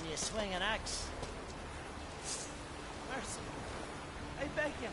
when you swing an axe. Mercy. I beg you.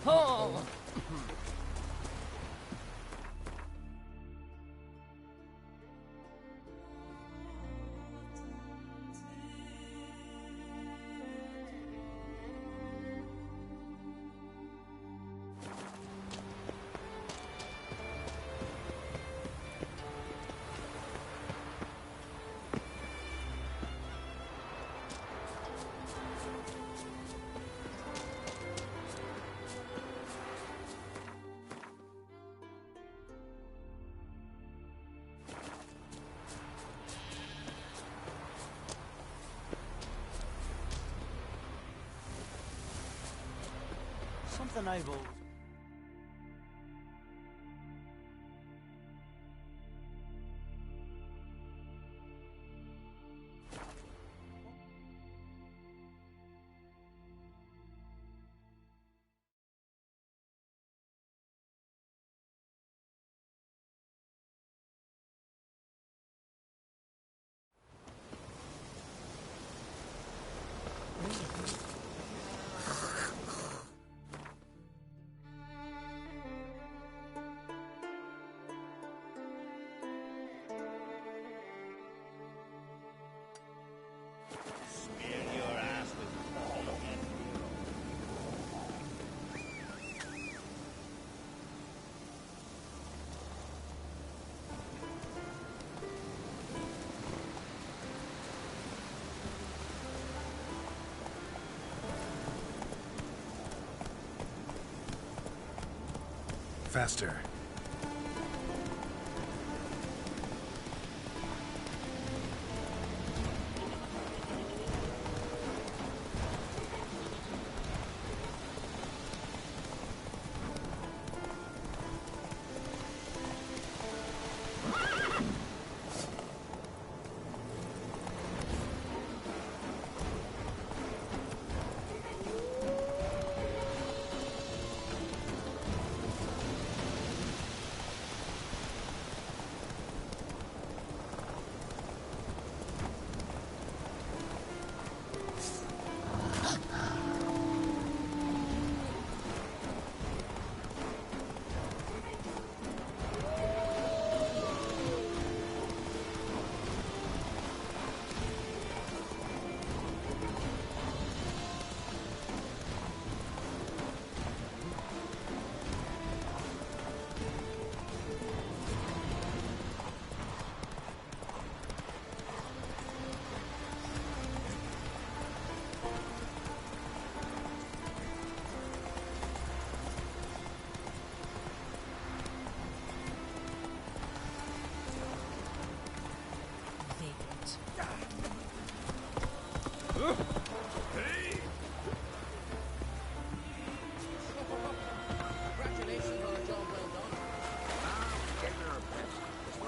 Oh! Something I will... Faster. Congratulations on a job well done. Getting our best.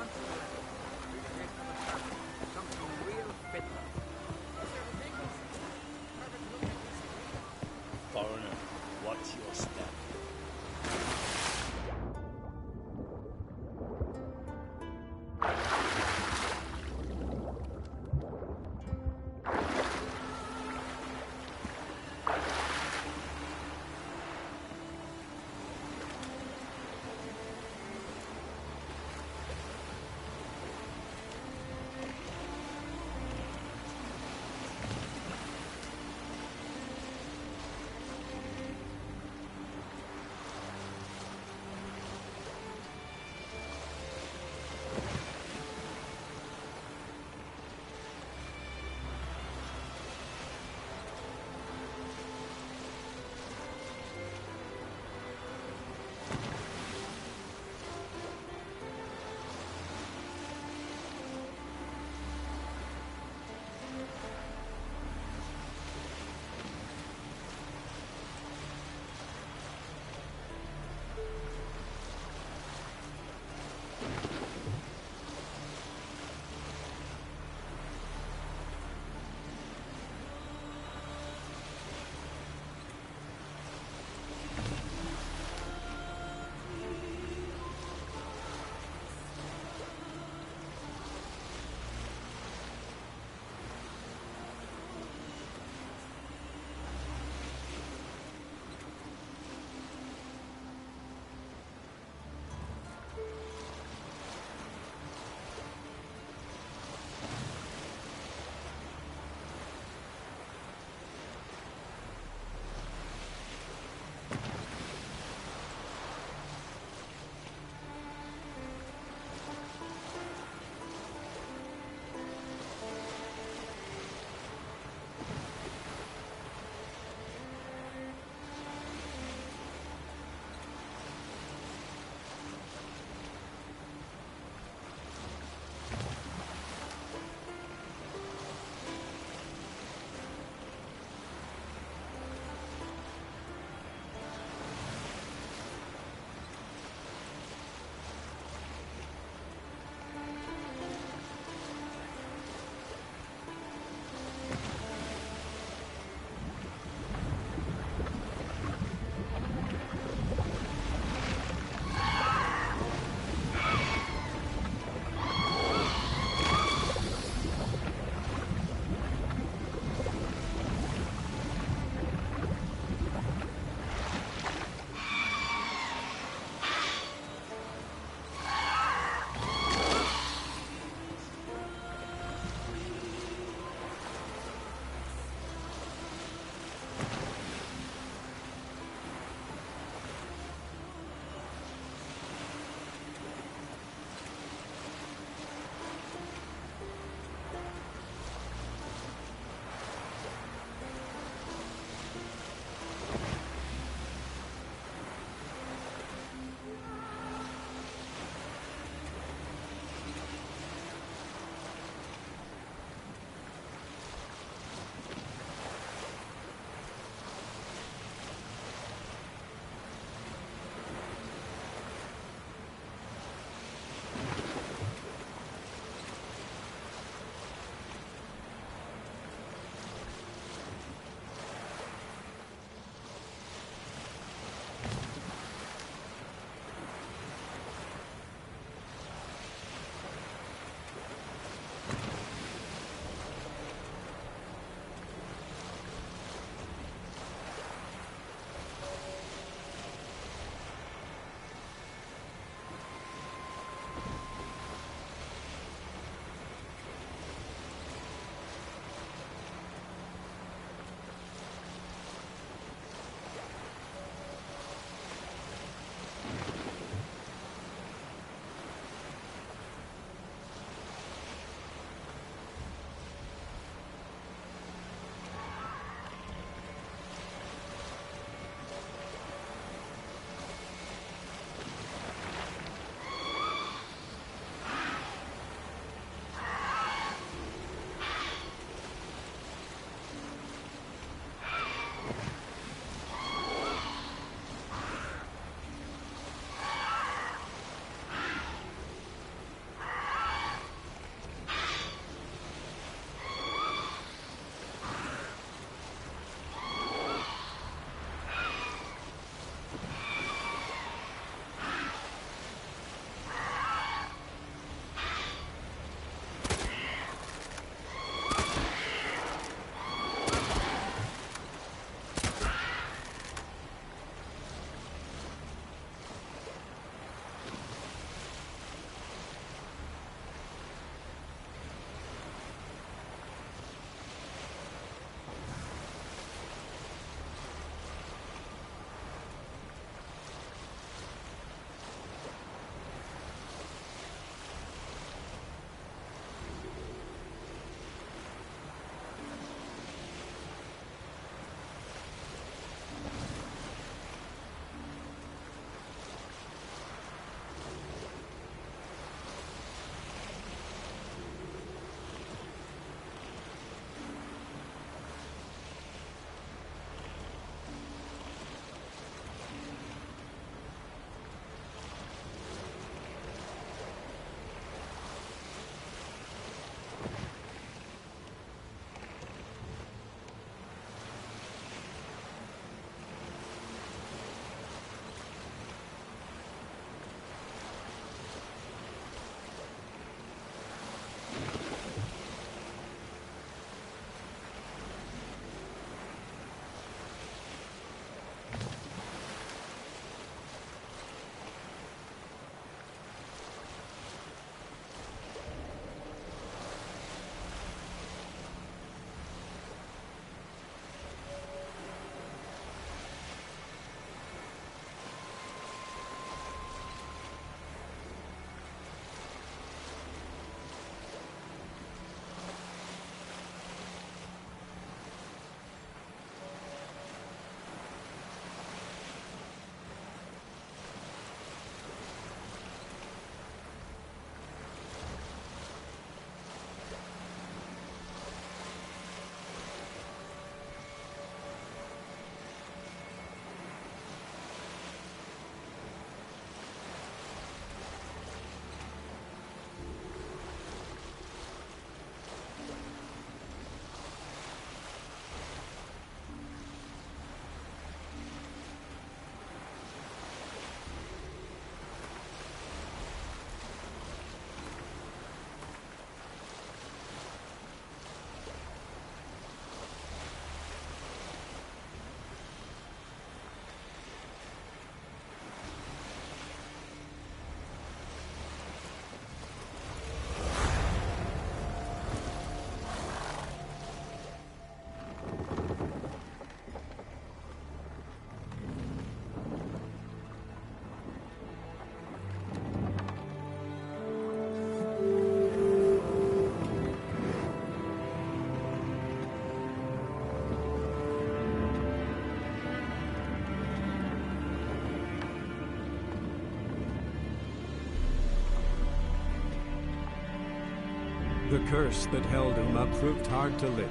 The curse that held him up proved hard to lift,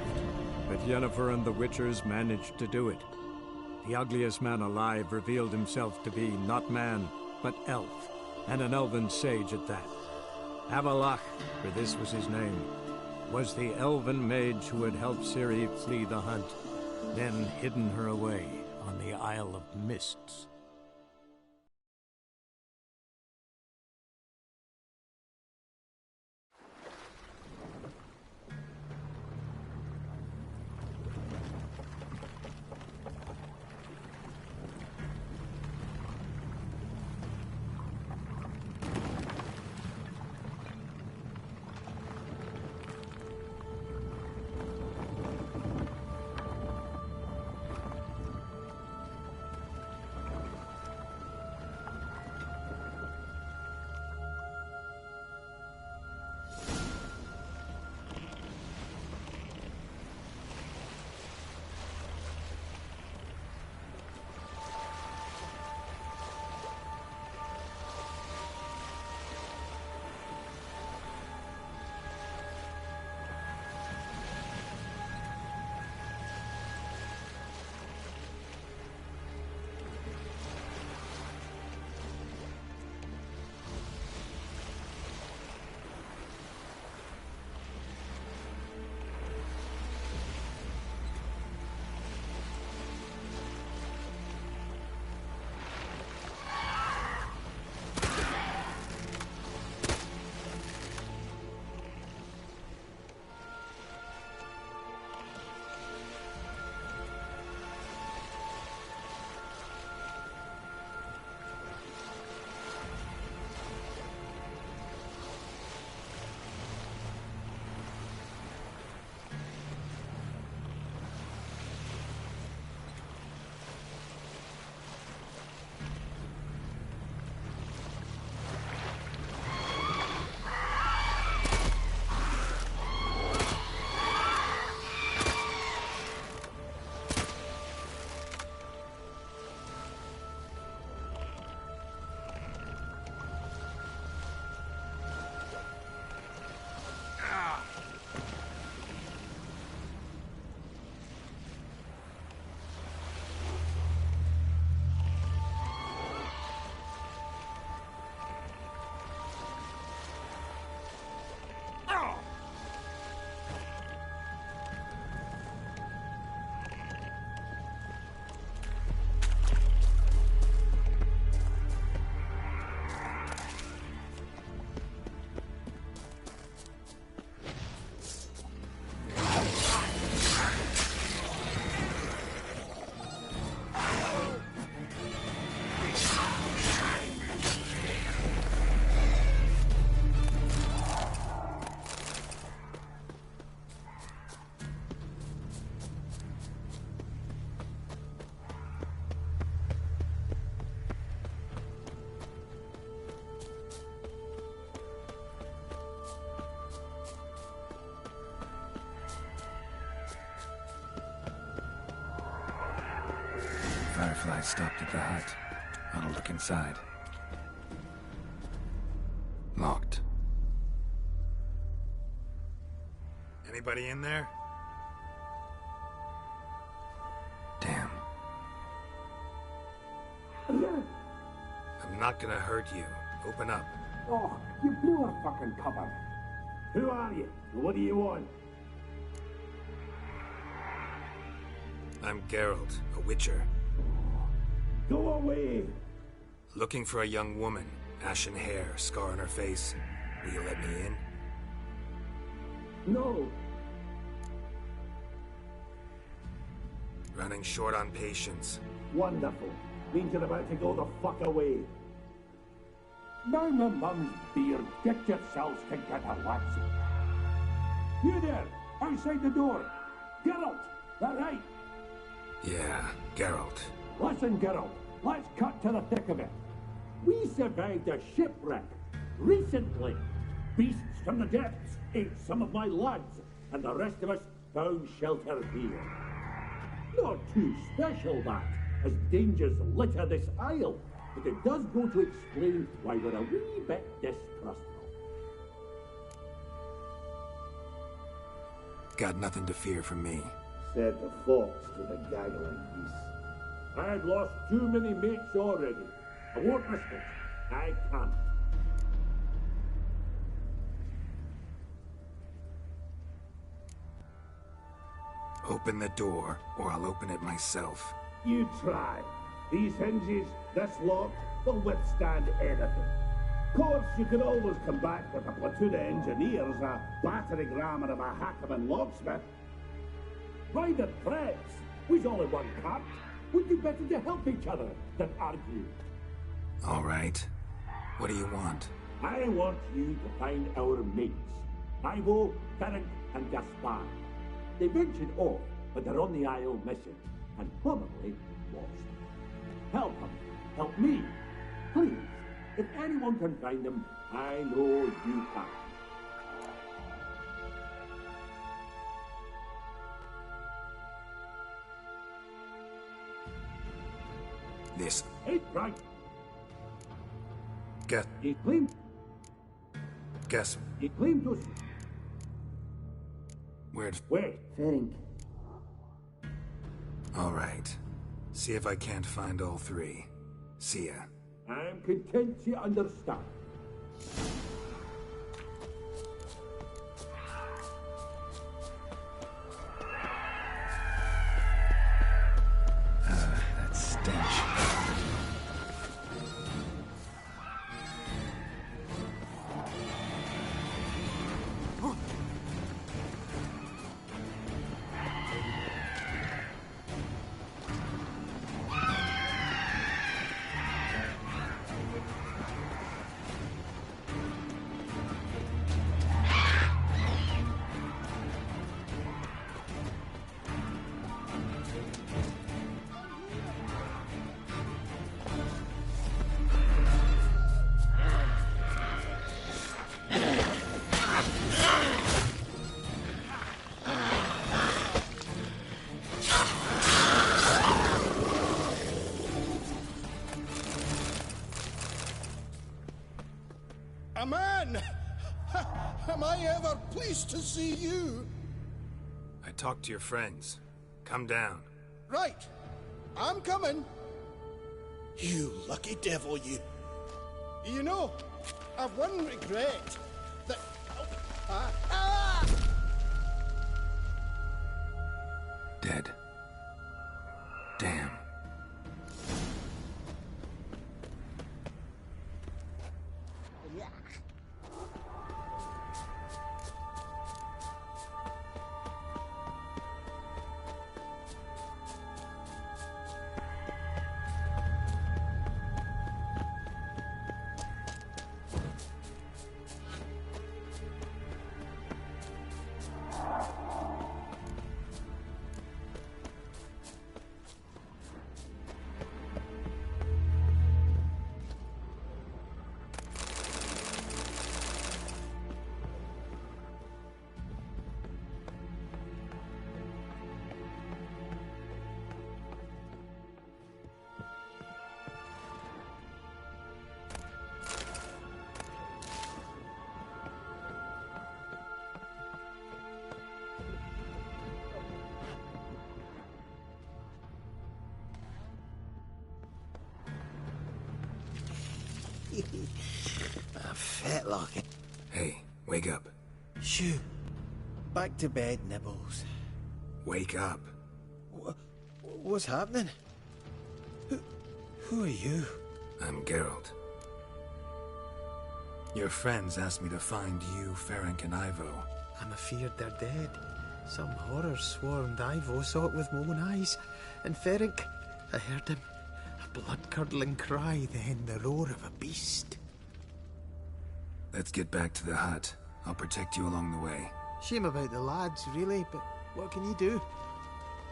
but Yennefer and the Witchers managed to do it. The ugliest man alive revealed himself to be not man, but elf, and an elven sage at that. Avalach, for this was his name, was the elven mage who had helped Ciri flee the hunt, then hidden her away on the Isle of Mists. Firefly stopped at the hut. I'll look inside. Locked. Anybody in there? Damn. I'm not gonna hurt you. Open up. Oh, you blew our fucking cover. Who are you? What do you want? I'm Geralt, a witcher. Go away! Looking for a young woman. Ashen hair, scar on her face. Will you let me in? No. Running short on patience. Wonderful. Means you're about to go the fuck away. Now my mum's beard, get yourselves together, lads. You there, outside the door. Geralt, that right? Yeah, Geralt. Listen, Geralt, let's cut to the thick of it. We survived a shipwreck recently. Beasts from the depths ate some of my lads, and the rest of us found shelter here. Not too special, that, as dangers litter this isle, but it does go to explain why we're a wee bit distrustful. Got nothing to fear from me. Said the fox to the gaggling beast. I've lost too many mates already. I won't risk it. I can't. Open the door, or I'll open it myself. You try. These hinges, this lock, will withstand anything. Of course, you can always come back with a platoon of engineers, a battering ram and a hackman locksmith. Why the threats? We's only one cut. We'd do better to help each other than argue. All right. What do you want? I want you to find our mates. Ivo, Ferenc, and Gaspar. They ventured off, but they're on the Isle mission, and probably lost. Help them. Help me. Please. If anyone can find them, I know you can. This. Hey, Frank. Guess. He claimed us. Where'd... Wait. Ferenc. All right. See if I can't find all three. See ya. I'm content to understand. That stench. A man! Am I ever pleased to see you? I talked to your friends. Come down. Right. I'm coming. You lucky devil, you. You know, I've one regret. That... Dead. Damn. A fetlock. Hey, wake up. Shoo. Back to bed, Nibbles. Wake up. What's happening? Who are you? I'm Geralt. Your friends asked me to find you, Ferenc, and Ivo. I'm afeard they're dead. Some horror swarmed Ivo, saw it with my own eyes. And Ferenc, I heard him. A blood-curdling cry, then the roar of a beast. Let's get back to the hut. I'll protect you along the way. Shame about the lads, really, but what can you do?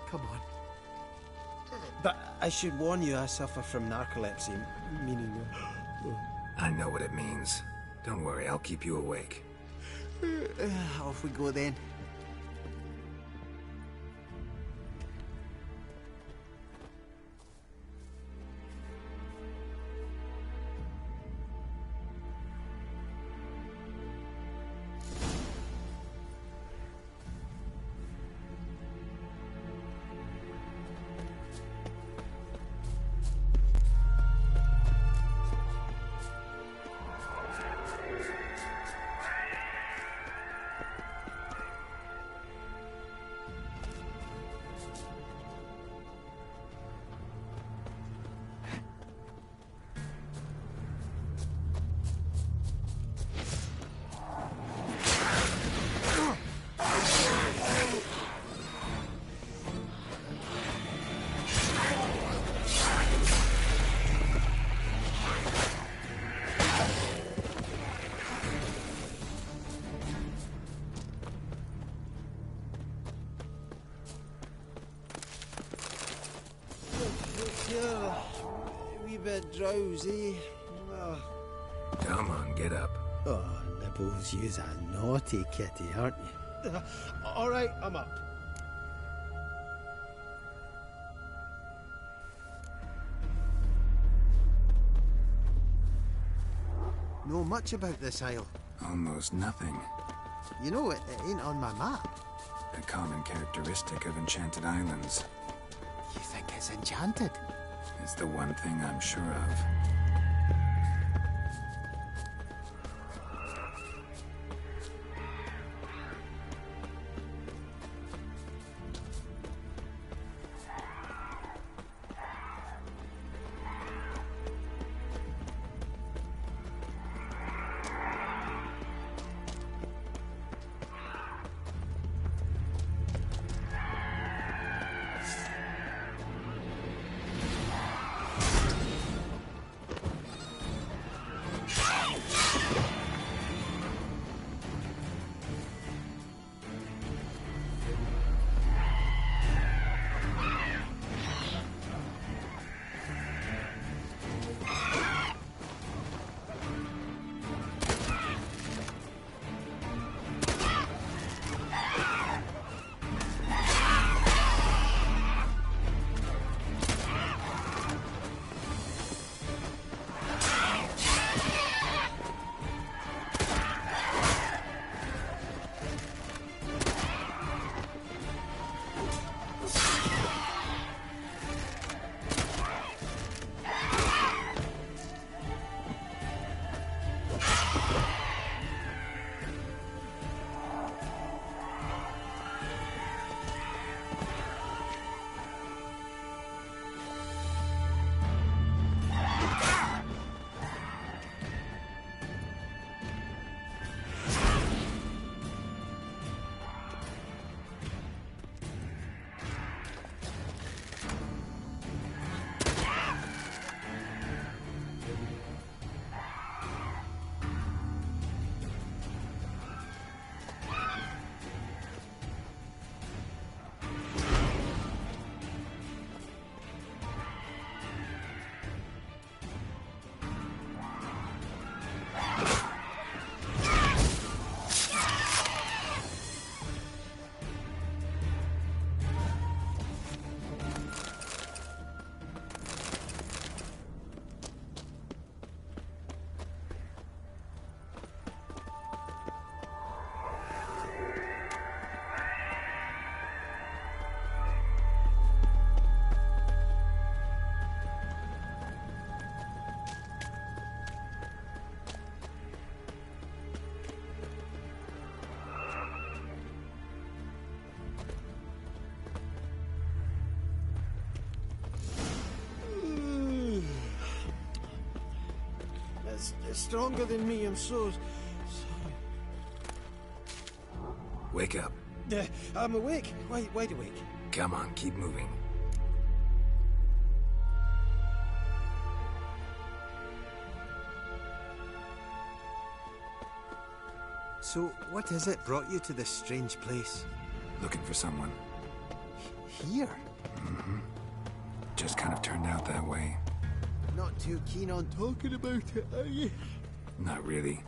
Come on. But I should warn you, I suffer from narcolepsy, meaning... I know what it means. Don't worry, I'll keep you awake. Off we go then. drowsy. Oh. Come on, get up. Oh, Nibbles, you's a naughty kitty, aren't you? All right, I'm up. Know much about this isle? Almost nothing. You know, it ain't on my map. A common characteristic of enchanted islands. You think it's enchanted? It's the one thing I'm sure of. It's stronger than me, I'm so sorry. Wake up. I'm awake. Wide awake. Come on, keep moving. So, what is it brought you to this strange place? Looking for someone. Here? Mm-hmm. Just kind of turned out that way. Not too keen on talking about it, are you? Not really.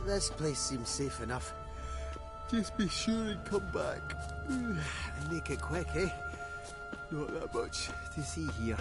This place seems safe enough. Just be sure and come back. And make it quick, eh? Not that much to see here.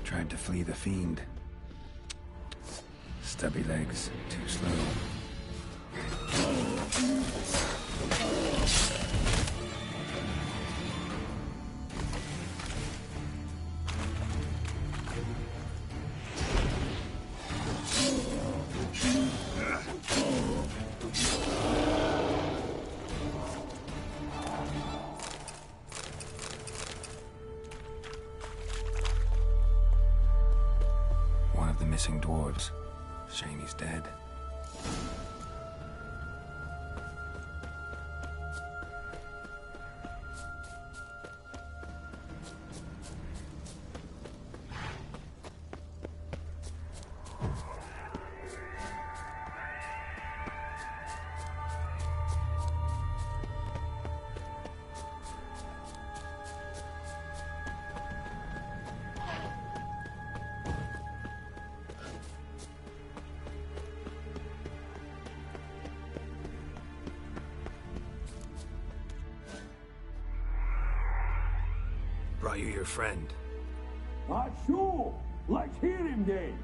Tried to flee the fiend. Stubby legs, too slow. of the missing dwarves. Shame he's dead. Brought you your friend. Sure. Let's hear him then.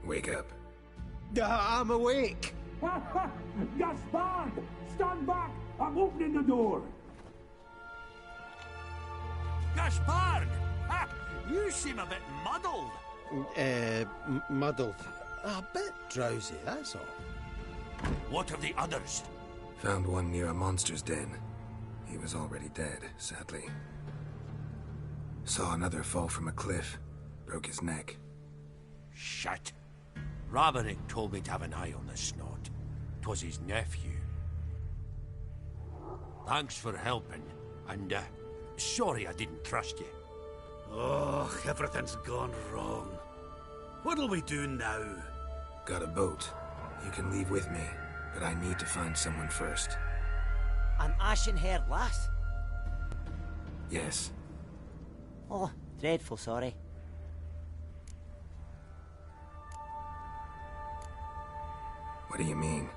Wake up. I'm awake. Gaspard! Stand back! I'm opening the door. Gaspard! Ha! You seem a bit muddled. Muddled. A bit drowsy, that's all. What of the others? Found one near a monster's den. He was already dead, sadly. Saw another fall from a cliff. Broke his neck. Shit. Raverick told me to have an eye on the snot. 'Twas his nephew. Thanks for helping, and sorry I didn't trust you. Oh, everything's gone wrong. What'll we do now? Got a boat. You can leave with me, but I need to find someone first. An ashen-haired lass? Yes. Oh, dreadful sorry. What do you mean?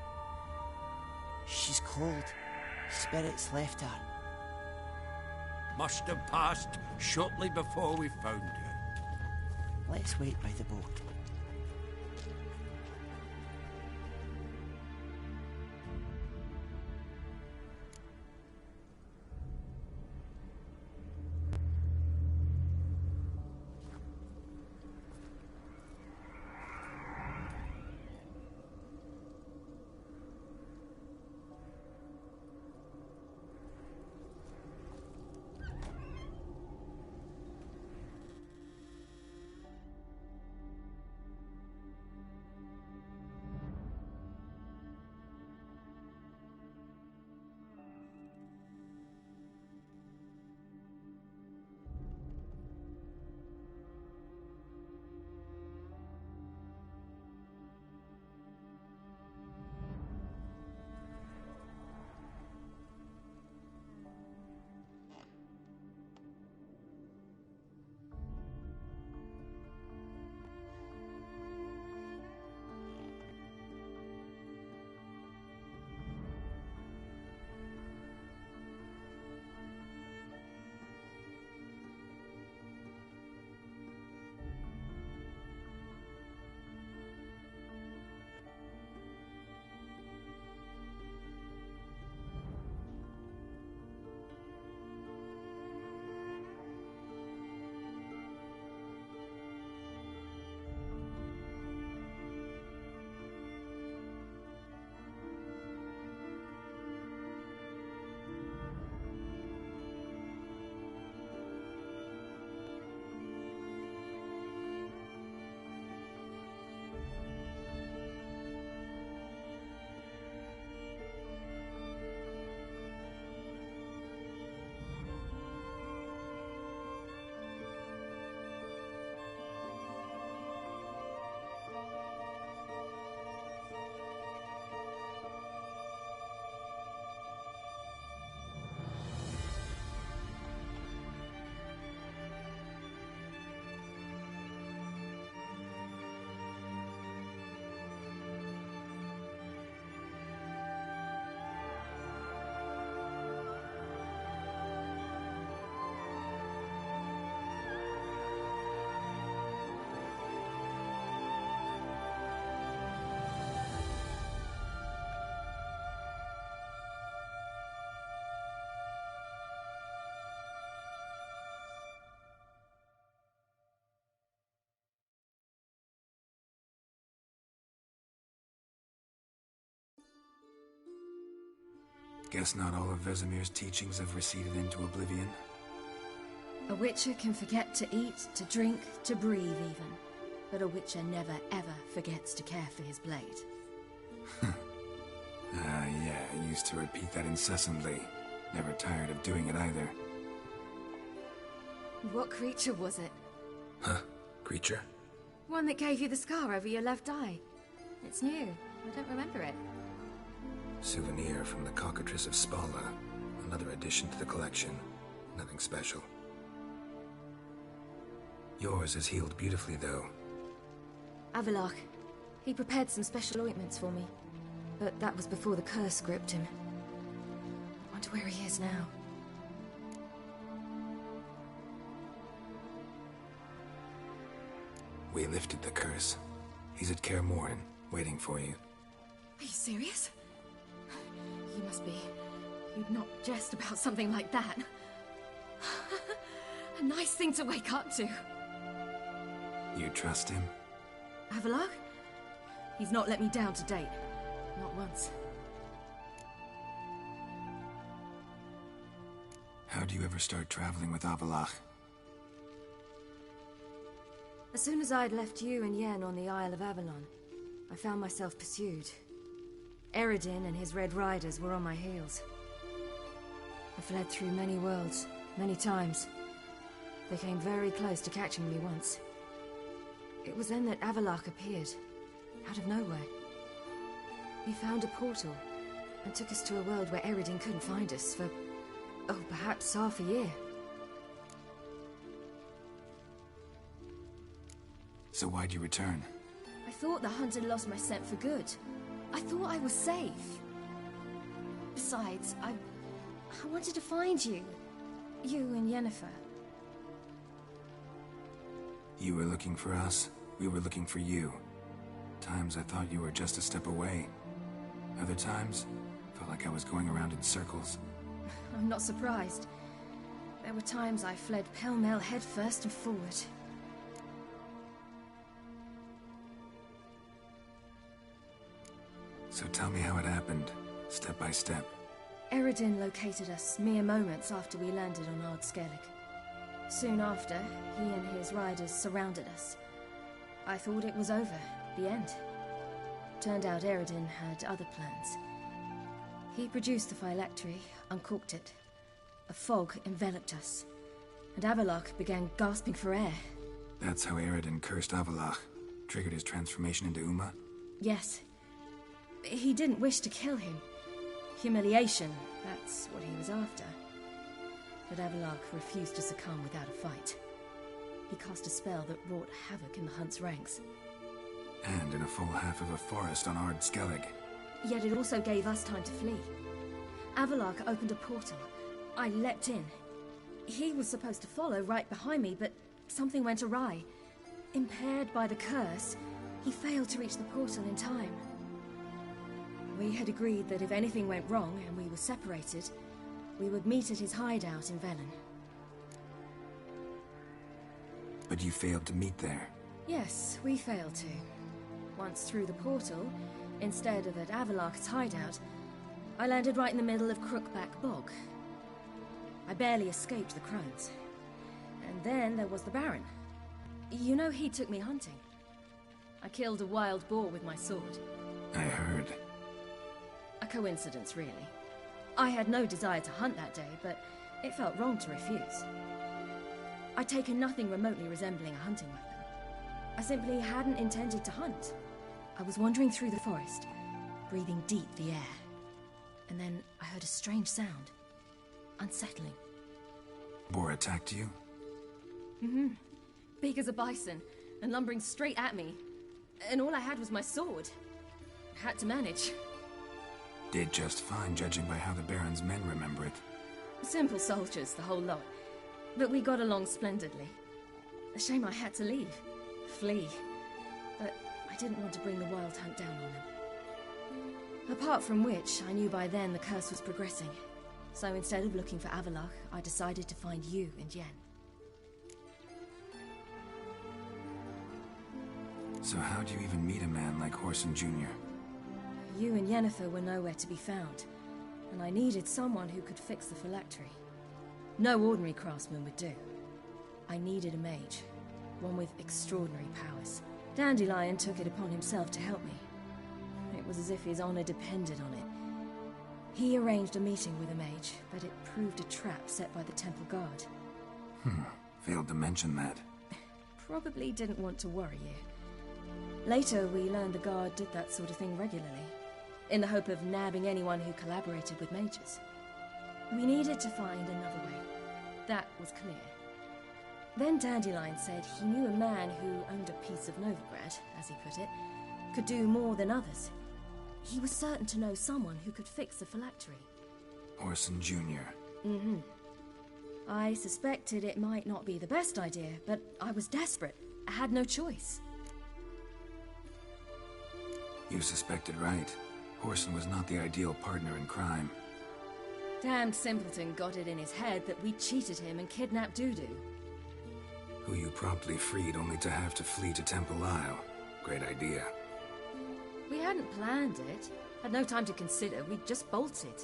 She's cold. Spirits left her. Must have passed shortly before we found her. Let's wait by the boat. Guess not all of Vesemir's teachings have receded into oblivion. A witcher can forget to eat, to drink, to breathe even. But a witcher never ever forgets to care for his blade. Yeah, I used to repeat that incessantly. Never tired of doing it either. What creature was it? Huh? Creature? One that gave you the scar over your left eye. It's new. I don't remember it. Souvenir from the Cockatrice of Spala. Another addition to the collection. Nothing special. Yours is healed beautifully, though. Avallac'h. He prepared some special ointments for me. But that was before the curse gripped him. Wonder where he is now. We lifted the curse. He's at Kaer Morhen, waiting for you. Are you serious? You must be. You'd not jest about something like that. A nice thing to wake up to. You trust him? Avallac'h? He's not let me down to date. Not once. How'd you ever start traveling with Avallac'h? As soon as I'd left you and Yen on the Isle of Avalon, I found myself pursued. Eredin and his Red Riders were on my heels. I fled through many worlds, many times. They came very close to catching me once. It was then that Avallac'h appeared, out of nowhere. He found a portal, and took us to a world where Eredin couldn't find us for, oh, perhaps half a year. So why'd you return? I thought the hunt had lost my scent for good. I thought I was safe. Besides, I wanted to find you. You and Yennefer. You were looking for us, we were looking for you. Times I thought you were just a step away. Other times, felt like I was going around in circles. I'm not surprised. There were times I fled pell-mell headfirst and forward. So tell me how it happened, step by step. Eredin located us mere moments after we landed on Ard Skellig. Soon after, he and his riders surrounded us. I thought it was over, the end. Turned out Eredin had other plans. He produced the phylactery, uncorked it. A fog enveloped us, and Avallac'h began gasping for air. That's how Eredin cursed Avallac'h, triggered his transformation into Uma? Yes. He didn't wish to kill him. Humiliation, that's what he was after. But Avallac'h refused to succumb without a fight. He cast a spell that wrought havoc in the hunt's ranks. And in a full half of a forest on Ard Skellig. Yet it also gave us time to flee. Avallac'h opened a portal. I leapt in. He was supposed to follow right behind me, but something went awry. Impaired by the curse, he failed to reach the portal in time. We had agreed that if anything went wrong and we were separated, we would meet at his hideout in Velen. But you failed to meet there. Yes, we failed to. Once through the portal, instead of at Avallac'h's hideout, I landed right in the middle of Crookback Bog. I barely escaped the crones. And then there was the Baron. You know, he took me hunting. I killed a wild boar with my sword. I heard. A coincidence, really. I had no desire to hunt that day, but it felt wrong to refuse. I'd taken nothing remotely resembling a hunting weapon. I simply hadn't intended to hunt. I was wandering through the forest, breathing deep the air. And then I heard a strange sound. Unsettling. Boar attacked you? Mm-hmm. Big as a bison, and lumbering straight at me. And all I had was my sword. Had to manage. Did just fine, judging by how the Baron's men remember it. Simple soldiers, the whole lot. But we got along splendidly. A shame I had to leave. Flee. But I didn't want to bring the wild hunt down on them. Apart from which, I knew by then the curse was progressing. So instead of looking for Avallac'h, I decided to find you and Yen. So how'd you even meet a man like Whoreson Jr.? You and Yennefer were nowhere to be found, and I needed someone who could fix the phylactery. No ordinary craftsman would do. I needed a mage, one with extraordinary powers. Dandelion took it upon himself to help me. It was as if his honor depended on it. He arranged a meeting with a mage, but it proved a trap set by the temple guard. Failed to mention that. Probably didn't want to worry you. Later, we learned the guard did that sort of thing regularly, in the hope of nabbing anyone who collaborated with mages. We needed to find another way. That was clear. Then Dandelion said he knew a man who owned a piece of Novigrad, as he put it, could do more than others. He was certain to know someone who could fix the phylactery. Orson Jr. Mm-hmm. I suspected it might not be the best idea, but I was desperate. I had no choice. You suspected right. Orson was not the ideal partner in crime. Damned simpleton got it in his head that we cheated him and kidnapped Dudu. Who you promptly freed only to have to flee to Temple Isle. Great idea. We hadn't planned it. Had no time to consider. We just bolted.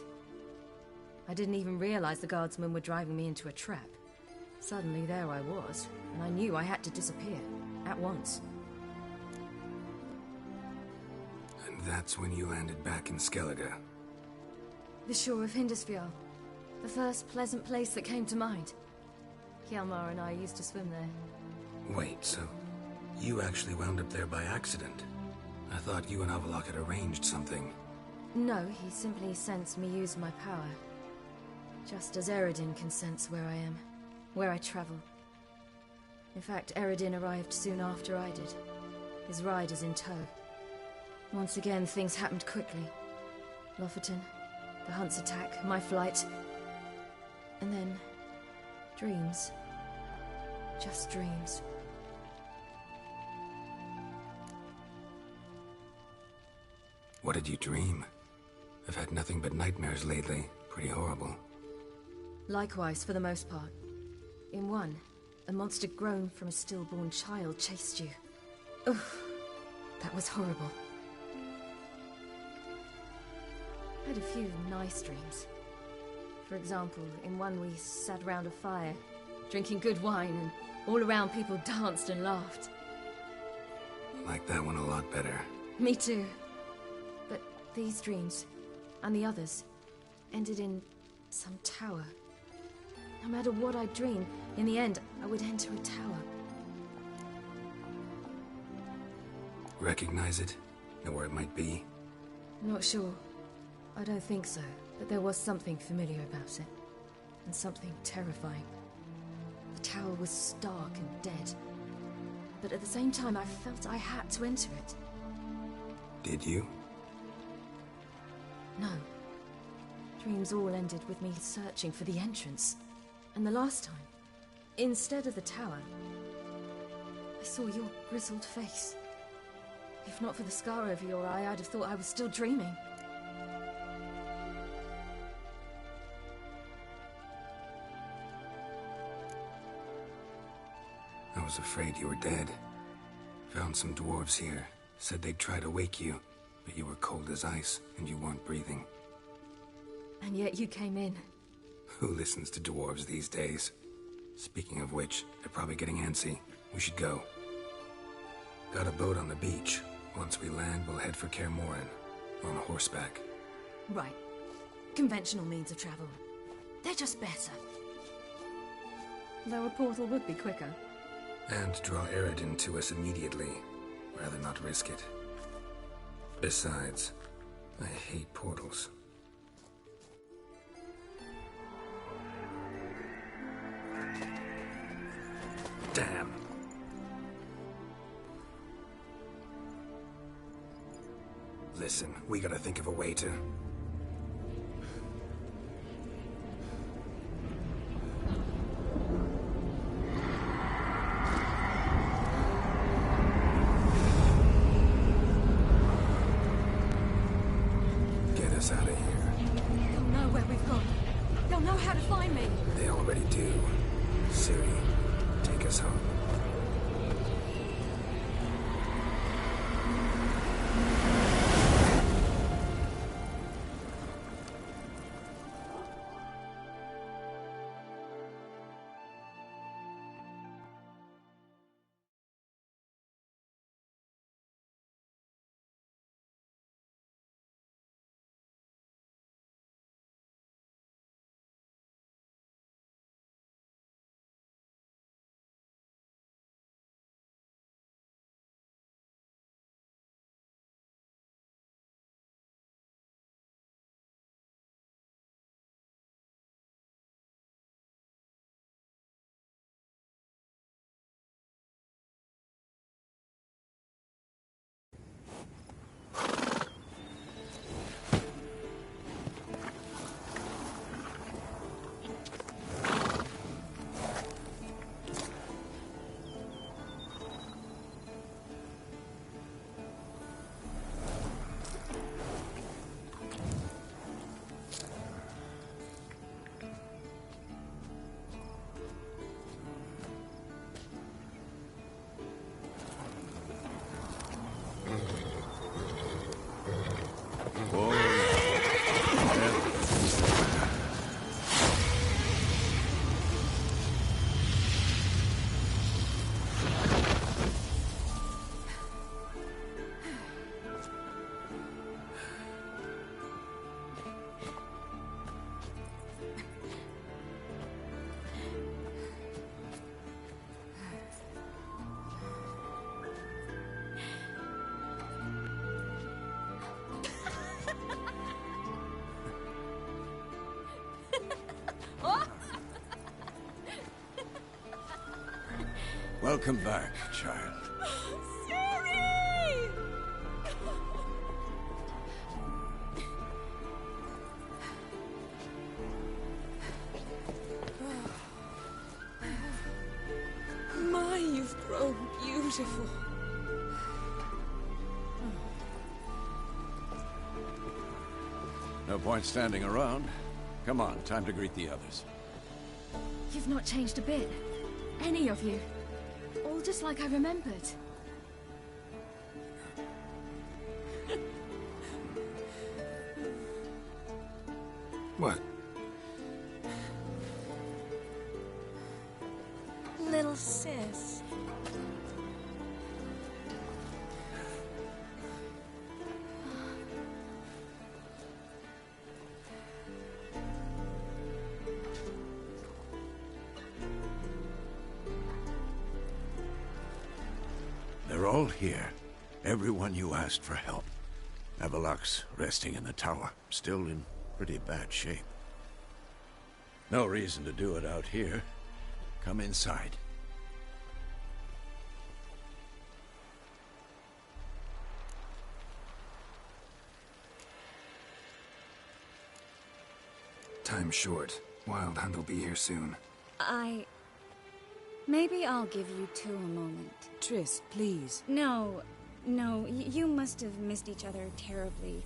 I didn't even realize the guardsmen were driving me into a trap. Suddenly there I was, and I knew I had to disappear. At once. And that's when you landed back in Skellige. The shore of Hindisfjall. The first pleasant place that came to mind. Hjalmar and I used to swim there. Wait, so you actually wound up there by accident? I thought you and Avalok had arranged something. No, he simply sensed me use my power. Just as Eredin can sense where I am, where I travel. In fact, Eredin arrived soon after I did. His riders in tow. Once again, things happened quickly. Lofoten, the hunt's attack, my flight. And then... dreams. Just dreams. What did you dream? I've had nothing but nightmares lately. Pretty horrible. Likewise, for the most part. In one, a monster grown from a stillborn child chased you. Ugh, that was horrible. I had a few nice dreams. For example, in one we sat around a fire, drinking good wine, and all around people danced and laughed. Like that one a lot better. Me too. But these dreams, and the others, ended in some tower. No matter what I dreamed, in the end, I would enter a tower. Recognize it? Know where it might be? Not sure. I don't think so, but there was something familiar about it. And something terrifying. The tower was stark and dead. But at the same time, I felt I had to enter it. Did you? No. Dreams all ended with me searching for the entrance. And the last time, instead of the tower, I saw your grizzled face. If not for the scar over your eye, I'd have thought I was still dreaming. I was afraid you were dead. Found some dwarves here. Said they'd try to wake you, but you were cold as ice, and you weren't breathing. And yet you came in. Who listens to dwarves these days? Speaking of which, they're probably getting antsy. We should go. Got a boat on the beach. Once we land, we'll head for Kaer Morhen. On horseback. Right. Conventional means of travel. They're just better. Though a portal would be quicker. And draw Eredin to us immediately. Rather not risk it. Besides, I hate portals. Damn. Listen, we gotta think of a way to... get us out of here. They'll know where we've gone. They'll know how to find me. They already do. Siri, take us home. Welcome back, child. Siri! My, you've grown beautiful. No point standing around. Come on, time to greet the others. You've not changed a bit. Any of you. All just like I remembered. What? Little sis. They're all here. Everyone you asked for help. Avalok's resting in the tower, still in pretty bad shape. No reason to do it out here. Come inside. Time's short. Wild Hunt will be here soon. Maybe I'll give you two a moment. Triss, please. No, you must have missed each other terribly.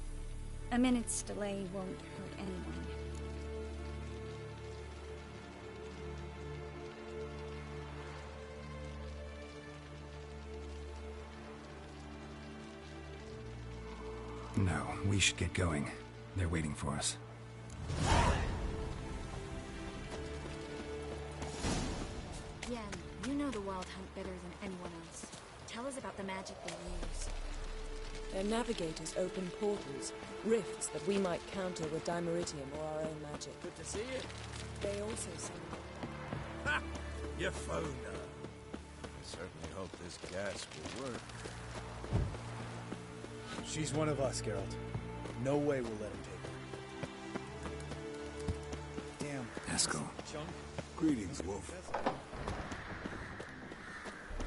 A minute's delay won't hurt anyone. No, we should get going. They're waiting for us. Yen, you know the Wild Hunt better than anyone else. Tell us about the magic they use. Their navigators open portals, rifts that we might counter with dimeritium or our own magic. Good to see you. They also send... Ha! You found her. I certainly hope this gas will work. She's one of us, Geralt. No way we'll let him take her. Damn. Eskel. Greetings, Wolf.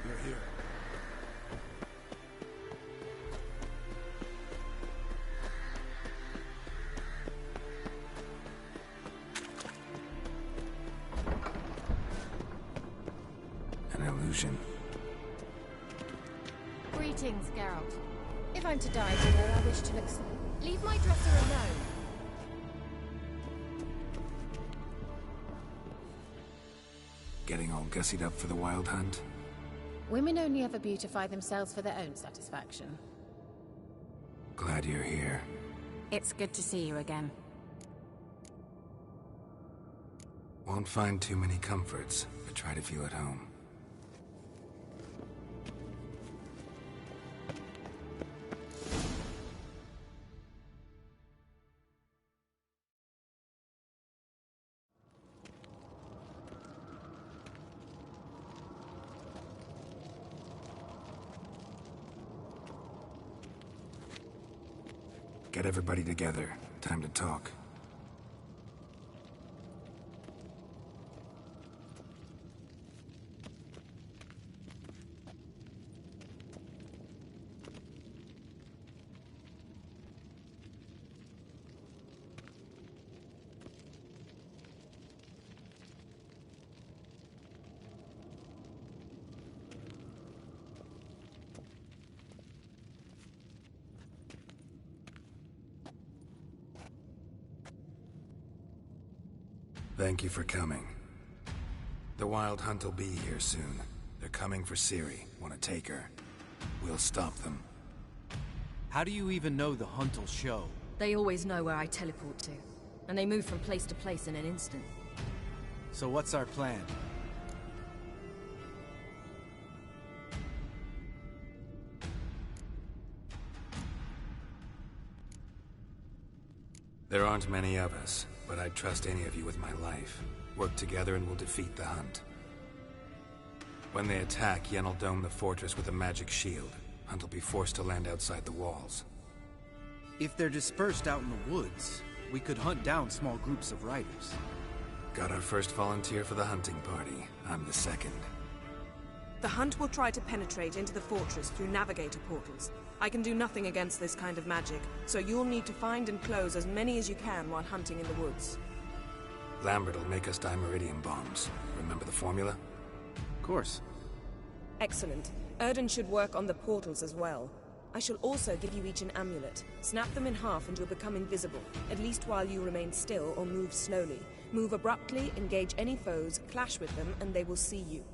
You're here. An illusion. Greetings, Geralt. If I'm to die today, I wish to look so. Leave my dresser alone. Getting all gussied up for the Wild Hunt? Women only ever beautify themselves for their own satisfaction. Glad you're here. It's good to see you again. Won't find too many comforts, but try to feel at home. Get everybody together. Time to talk. Thank you for coming. The Wild Hunt will be here soon. They're coming for Ciri. Want to take her? We'll stop them. How do you even know the Hunt will show? They always know where I teleport to. And they move from place to place in an instant. So what's our plan? There aren't many of us, but I'd trust any of you with my life. Work together and we'll defeat the Hunt. When they attack, Yen will dome the fortress with a magic shield. Hunt will be forced to land outside the walls. If they're dispersed out in the woods, we could hunt down small groups of riders. Got our first volunteer for the hunting party. I'm the second. The hunt will try to penetrate into the fortress through navigator portals. I can do nothing against this kind of magic, so you'll need to find and close as many as you can while hunting in the woods. Lambert will make us dimeridium bombs. Remember the formula? Of course. Excellent. Erden should work on the portals as well. I shall also give you each an amulet. Snap them in half and you'll become invisible, at least while you remain still or move slowly. Move abruptly, engage any foes, clash with them, and they will see you.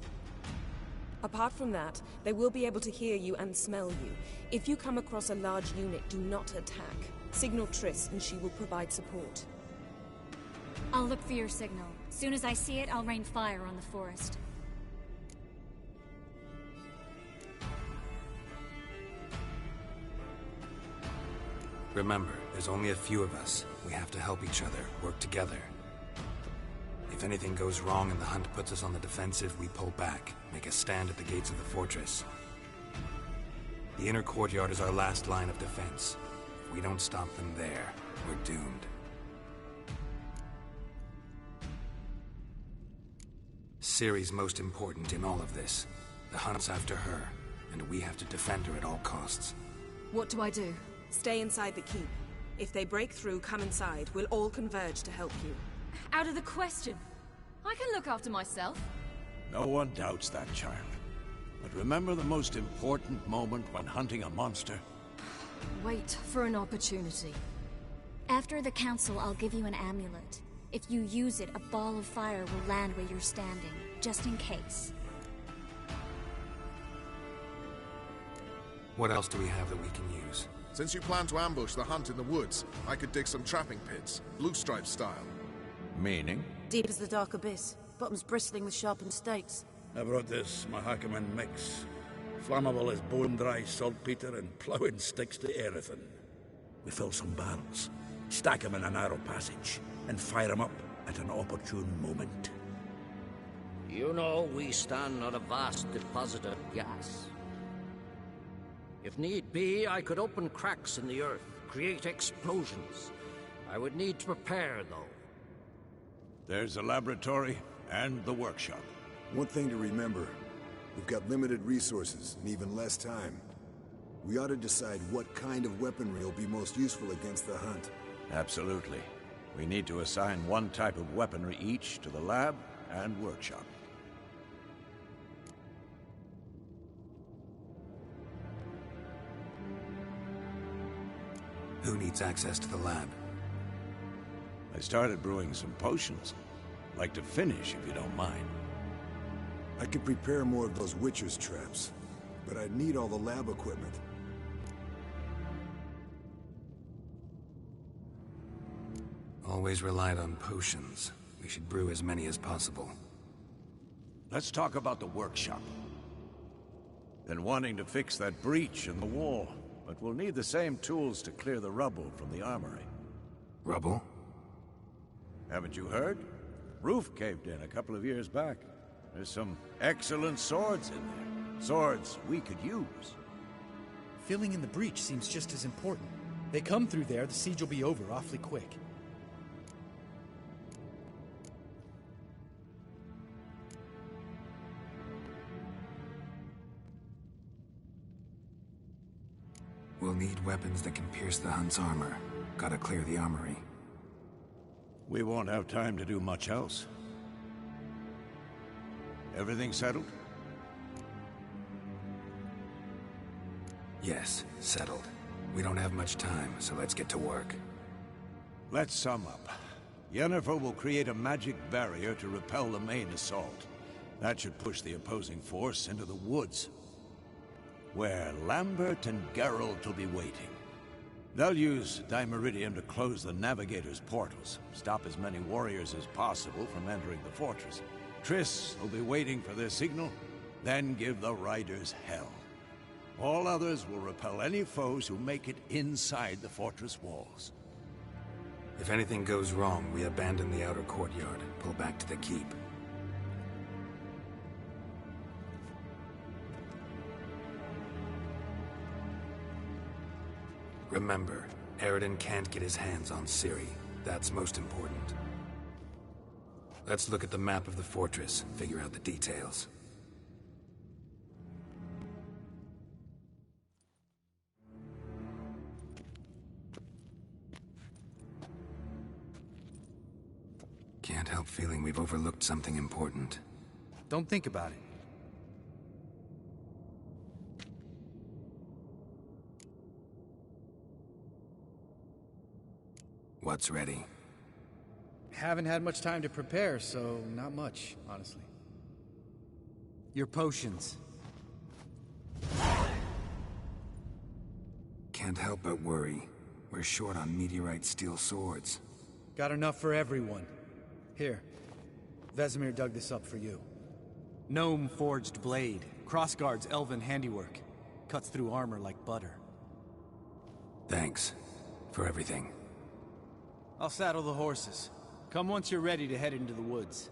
Apart from that, they will be able to hear you and smell you. If you come across a large unit, do not attack. Signal Triss and she will provide support. I'll look for your signal. Soon as I see it, I'll rain fire on the forest. Remember, there's only a few of us. We have to help each other, work together. If anything goes wrong and the hunt puts us on the defensive, we pull back, make a stand at the gates of the fortress. The inner courtyard is our last line of defense. If we don't stop them there, we're doomed. Ciri's most important in all of this. The hunt's after her, and we have to defend her at all costs. What do I do? Stay inside the keep. If they break through, come inside. We'll all converge to help you. Out of the question. I can look after myself. No one doubts that, child. But remember the most important moment when hunting a monster? Wait for an opportunity. After the council, I'll give you an amulet. If you use it, a ball of fire will land where you're standing, just in case. What else do we have that we can use? Since you plan to ambush the hunt in the woods, I could dig some trapping pits, blue stripe style. Meaning? Deep as the dark abyss, bottoms bristling with sharpened stakes. I brought this Mahakaman mix. Flammable as bone-dry saltpeter and ploughing sticks to everything. We fill some barrels, stack them in a narrow passage, and fire them up at an opportune moment. You know, we stand on a vast deposit of gas. If need be, I could open cracks in the earth, create explosions. I would need to prepare, though. There's the laboratory and the workshop. One thing to remember, we've got limited resources and even less time. We ought to decide what kind of weaponry will be most useful against the hunt. Absolutely. We need to assign one type of weaponry each to the lab and workshop. Who needs access to the lab? I started brewing some potions. Like to finish, if you don't mind. I could prepare more of those Witcher's traps, but I'd need all the lab equipment. Always relied on potions. We should brew as many as possible. Let's talk about the workshop. Been wanting to fix that breach in the wall, but we'll need the same tools to clear the rubble from the armory. Rubble? Haven't you heard? Roof caved in a couple of years back. There's some excellent swords in there. Swords we could use. Filling in the breach seems just as important. They come through there, the siege will be over awfully quick. We'll need weapons that can pierce the Hunt's armor. Gotta clear the armory. We won't have time to do much else. Everything settled? Yes, settled. We don't have much time, so let's get to work. Let's sum up. Yennefer will create a magic barrier to repel the main assault. That should push the opposing force into the woods, where Lambert and Geralt will be waiting. They'll use dimeridium to close the Navigator's portals, stop as many warriors as possible from entering the fortress. Triss will be waiting for their signal, then give the riders hell. All others will repel any foes who make it inside the fortress walls. If anything goes wrong, we abandon the outer courtyard, pull back to the keep. Remember, Eridan can't get his hands on Ciri. That's most important. Let's look at the map of the fortress, figure out the details. have a feeling we've overlooked something important. Don't think about it. What's ready? Haven't had much time to prepare, so not much, honestly. Your potions. Can't help but worry. We're short on meteorite steel swords. Got enough for everyone. Here. Vesemir dug this up for you. Gnome-forged blade. Crossguard's elven handiwork. Cuts through armor like butter. Thanks. For everything. I'll saddle the horses. Come once you're ready to head into the woods.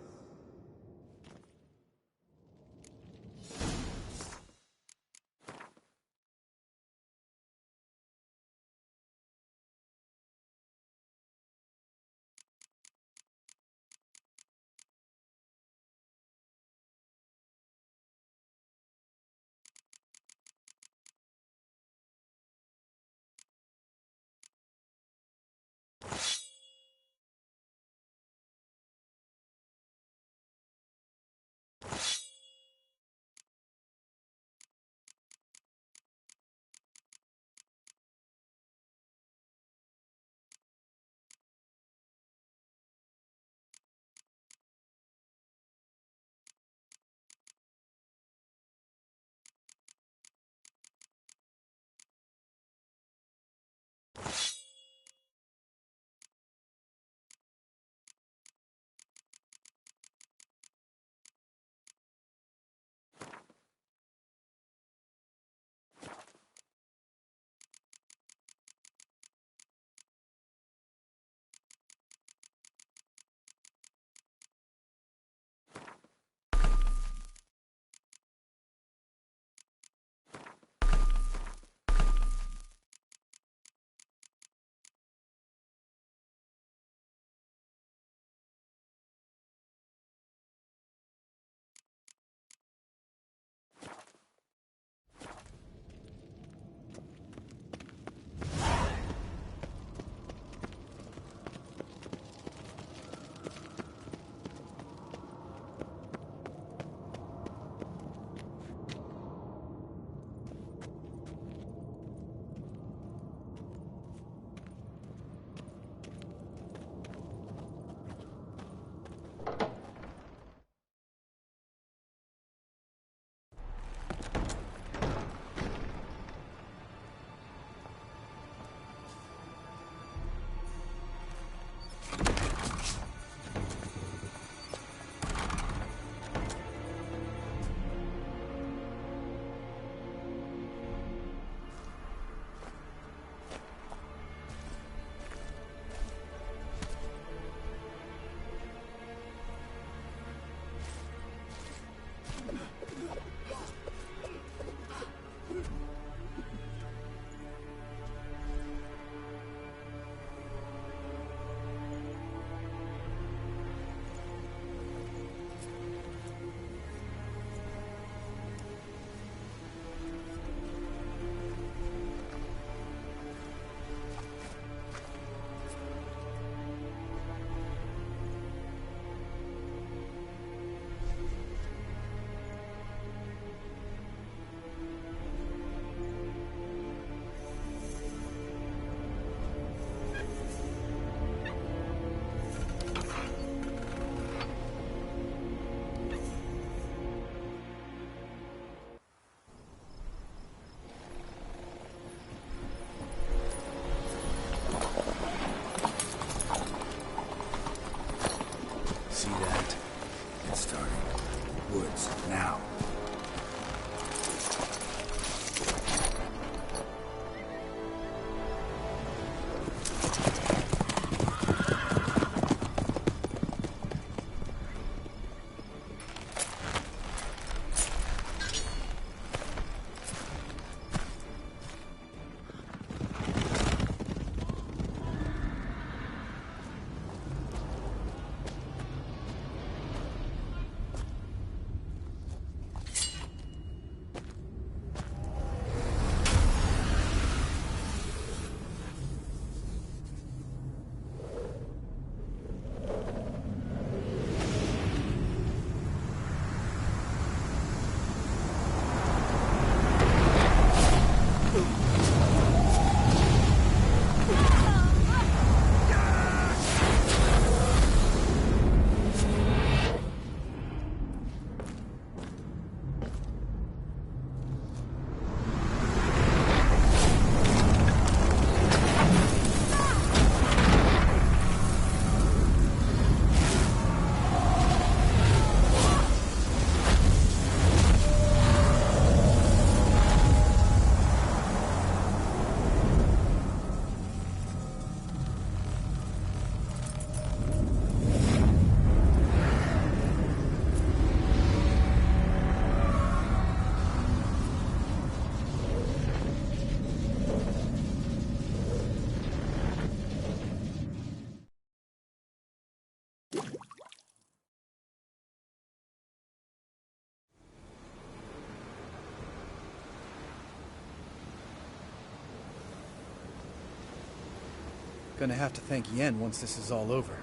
Gonna have to thank Yen once this is all over.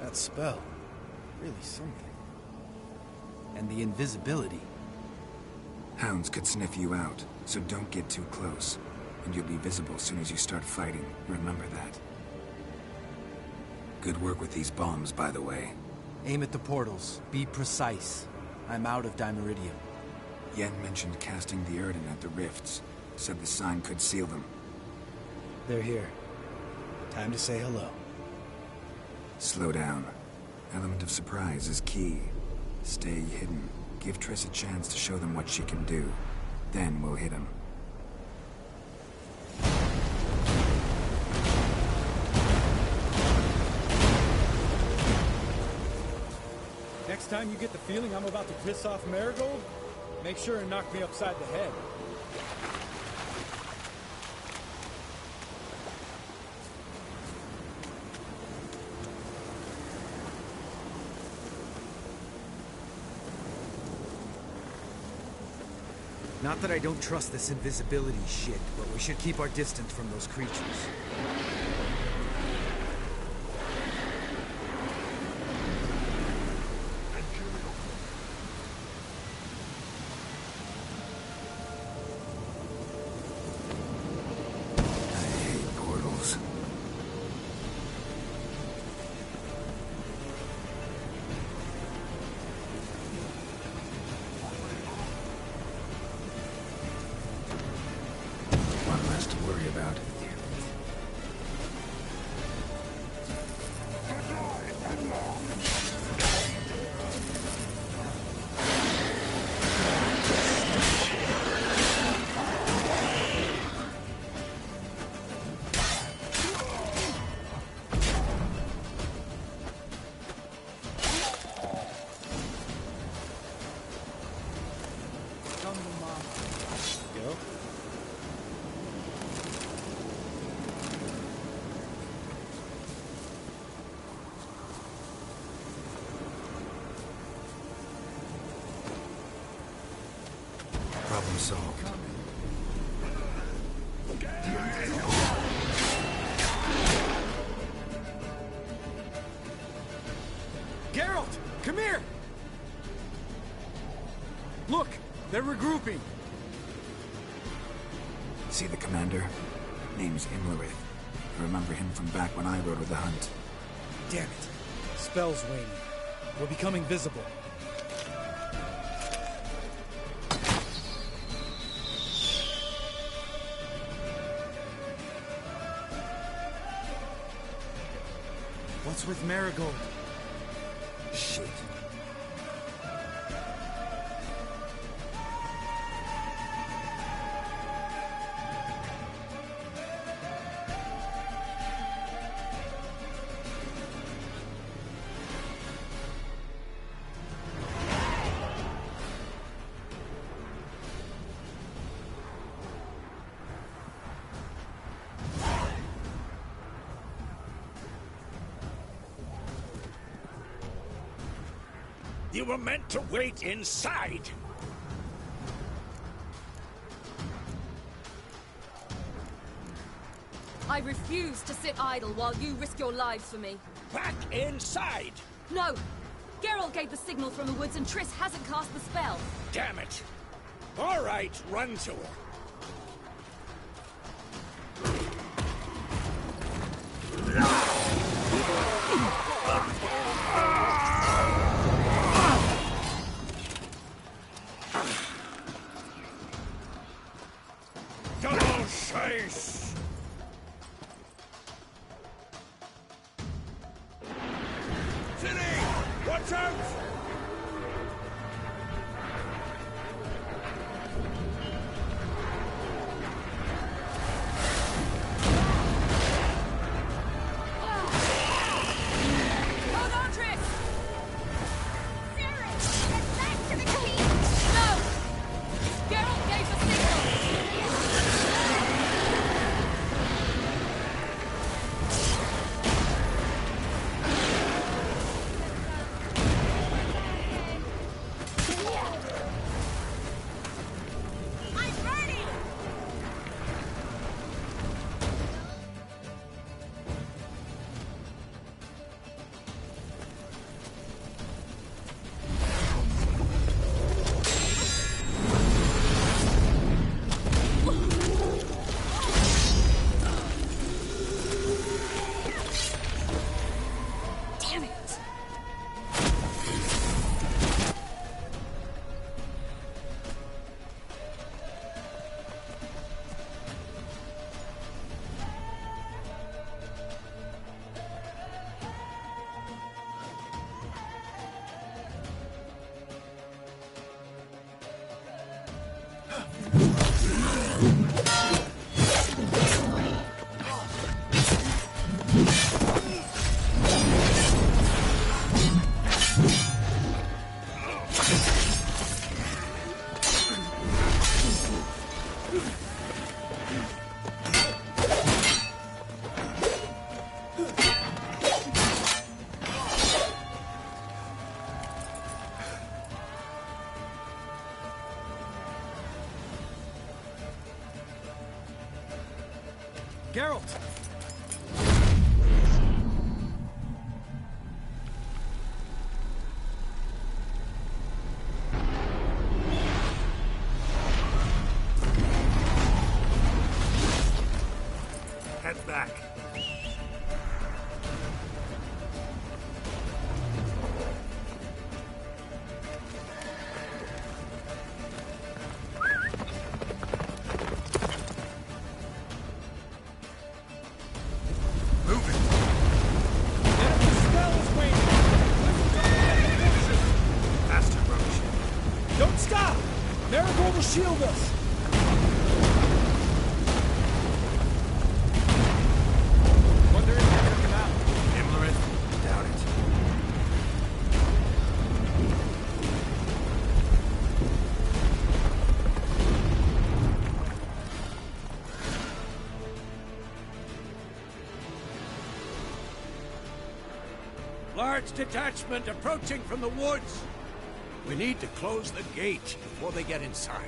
That spell. Really something. And the invisibility. Hounds could sniff you out, so don't get too close. And you'll be visible as soon as you start fighting. Remember that. Good work with these bombs, by the way. Aim at the portals. Be precise. I'm out of Dimeridium. Yen mentioned casting the Erden at the rifts. Said the sign could seal them. They're here. Time to say hello. Slow down. Element of surprise is key. Stay hidden. Give Triss a chance to show them what she can do. Then we'll hit him. Next time you get the feeling I'm about to piss off Marigold, make sure and knock me upside the head. Not that I don't trust this invisibility shit, but we should keep our distance from those creatures. Problem solved. Geralt! Come here! Look! They're regrouping! See the commander? Name's Imlerith. I remember him from back when I rode with the hunt. Damn it. Spell's waning. We're becoming visible. What's with Marigold? Shit. You were meant to wait inside. I refuse to sit idle while you risk your lives for me. Back inside! No! Geralt gave the signal from the woods and Triss hasn't cast the spell. Damn it! All right, run to her. Double chase! City! Watch out! Hold on, Triss! Sarah! Get back to the queen! No! Geralt gave the signal! Geralt! Head back. Don't stop! Marigold will shield us! Wonder if they're gonna come out. Imlerith? Doubt it. Large detachment approaching from the woods. We need to close the gate before they get inside.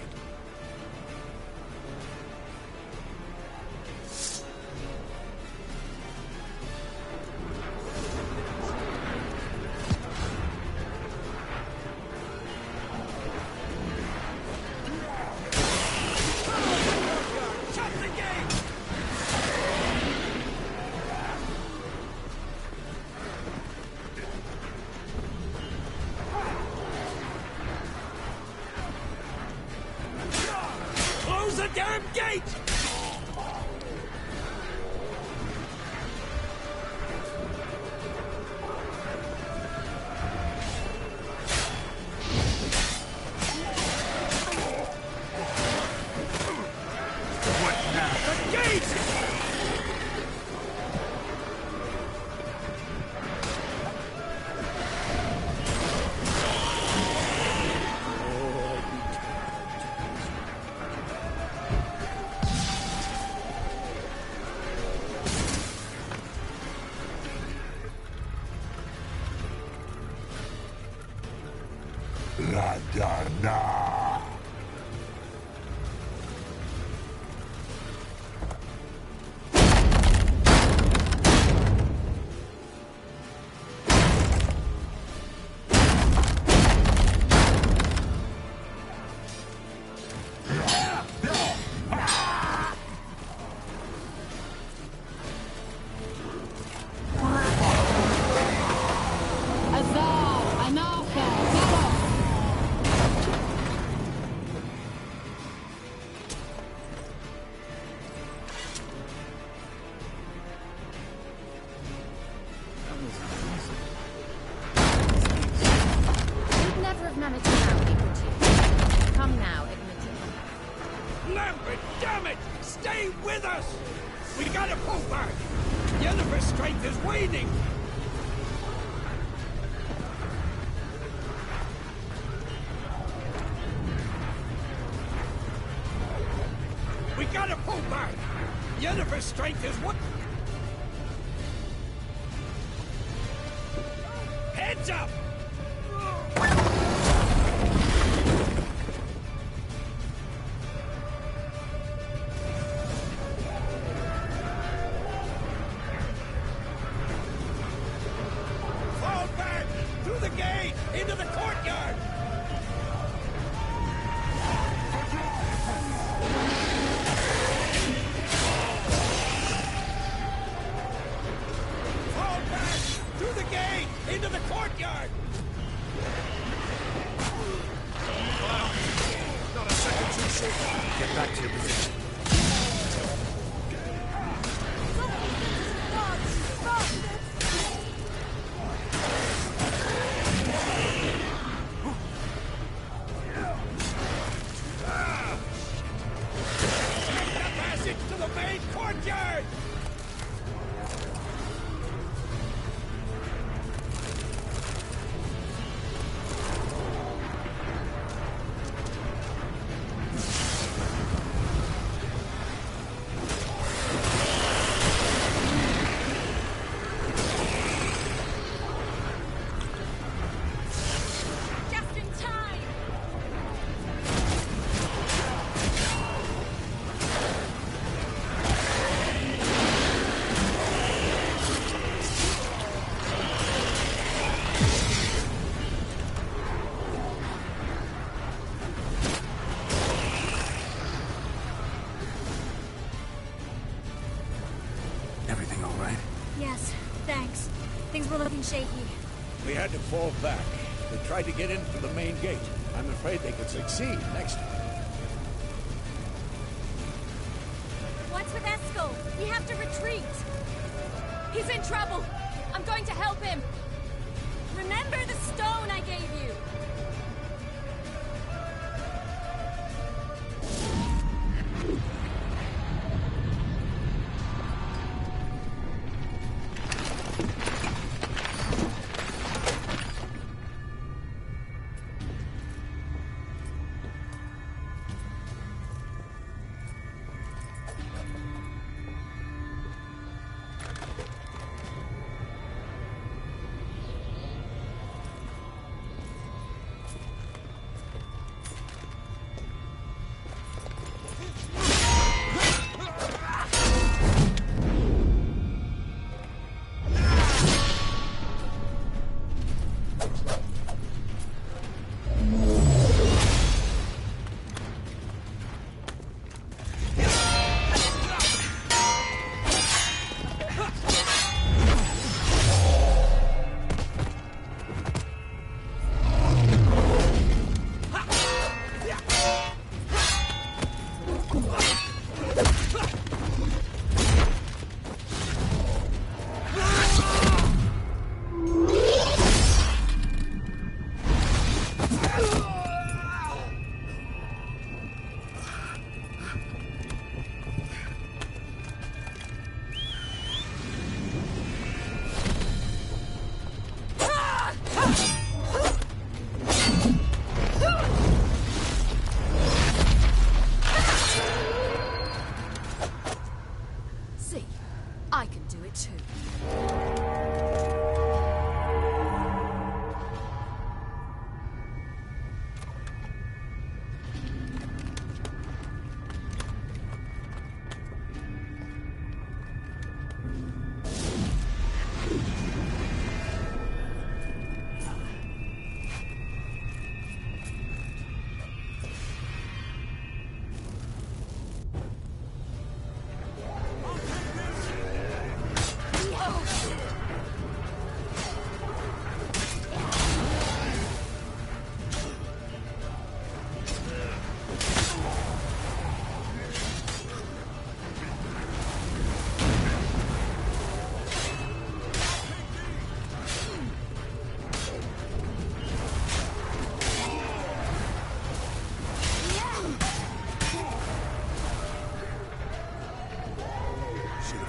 Shut the gate! Close the damn gate! What now? The gate! La Darna! Azal! Anarcha! Galos! You'd never have managed without me, would you? Come now, admit it. Lambert, damn it! Stay with us! We gotta pull back! Yennefer's strength is waning! We gotta pull back! Yennefer's strength is what? Heads up! Fall back! Through the gate! Into the courtyard! Fall back! Through the gate! Into the courtyard! Yes, thanks. Things were looking shaky. We had to fall back. They tried to get in through the main gate. I'm afraid they could succeed next time. What's with Eskel? We have to retreat. He's in trouble. I'm going to help him. Remember the stone I gave you? I can do it too.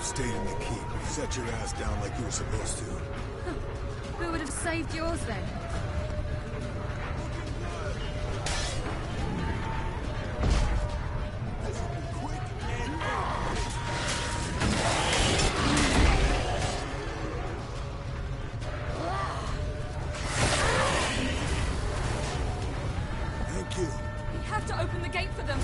Stayed in the keep. Set your ass down like you were supposed to. Who would have saved yours then? Thank you. We have to open the gate for them.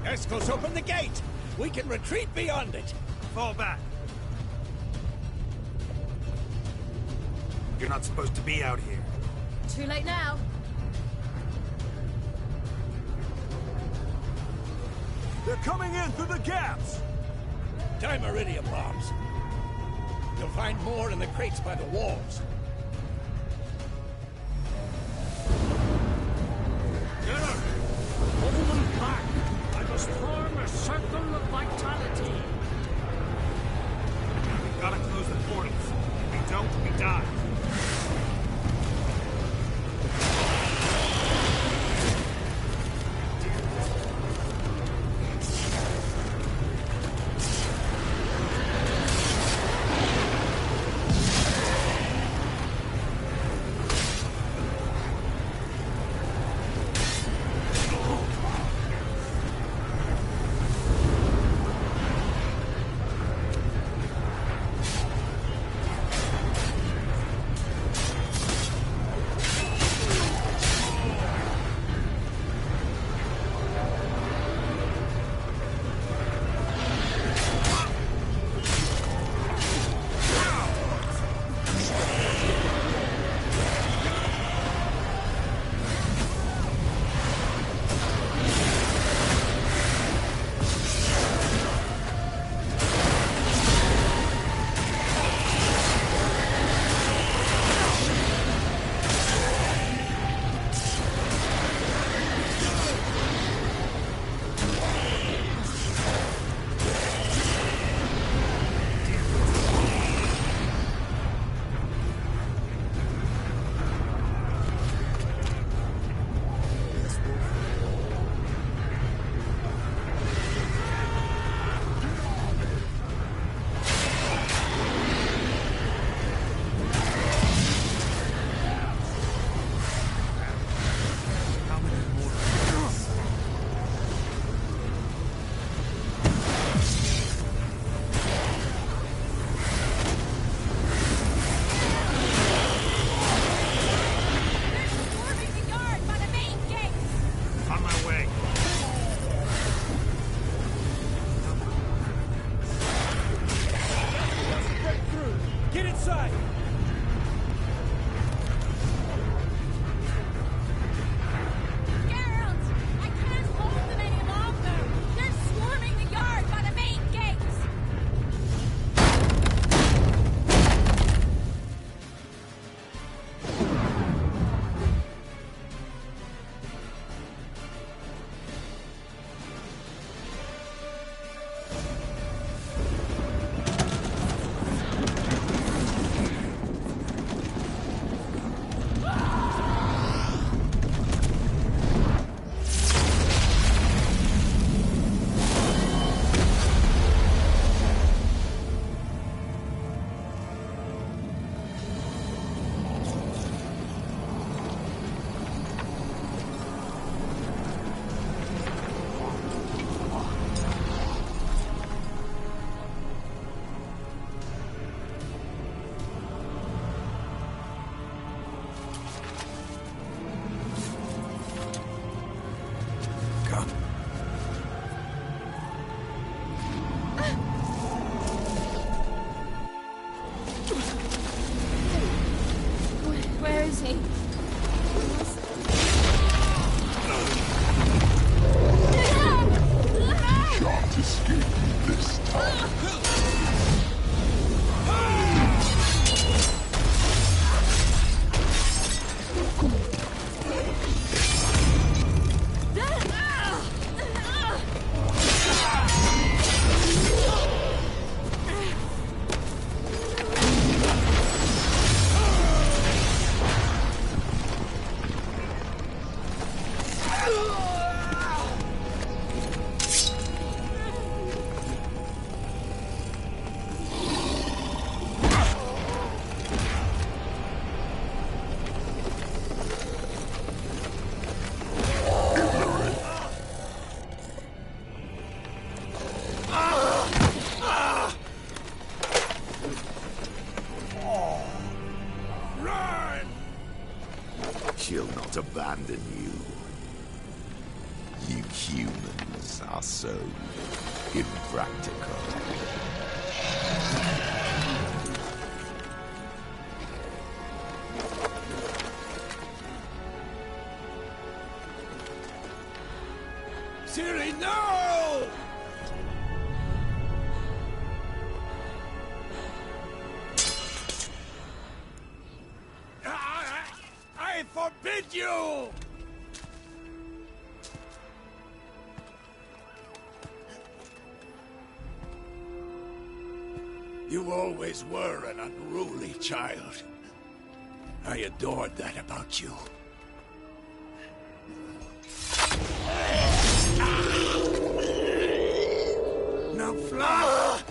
Eskel's open the gate! We can retreat beyond it! Fall back. You're not supposed to be out here. Too late now. They're coming in through the gaps! Dimeridium bombs. You'll find more in the crates by the walls. Hold back! I must form a circle of vitality. We've got to close the portals. If we don't, we die. He'll not abandon you. You humans are so impractical. Ciri, no! I forbid you! You always were an unruly child. I adored that about you. Now fly!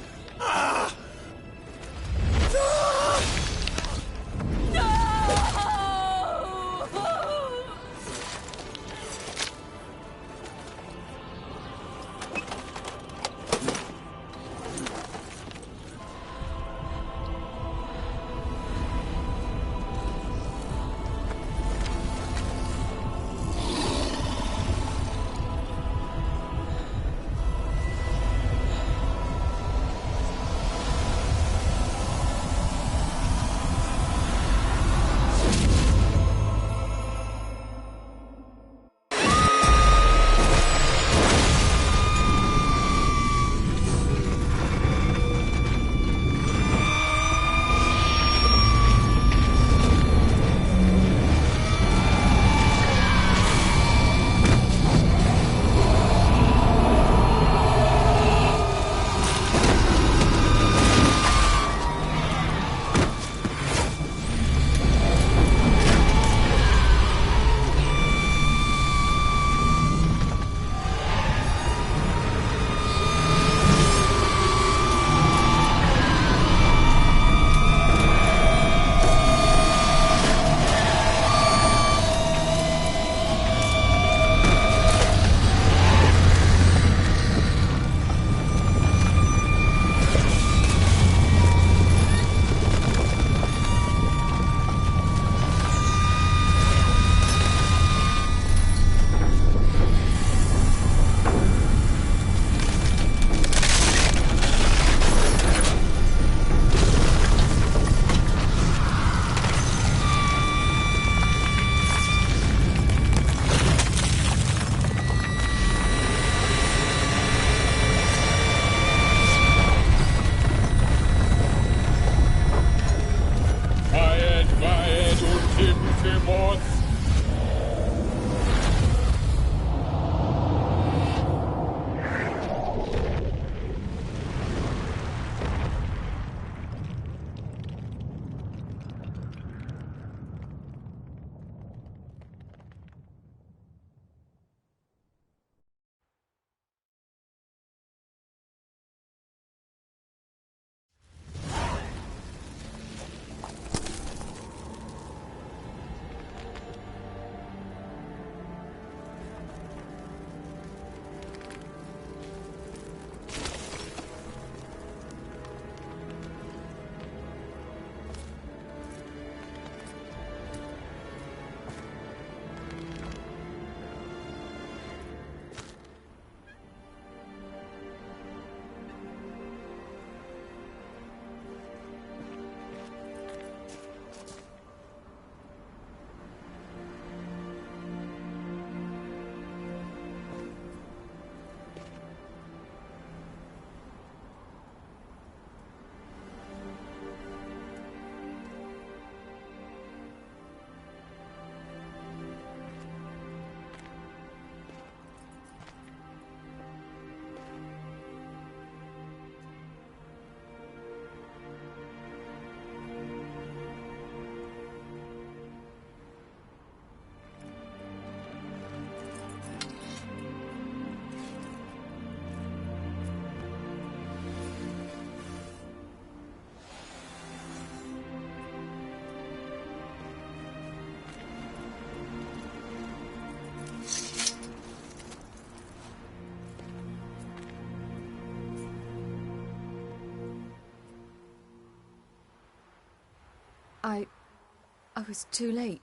I was too late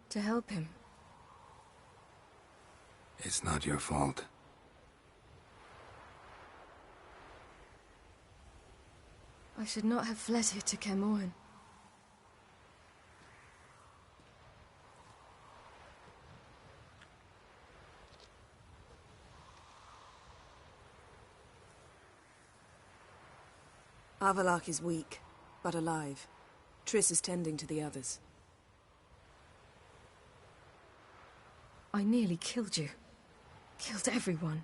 to help him. It's not your fault. I should not have fled here to Kermoren. Avallac'h is weak, but alive. Triss is tending to the others. I nearly killed you. Killed everyone.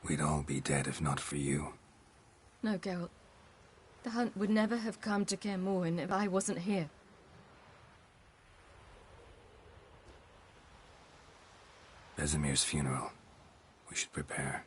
We'd all be dead if not for you. No, Geralt. The hunt would never have come to Kermoren if I wasn't here. Vesemir's funeral. We should prepare.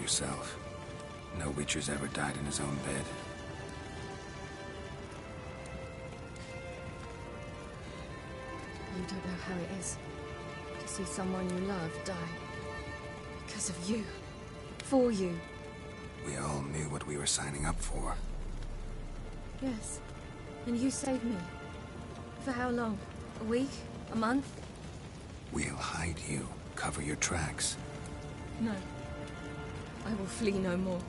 Yourself. No Witcher's ever died in his own bed. You don't know how it is to see someone you love die. Because of you. For you. We all knew what we were signing up for. Yes. And you saved me. For how long? A week? A month? We'll hide you. Cover your tracks. No. I will flee no more.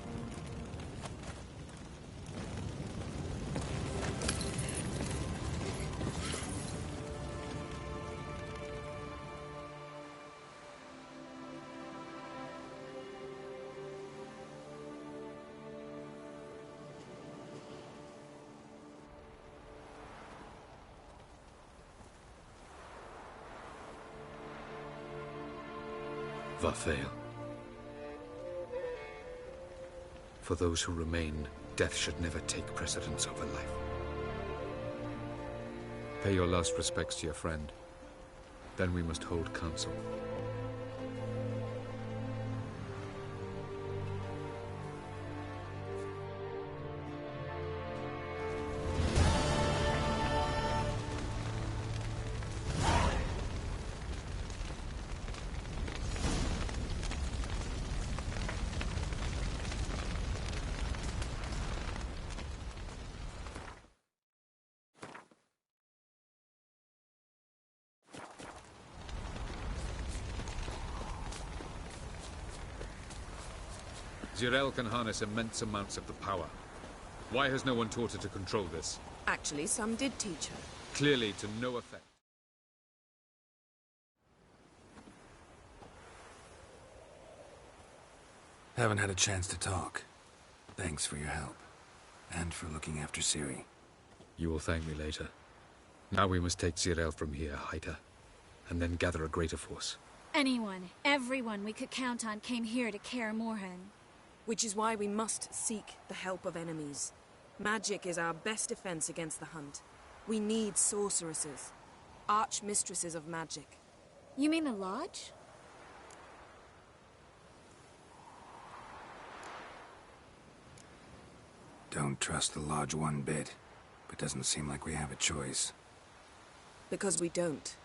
Varthael. For those who remain, death should never take precedence over life. Pay your last respects to your friend. Then we must hold council. Zirael can harness immense amounts of the power. Why has no one taught her to control this? Actually, some did teach her. Clearly to no effect. Haven't had a chance to talk. Thanks for your help. And for looking after Ciri. You will thank me later. Now we must take Zirael from here, hide her, and then gather a greater force. Anyone, everyone we could count on came here to Kaer Morhen. Which is why we must seek the help of enemies. Magic is our best defense against the Hunt. We need sorceresses. Archmistresses of magic. You mean the Lodge? Don't trust the Lodge one bit, but doesn't seem like we have a choice. Because we don't.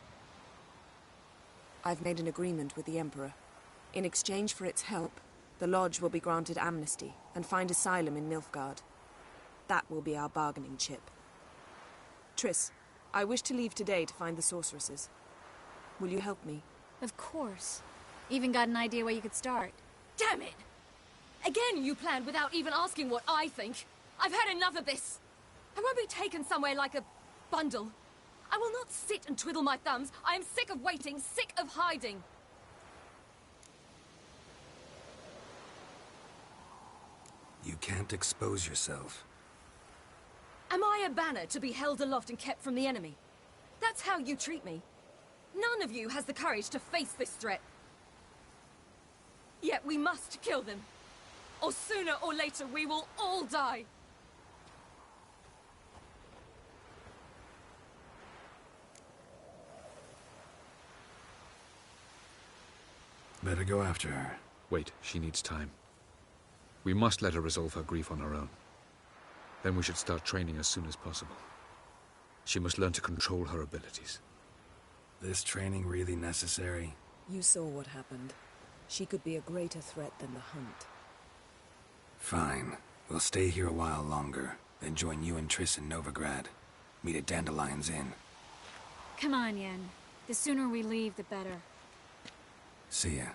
I've made an agreement with the Emperor. In exchange for its help, the Lodge will be granted amnesty and find asylum in Nilfgaard. That will be our bargaining chip. Triss, I wish to leave today to find the sorceresses. Will you help me? Of course. Even got an idea where you could start. Damn it! Again you planned without even asking what I think. I've had enough of this. I won't be taken somewhere like a bundle. I will not sit and twiddle my thumbs. I am sick of waiting, sick of hiding. You can't expose yourself. Am I a banner to be held aloft and kept from the enemy? That's how you treat me. None of you has the courage to face this threat. Yet we must kill them. Or sooner or later we will all die. Better go after her. Wait, she needs time. We must let her resolve her grief on her own. Then we should start training as soon as possible. She must learn to control her abilities. This training really necessary? You saw what happened. She could be a greater threat than the Hunt. Fine. We'll stay here a while longer, then join you and Triss in Novigrad. Meet at Dandelion's Inn. Come on, Yen. The sooner we leave, the better. See ya.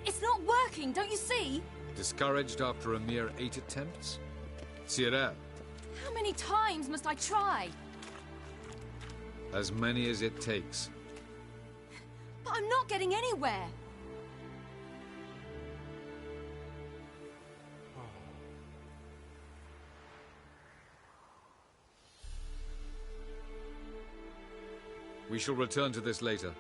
It's not working, don't you see? Discouraged after a mere 8 attempts? Zirael, How many times must I try? as many as it takes. But I'm not getting anywhere. We shall return to this later.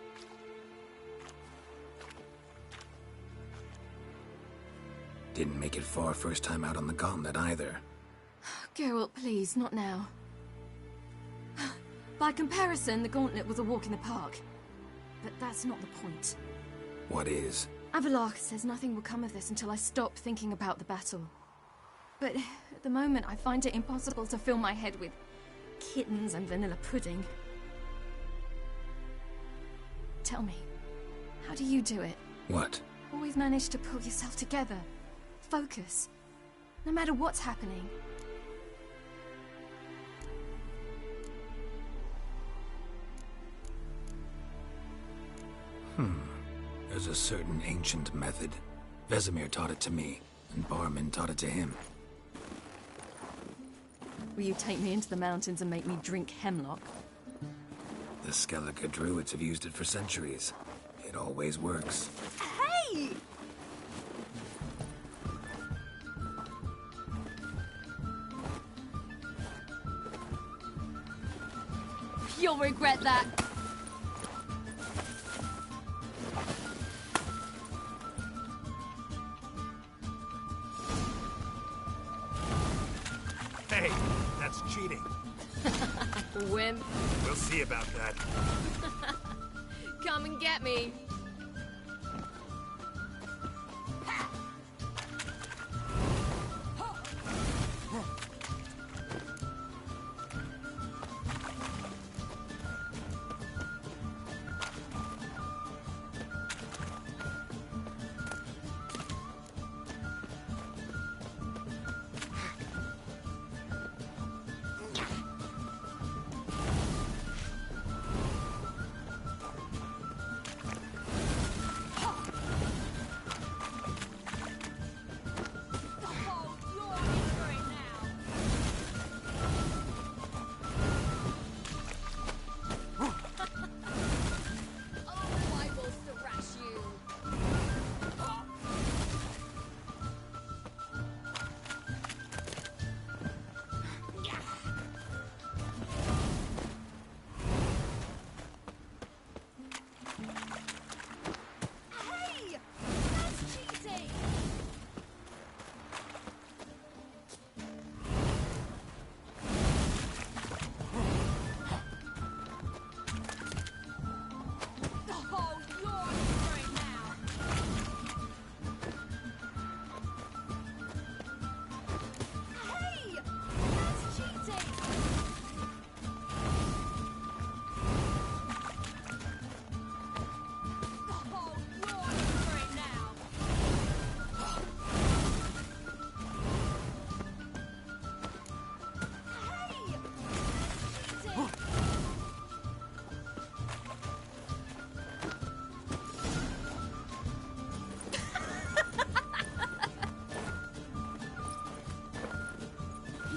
Didn't make it far first time out on the gauntlet either. Geralt, please, not now. By comparison, the gauntlet was a walk in the park. But that's not the point. What is? Avallac'h says nothing will come of this until I stop thinking about the battle. But at the moment, I find it impossible to fill my head with kittens and vanilla pudding. Tell me, how do you do it? What? Always manage to pull yourself together. Focus. No matter what's happening. There's a certain ancient method. Vesemir taught it to me, and Barman taught it to him. Will you take me into the mountains and make me drink hemlock? The Skellige druids have used it for centuries. It always works. Hey! You'll regret that. Hey, that's cheating. Wimp. We'll see about that. Come and get me.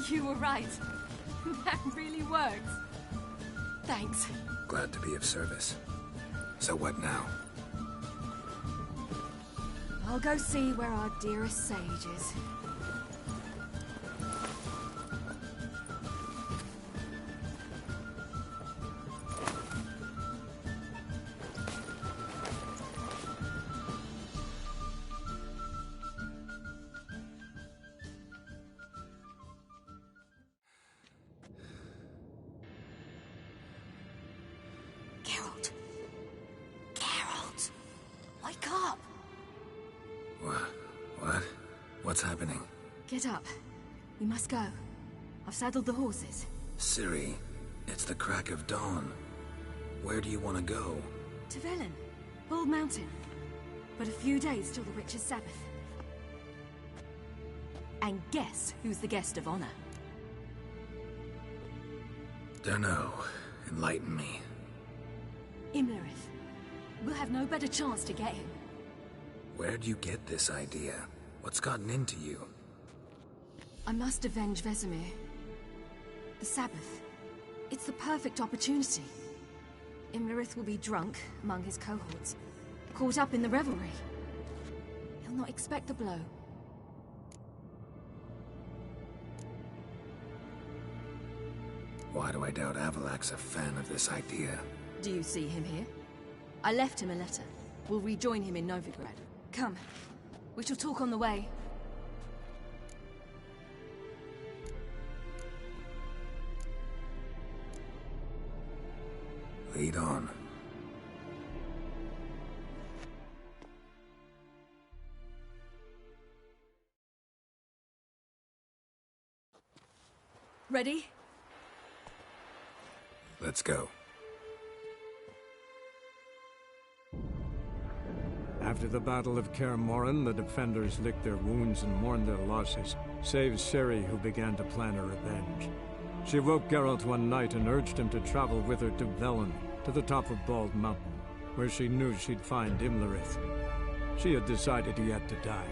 You were right. That really works. Thanks. Glad to be of service. So what now? I'll go see where our dearest sage is. Geralt. Geralt! Wake up! What? What's happening? Get up. We must go. I've saddled the horses. Ciri, it's the crack of dawn. Where do you want to go? To Velen. Bald Mountain. But a few days till the Witcher's Sabbath. And guess who's the guest of honor? Dunno. Enlighten me. Imlerith. We'll have no better chance to get him. Where'd you get this idea? What's gotten into you? I must avenge Vesemir. The Sabbath. It's the perfect opportunity. Imlerith will be drunk among his cohorts, caught up in the revelry. He'll not expect the blow. Why do I doubt Avalak's a fan of this idea? Do you see him here? I left him a letter. We'll rejoin him in Novigrad. Come. We shall talk on the way. Lead on. Ready? Let's go. After the Battle of Kaer Morhen, the defenders licked their wounds and mourned their losses, save Ciri, who began to plan a revenge. She woke Geralt one night and urged him to travel with her to Velen, to the top of Bald Mountain, where she knew she'd find Imlerith. She had decided he had to die.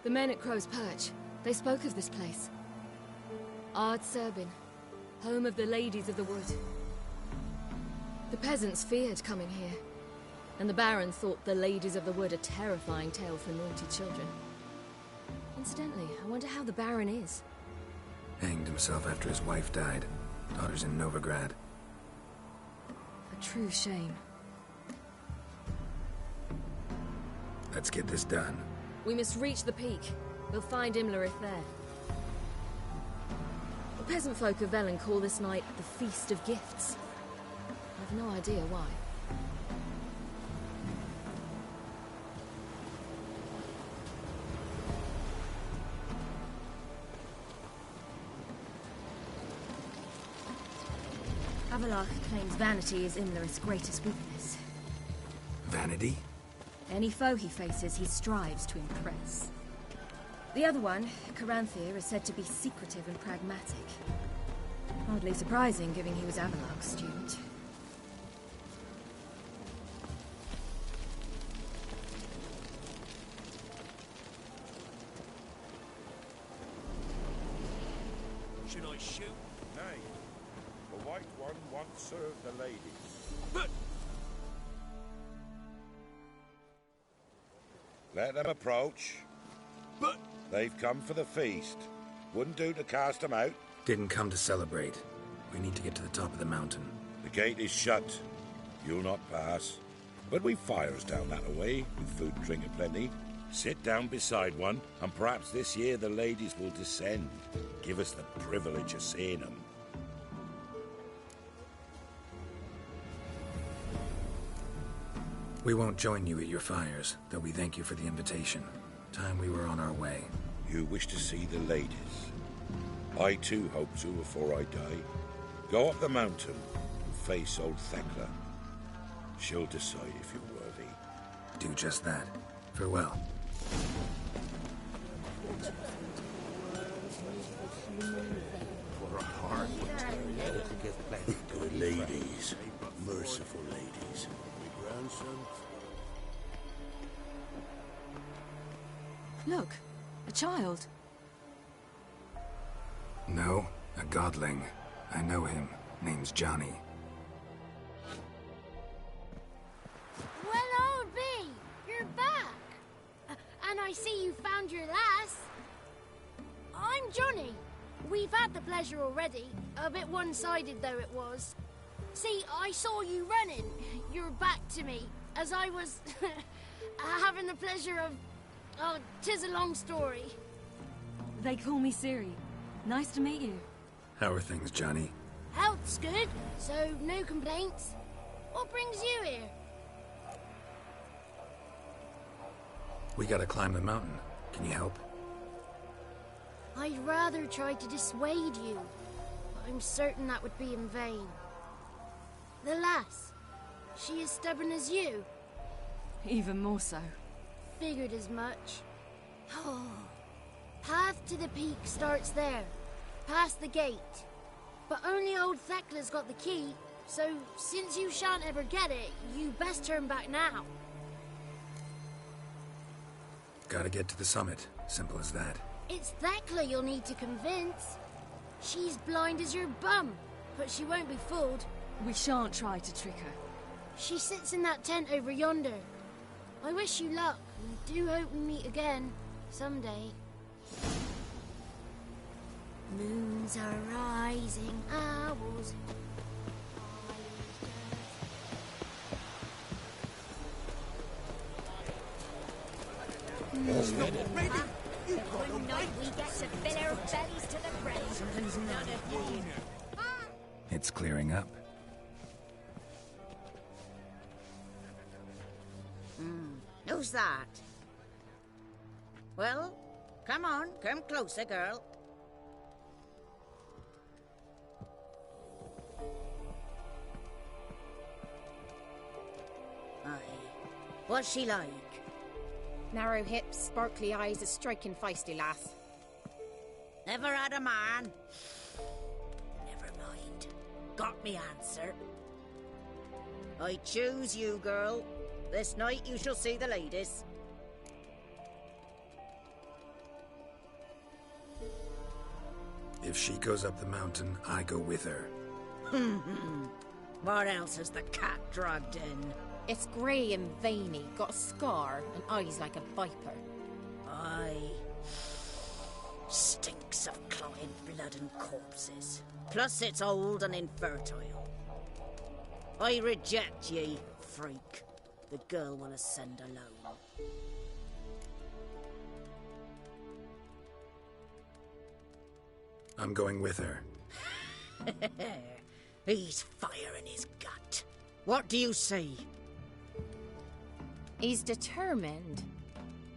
The men at Crow's Perch, they spoke of this place. Ard Serbin, home of the Ladies of the Wood. The peasants feared coming here, and the Baron thought the Ladies of the Wood a terrifying tale for naughty children. Incidentally, I wonder how the Baron is. Hanged himself after his wife died. Daughter's in Novigrad. A true shame. Let's get this done. We must reach the peak. We'll find Imlerith there. The peasant folk of Velen call this night the Feast of Gifts. I've no idea why. Avallac'h claims vanity is Imlerith's greatest weakness. Vanity? Any foe he faces, he strives to impress. The other one, Caranthir, is said to be secretive and pragmatic. Hardly surprising, given he was Avallac'h's student. Should I shoot? Nay. The White One once served the ladies. Let them approach. But they've come for the feast. Wouldn't do to cast them out. Didn't come to celebrate. We need to get to the top of the mountain. The gate is shut. You'll not pass. But we've fires down that way, with food and drink aplenty. Sit down beside one, and perhaps this year the ladies will descend. Give us the privilege of seeing them. We won't join you at your fires, though we thank you for the invitation. Time we were on our way. You wish to see the ladies. I too hope to before I die. Go up the mountain and face old Thekla. She'll decide if you're worthy. Do just that. Farewell. For a heart to get back. Good ladies. Merciful ladies. Look, a child. No, a godling. I know him. Name's Johnny. Well, old B, you're back. And I see you found your lass. I'm Johnny. We've had the pleasure already. A bit one-sided though it was. See, I saw you running. Your back to me, as I was having the pleasure of... Oh, 'tis a long story. They call me Ciri. Nice to meet you. How are things, Johnny? Health's good, so no complaints. What brings you here? We gotta climb the mountain. Can you help? I'd rather try to dissuade you, but I'm certain that would be in vain. The lass, she as stubborn as you? Even more so. Figured as much. Path to the peak starts there, past the gate. But only old Thekla's got the key, so since you shan't ever get it, you best turn back now. Gotta get to the summit. Simple as that. It's Thekla you'll need to convince. She's blind as your bum, but she won't be fooled. We shan't try to trick her. She sits in that tent over yonder. I wish you luck, and do hope we meet again, someday. Moons are rising, owls... Ready? One night we get to fill our bellies to the brim. None of you. It's clearing up. Who's that? Well, come on, come closer, girl. Aye. What's she like? Narrow hips, sparkly eyes, a striking feisty lass. Never had a man. Never mind. Got me answer. I choose you, girl. This night you shall see the ladies. If she goes up the mountain, I go with her. What else has the cat dragged in? It's grey and veiny, got a scar, and eyes like a viper. Aye. Stinks of clotted blood and corpses. Plus it's old and infertile. I reject ye, freak. The girl will ascend alone. I'm going with her. He's fire in his gut. What do you say? He's determined.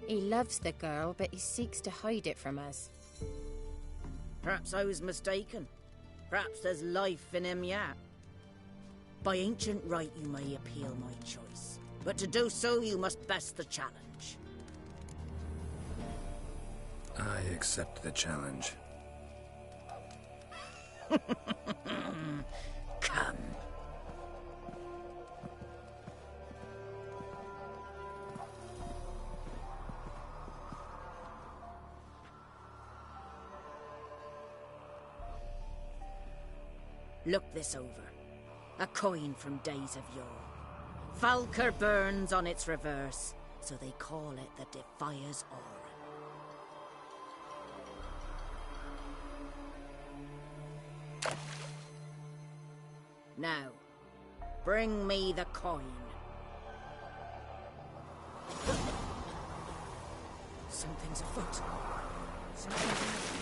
He loves the girl, but he seeks to hide it from us. Perhaps I was mistaken. Perhaps there's life in him yet. By ancient right you may appeal my choice, but to do so you must best the challenge. I accept the challenge. Come. Look this over. A coin from days of yore. Falker burns on its reverse, so they call it the Defier's Aura. Now, bring me the coin. Something's afoot. Something's afoot.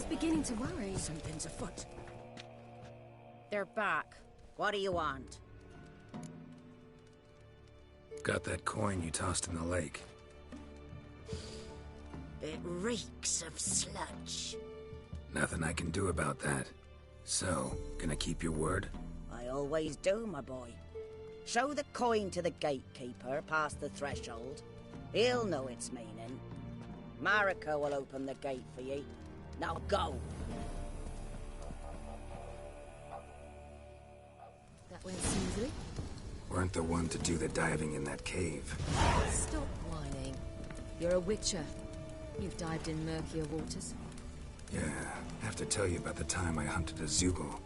Beginning to worry. Something's afoot. They're back. What do you want? Got that coin you tossed in the lake. It reeks of sludge. Nothing I can do about that. So, gonna keep your word? I always do, my boy. Show the coin to the gatekeeper past the threshold. He'll know its meaning. Marika will open the gate for ye. Now go! That went smoothly. Weren't the one to do the diving in that cave. Stop whining. You're a witcher. You've dived in murkier waters. Yeah, have to tell you about the time I hunted a Zugel.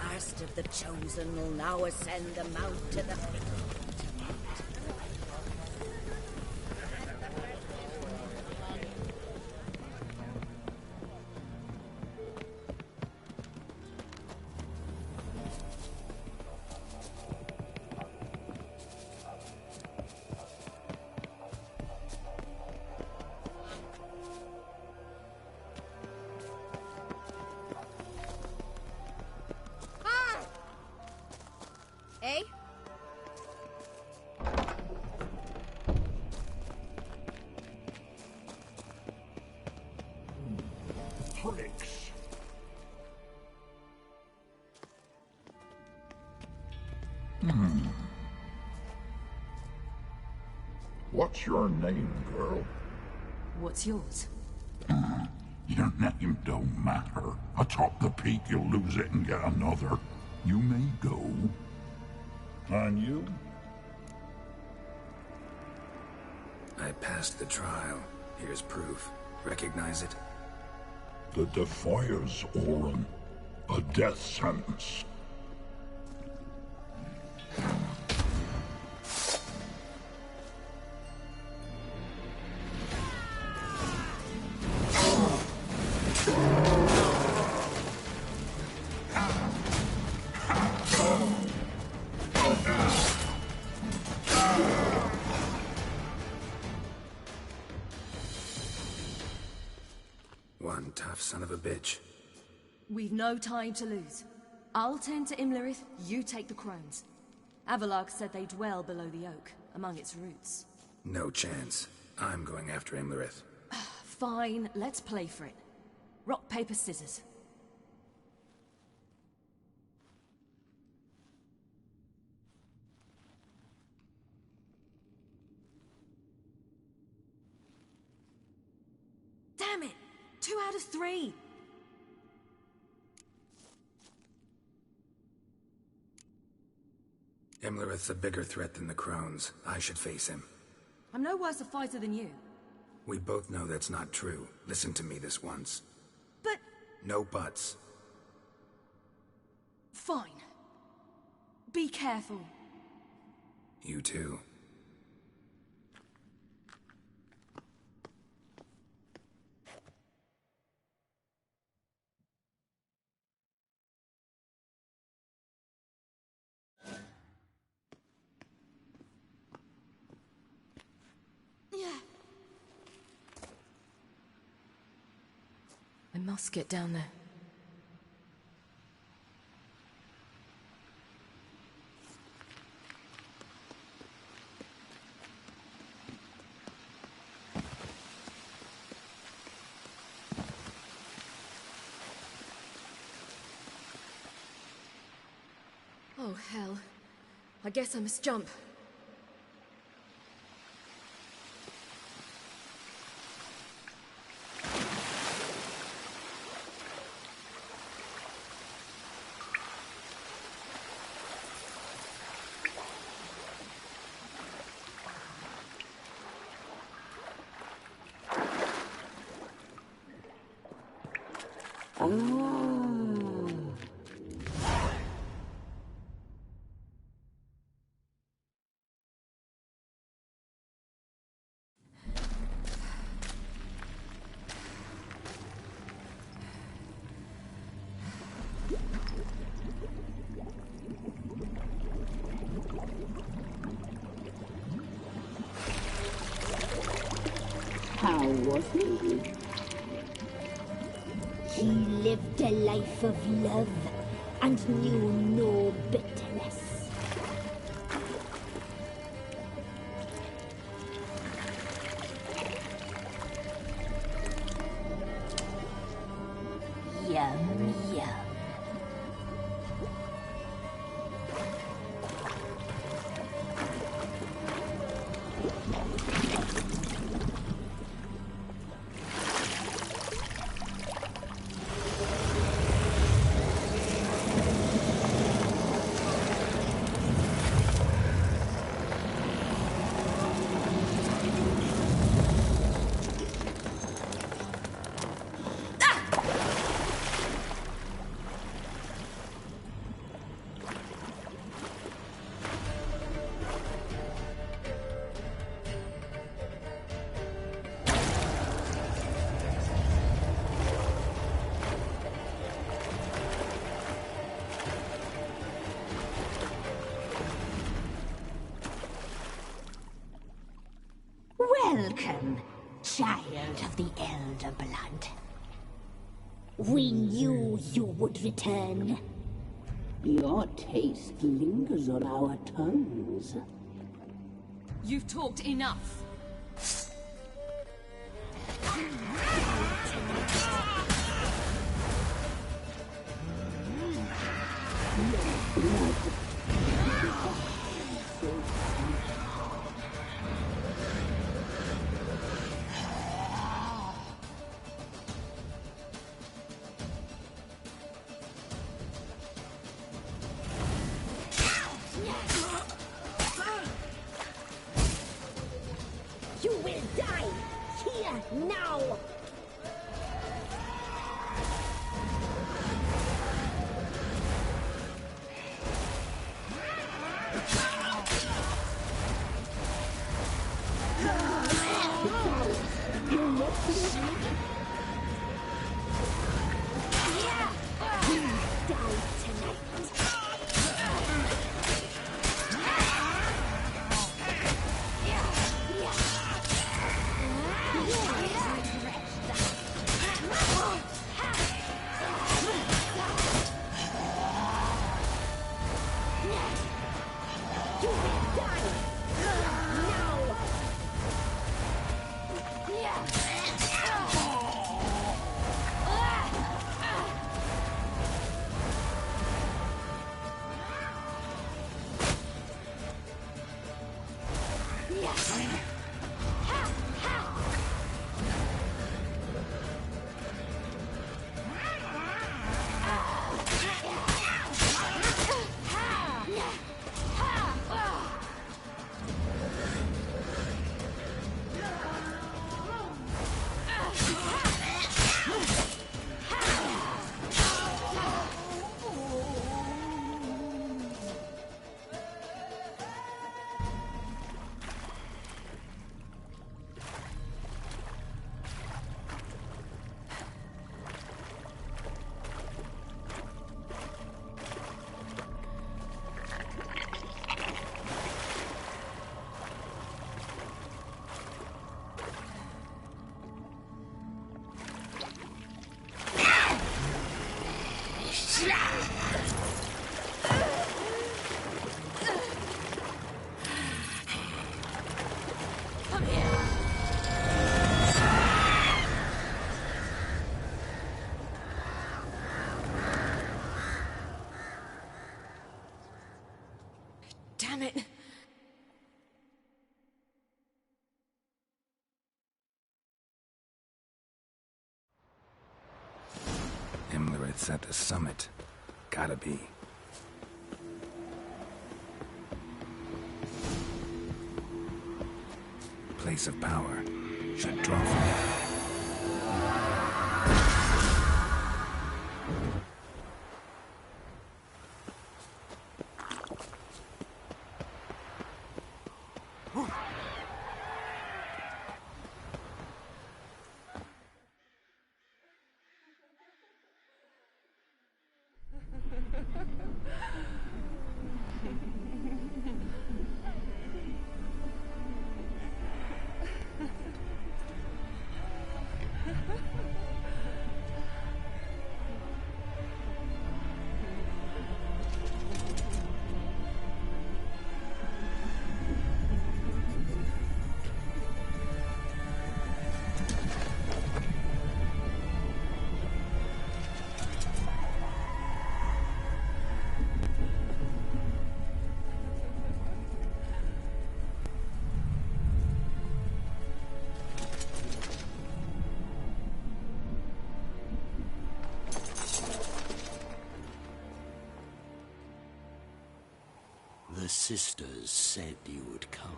Last of the chosen will now ascend the mount to the Eh? Tricks. What's your name, girl? What's yours? Your name don't matter. Atop the peak, you'll lose it and get another. You may go. And you? I passed the trial. Here's proof. Recognize it? The Defier's Orin. A death sentence. One tough son of a bitch. We've no time to lose. I'll tend to Imlerith, you take the crones. Avalok said they dwell below the oak, among its roots. No chance. I'm going after Imlerith. Fine, let's play for it. Rock, paper, scissors. Damn it! 2 out of 3! Imlerith's a bigger threat than the crones. I should face him. I'm no worse a fighter than you. We both know that's not true. Listen to me this once. But... No buts. Fine. Be careful. You too. I must get down there. Oh, hell. I guess I must jump. How was he? He lived a life of love and knew no bitterness. Yum, yum. Welcome, child of the Elder Blood. We knew you would return. Your taste lingers on our tongues. You've talked enough. You will die here now! Damn it! Himmlerit's at the summit. Gotta be. Place of power. Should draw from it. The sisters said you would come.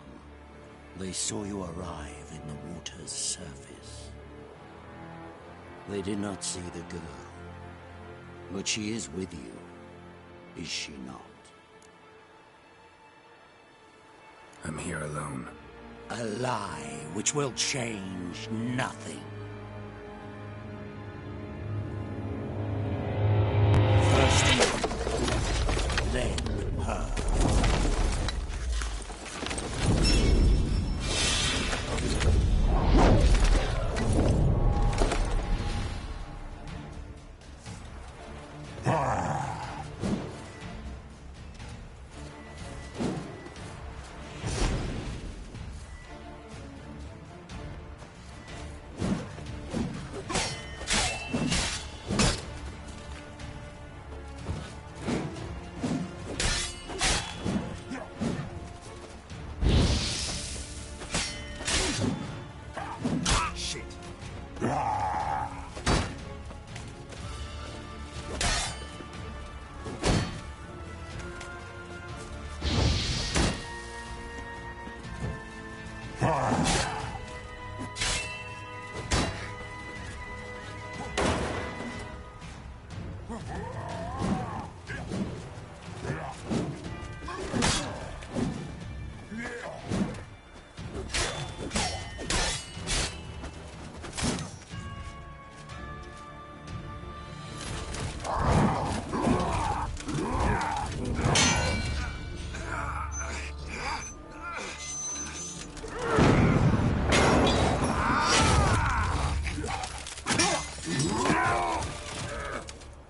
They saw you arrive in the water's surface. They did not see the girl. But she is with you, is she not? I'm here alone. A lie which will change nothing. First you, then her.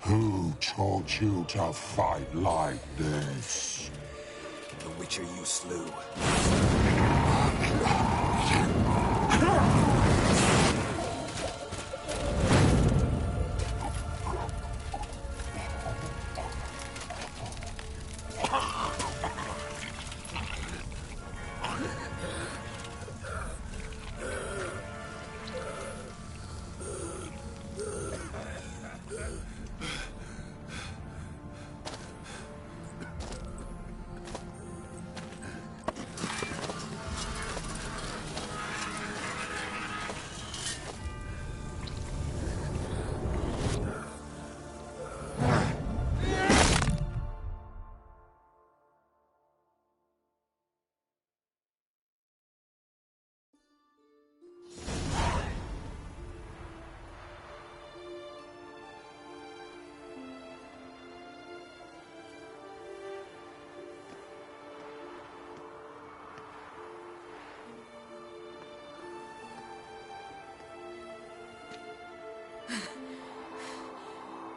Who taught you to fight like this? The Witcher you slew.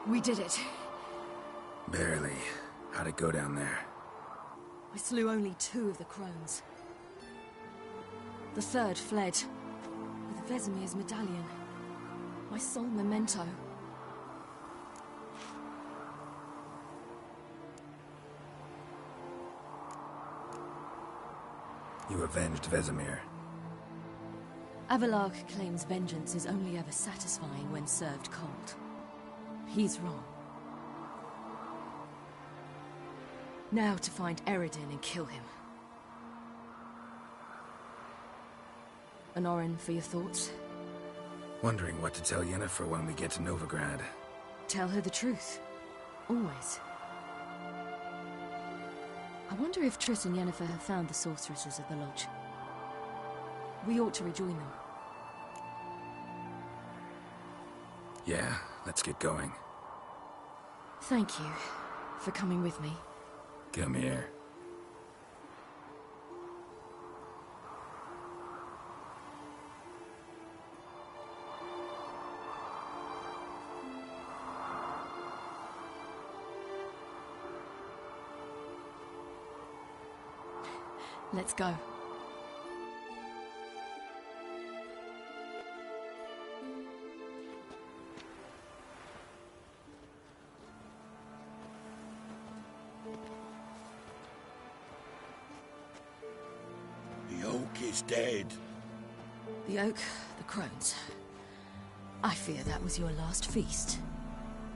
We did it. Barely. How'd it go down there? I slew only 2 of the crones. The 3rd fled with Vesemir's medallion. My sole memento. You avenged Vesemir. Avalark claims vengeance is only ever satisfying when served cold. He's wrong. Now to find Eredin and kill him. Honorin, for your thoughts? Wondering what to tell Yennefer when we get to Novigrad. Tell her the truth. Always. I wonder if Triss and Yennefer have found the sorceresses of the Lodge. We ought to rejoin them. Yeah, let's get going. Thank you for coming with me. Come here. Let's go. The oak is dead. The oak, the crones. I fear that was your last feast.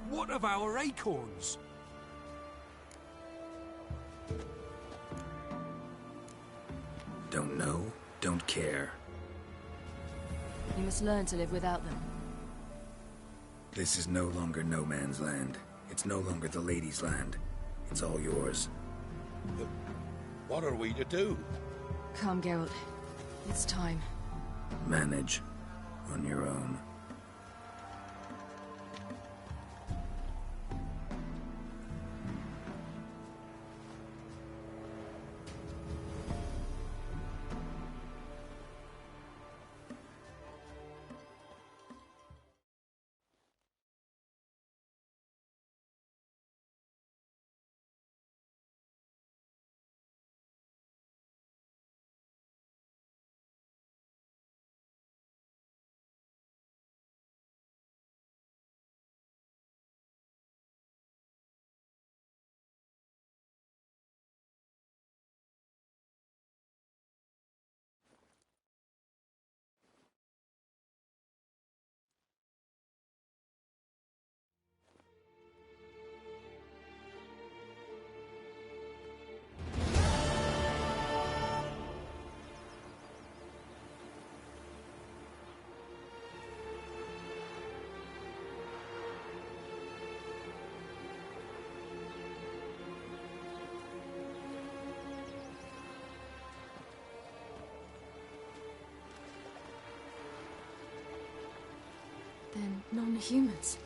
What of our acorns? Don't know, don't care. You must learn to live without them. This is no longer no man's land. It's no longer the lady's land. It's all yours. But what are we to do? Come, Geralt. It's time. Manage on your own. Then non-humans.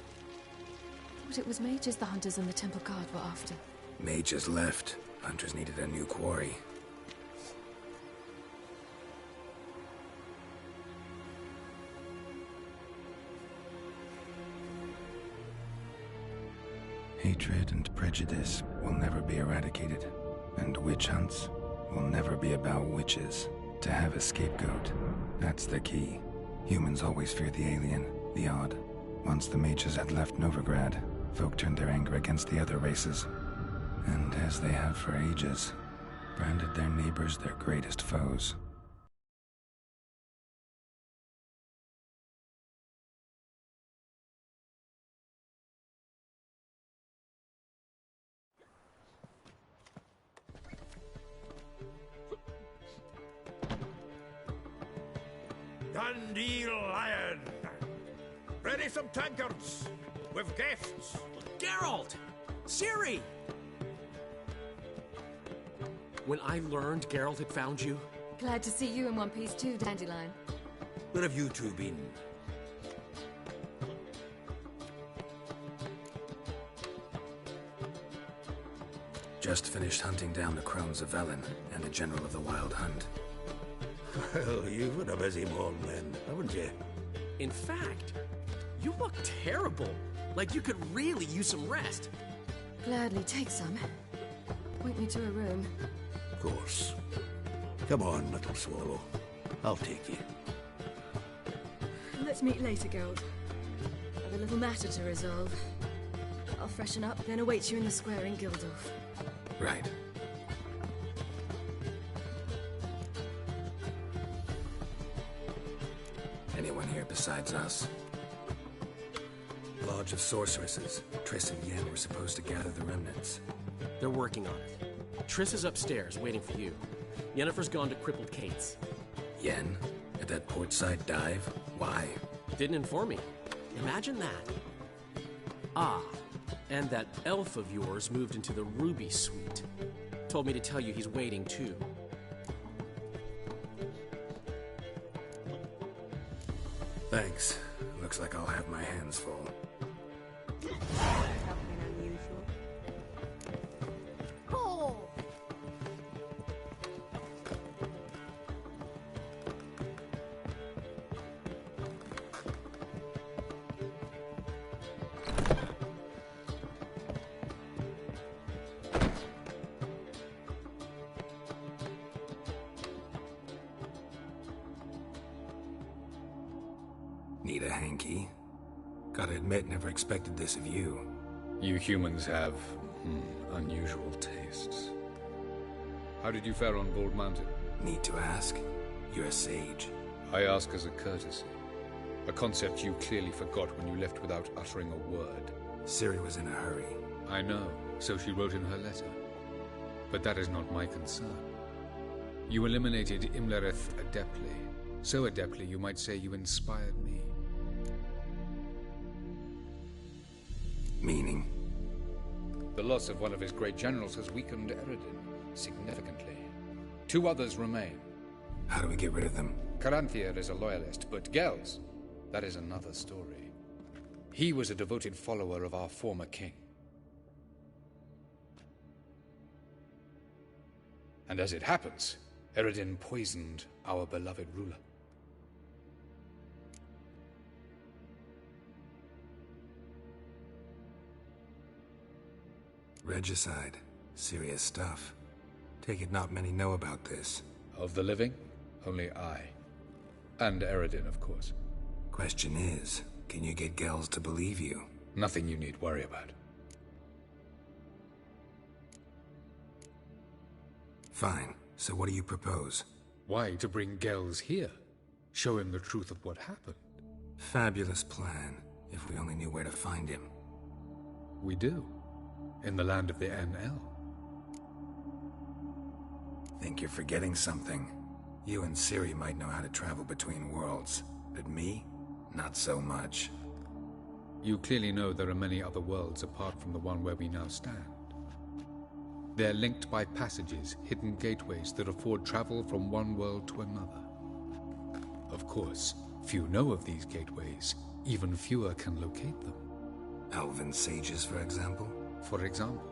Thought it was mages the hunters and the temple guard were after. Mages left. Hunters needed a new quarry. Hatred and prejudice will never be eradicated, and witch hunts will never be about witches. To have a scapegoat, that's the key. Humans always fear the alien, the odd. Once the mages had left Novigrad, folk turned their anger against the other races. And as they have for ages, branded their neighbors their greatest foes. Dandelion! Ready some tankards! With guests! Geralt! Ciri! When I learned Geralt had found you... Glad to see you in one piece too, Dandelion. Where have you two been? Just finished hunting down the crones of Velen and the general of the Wild Hunt. Well, you've had a busy morning then, haven't you? In fact, you look terrible. Like you could really use some rest. Gladly take some. Point me to a room. Of course. Come on, little swallow. I'll take you. Let's meet later, Geralt. I've a little matter to resolve. I'll freshen up, then await you in the square in Gildorf. Right. Anyone here besides us? Lodge of Sorceresses. Triss and Yen were supposed to gather the remnants. They're working on it. Triss is upstairs, waiting for you. Yennefer's gone to Crippled Kate's. Yen? At that portside dive? Why? Didn't inform me. Imagine that. Ah, and that elf of yours moved into the Ruby Suite. Told me to tell you he's waiting too. Thanks. Looks like I'll have my hands full. Oh! Need a hanky? Gotta admit, never expected this of you. You humans have unusual tastes. How did you fare on Bald Mountain? Need to ask? You're a sage. I ask as a courtesy. A concept you clearly forgot when you left without uttering a word. Ciri was in a hurry. I know, so she wrote in her letter. But that is not my concern. You eliminated Imlerith adeptly. So adeptly, you might say you inspired me. Meaning? The loss of one of his great generals has weakened Eredin significantly. 2 others remain. How do we get rid of them? Caranthir is a loyalist, but Gels, that is another story. He was a devoted follower of our former king. And as it happens, Eredin poisoned our beloved ruler. Regicide. Serious stuff. Take it not many know about this. Of the living, only I. And Eredin, of course. Question is, can you get Gels to believe you? Nothing you need worry about. Fine. So what do you propose? Why, to bring Gels here. Show him the truth of what happened. Fabulous plan, if we only knew where to find him. We do. In the land of the NL. Think you're forgetting something. You and Ciri might know how to travel between worlds, but me? Not so much. You clearly know there are many other worlds apart from the one where we now stand. They're linked by passages, hidden gateways that afford travel from one world to another. Of course, Few know of these gateways. Even fewer can locate them. Elven sages, for example? For example.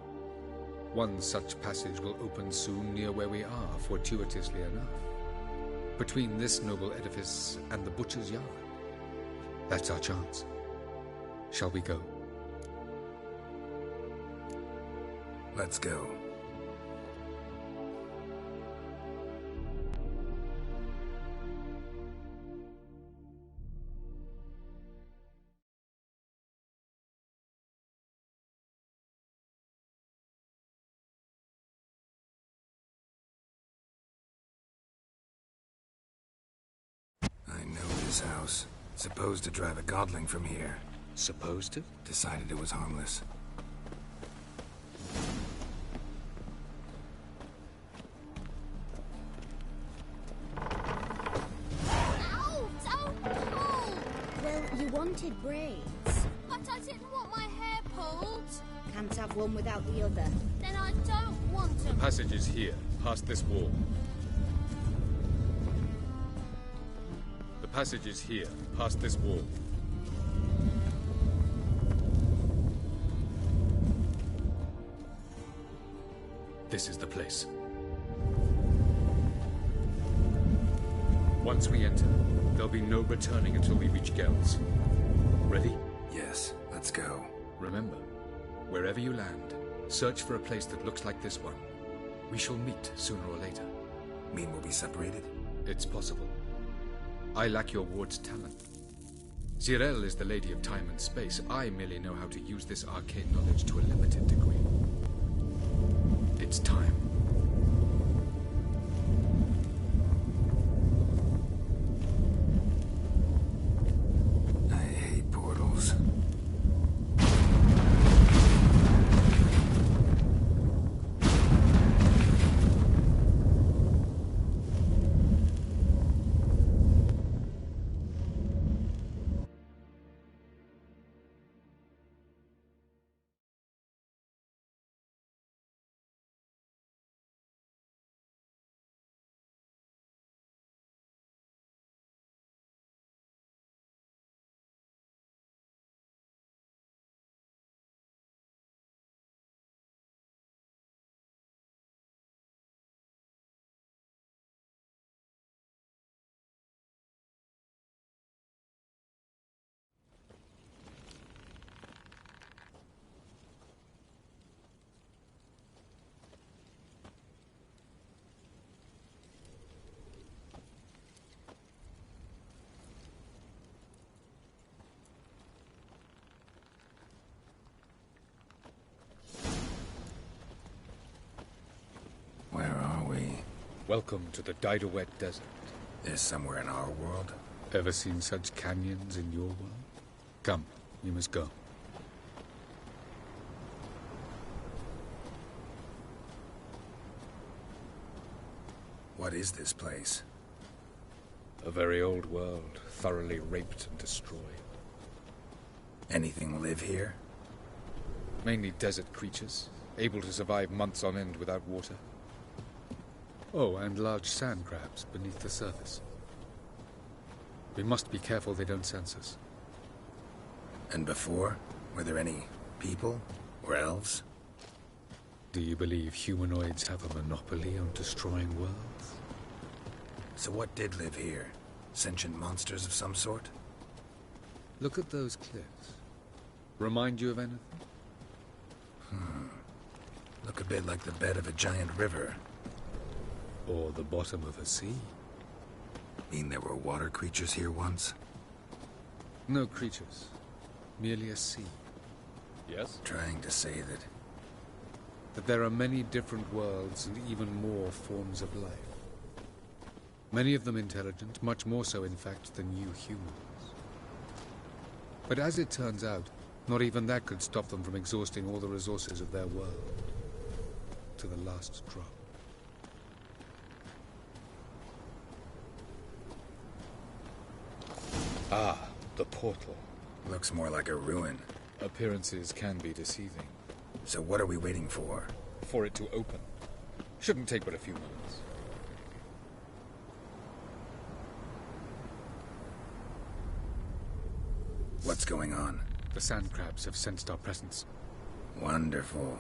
One such passage will open soon near where we are, fortuitously enough. Between this noble edifice and the butcher's yard. That's our chance. Shall we go? Let's go. I know this house. Supposed to drive a godling from here. Supposed to? Decided it was harmless. Ow! Don't pull! Well, you wanted braids. But I didn't want my hair pulled. Can't have one without the other. Then I don't want them. The passage is here, past this wall. The passage is here, past this wall. This is the place. Once we enter, there'll be no returning until we reach Gel's. Ready? Yes, let's go. Remember, wherever you land, search for a place that looks like this one. We shall meet sooner or later. Mean we'll be separated? It's possible. I lack your ward's talent. Zirel is the lady of time and space. I merely know how to use this arcane knowledge to a limited degree. It's time. I hate portals. Where are we? Welcome to the Didowet Desert. Is somewhere in our world? Ever seen such canyons in your world? Come, we must go. What is this place? A very old world, thoroughly raped and destroyed. Anything live here? Mainly desert creatures, able to survive months on end without water. Oh, and large sand crabs beneath the surface. We must be careful they don't sense us. And before? Were there any people? Or elves? Do you believe humanoids have a monopoly on destroying worlds? So what did live here? Sentient monsters of some sort? Look at those cliffs. Remind you of anything? Look a bit like the bed of a giant river. Or the bottom of a sea. Mean there were water creatures here once? No creatures. Merely a sea. Yes? Trying to say that there are many different worlds and even more forms of life. Many of them intelligent, much more so in fact than you humans. But as it turns out, not even that could stop them from exhausting all the resources of their world. To the last drop. Ah, the portal. Looks more like a ruin. Appearances can be deceiving. So what are we waiting for? For it to open. Shouldn't take but a few moments. What's going on? The sand crabs have sensed our presence. Wonderful.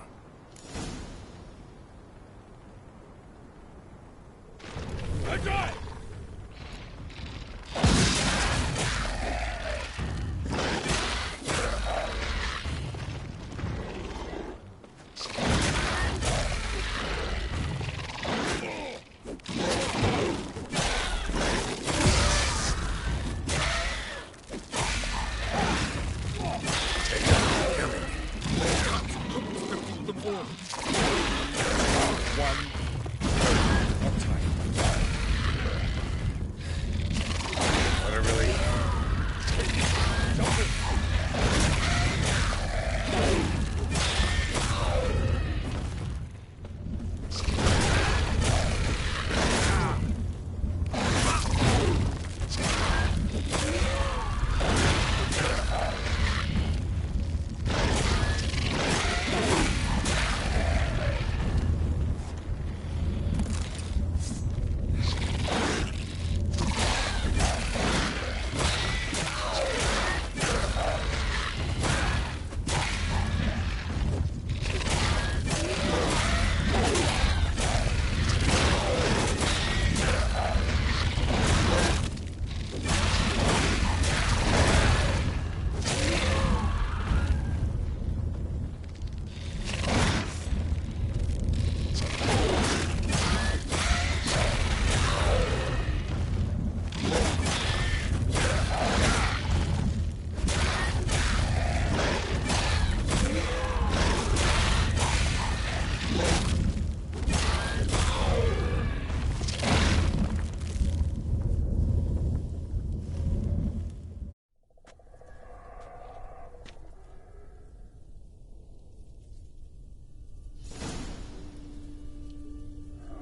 Attack!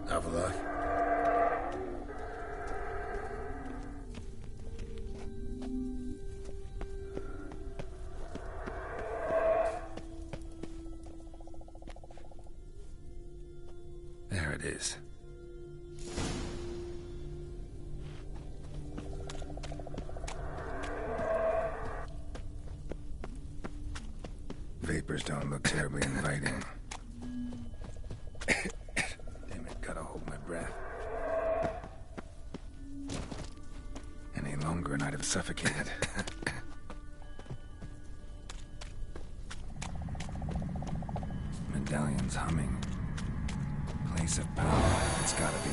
Avila. There it is. Vapors don't look terribly inviting. Damn it, gotta hold my breath. Any longer and I'd have suffocated. Medallion's humming. Place of power, it's gotta be.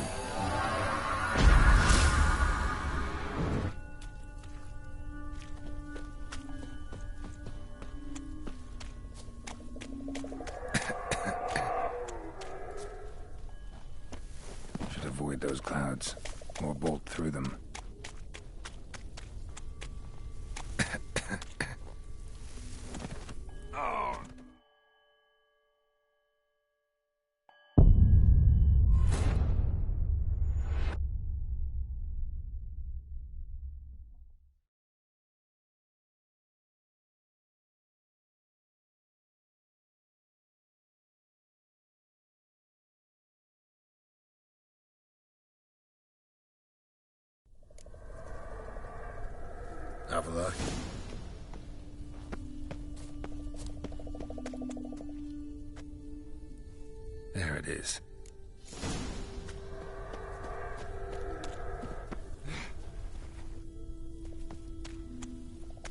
Should avoid those clouds, or bolt through them. Avila. There it is.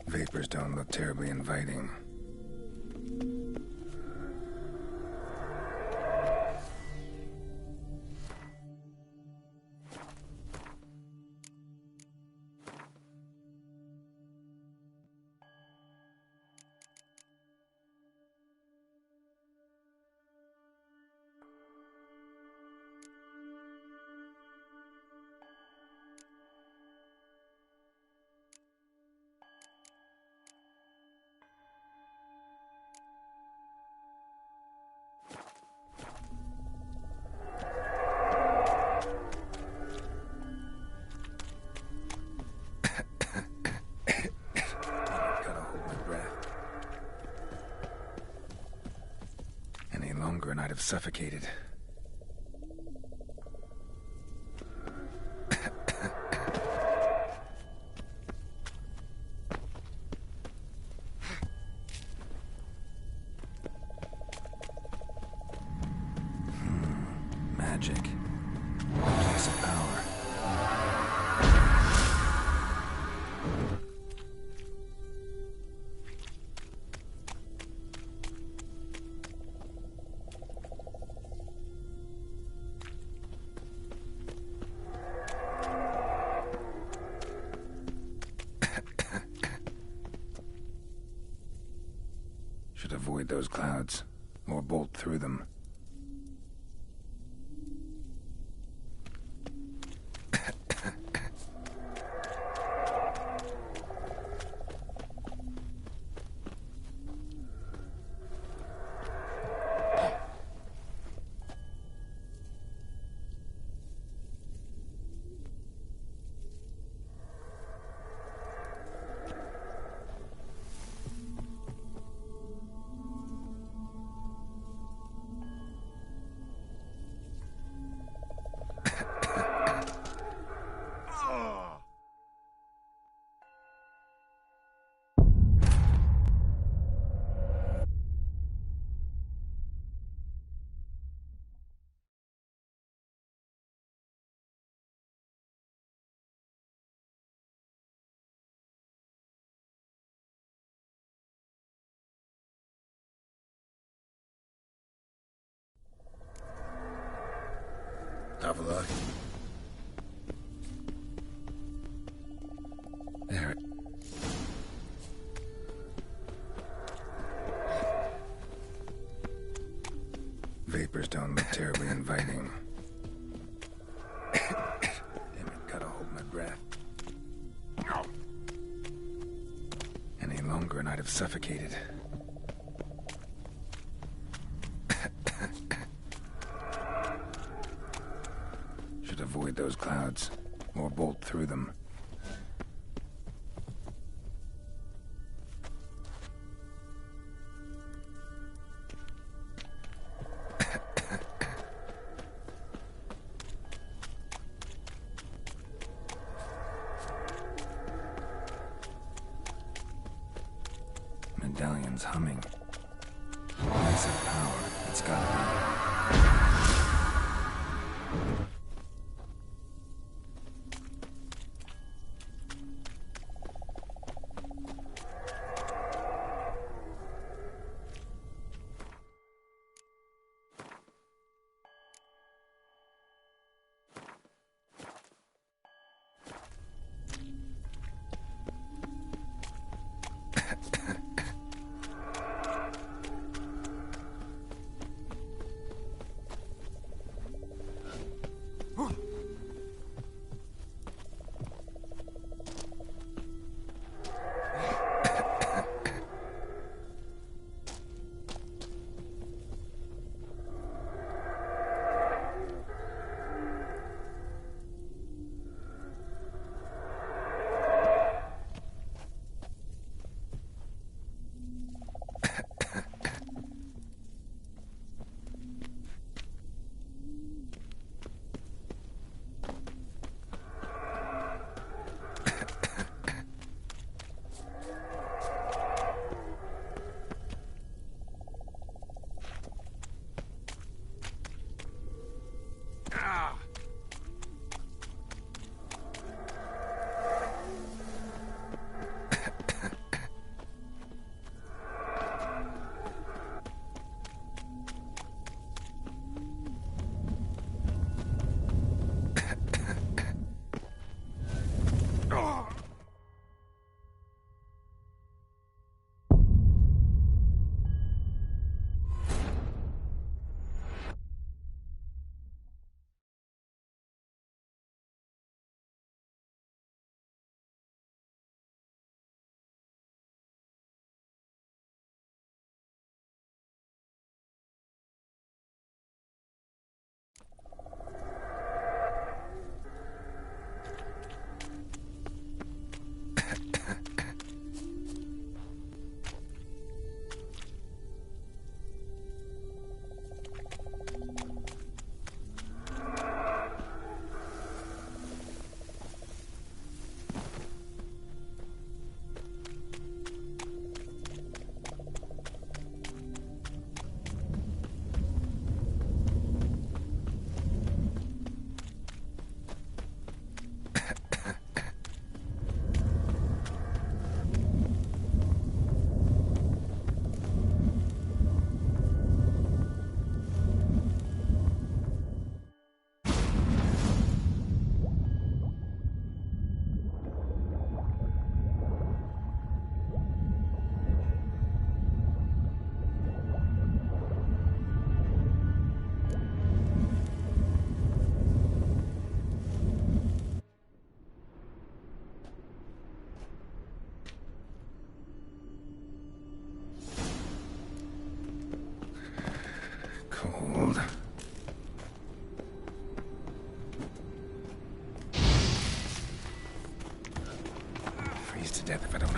Vapors don't look terribly inviting. And I'd have suffocated. logic. A place of power. Should avoid those clouds, or bolt through them. Have a look. There. Vapors don't look terribly inviting. Damn it, gotta hold my breath. Any longer and I'd have suffocated. Should avoid those clouds, or bolt through them. Medallion's humming. Place of power, it's gotta be.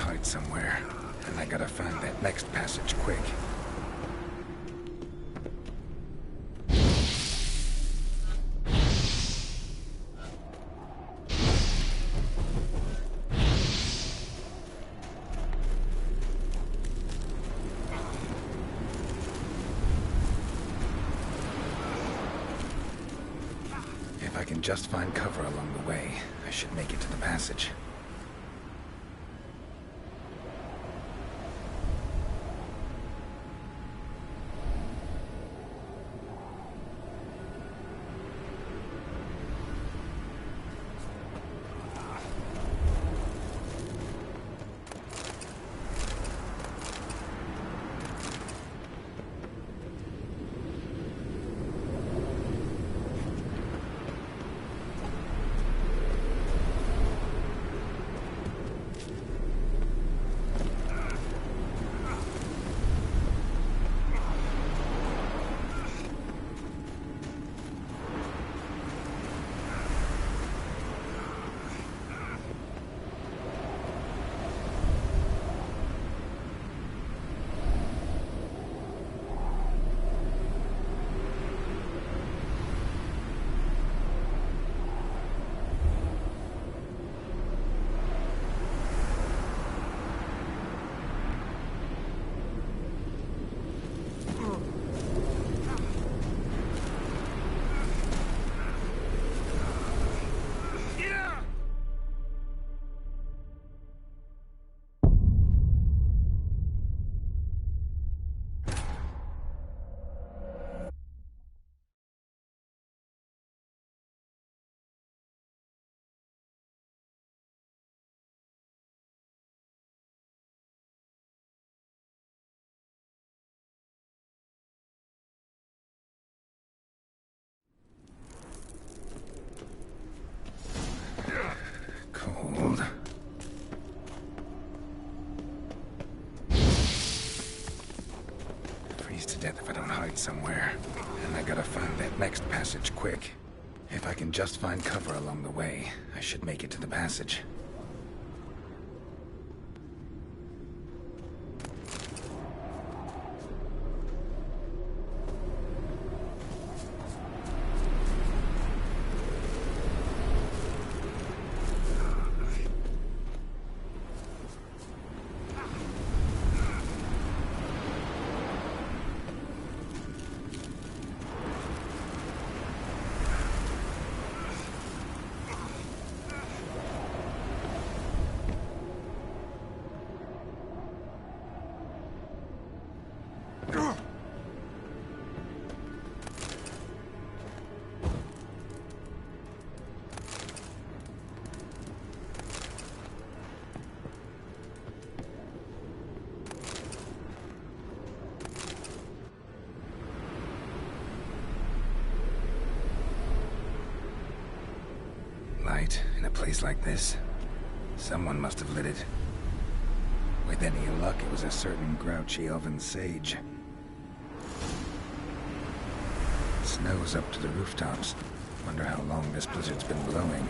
hide somewhere, and I gotta find that next passage quick. If I can just find cover along the way, I should make it to the passage. Cold. Freeze to death if I don't hide somewhere. And I gotta find that next passage quick. If I can just find cover along the way, I should make it to the passage. Light in a place like this? Someone must have lit it. With any luck, it was a certain grouchy elven sage. Snow's up to the rooftops. Wonder how long this blizzard's been blowing.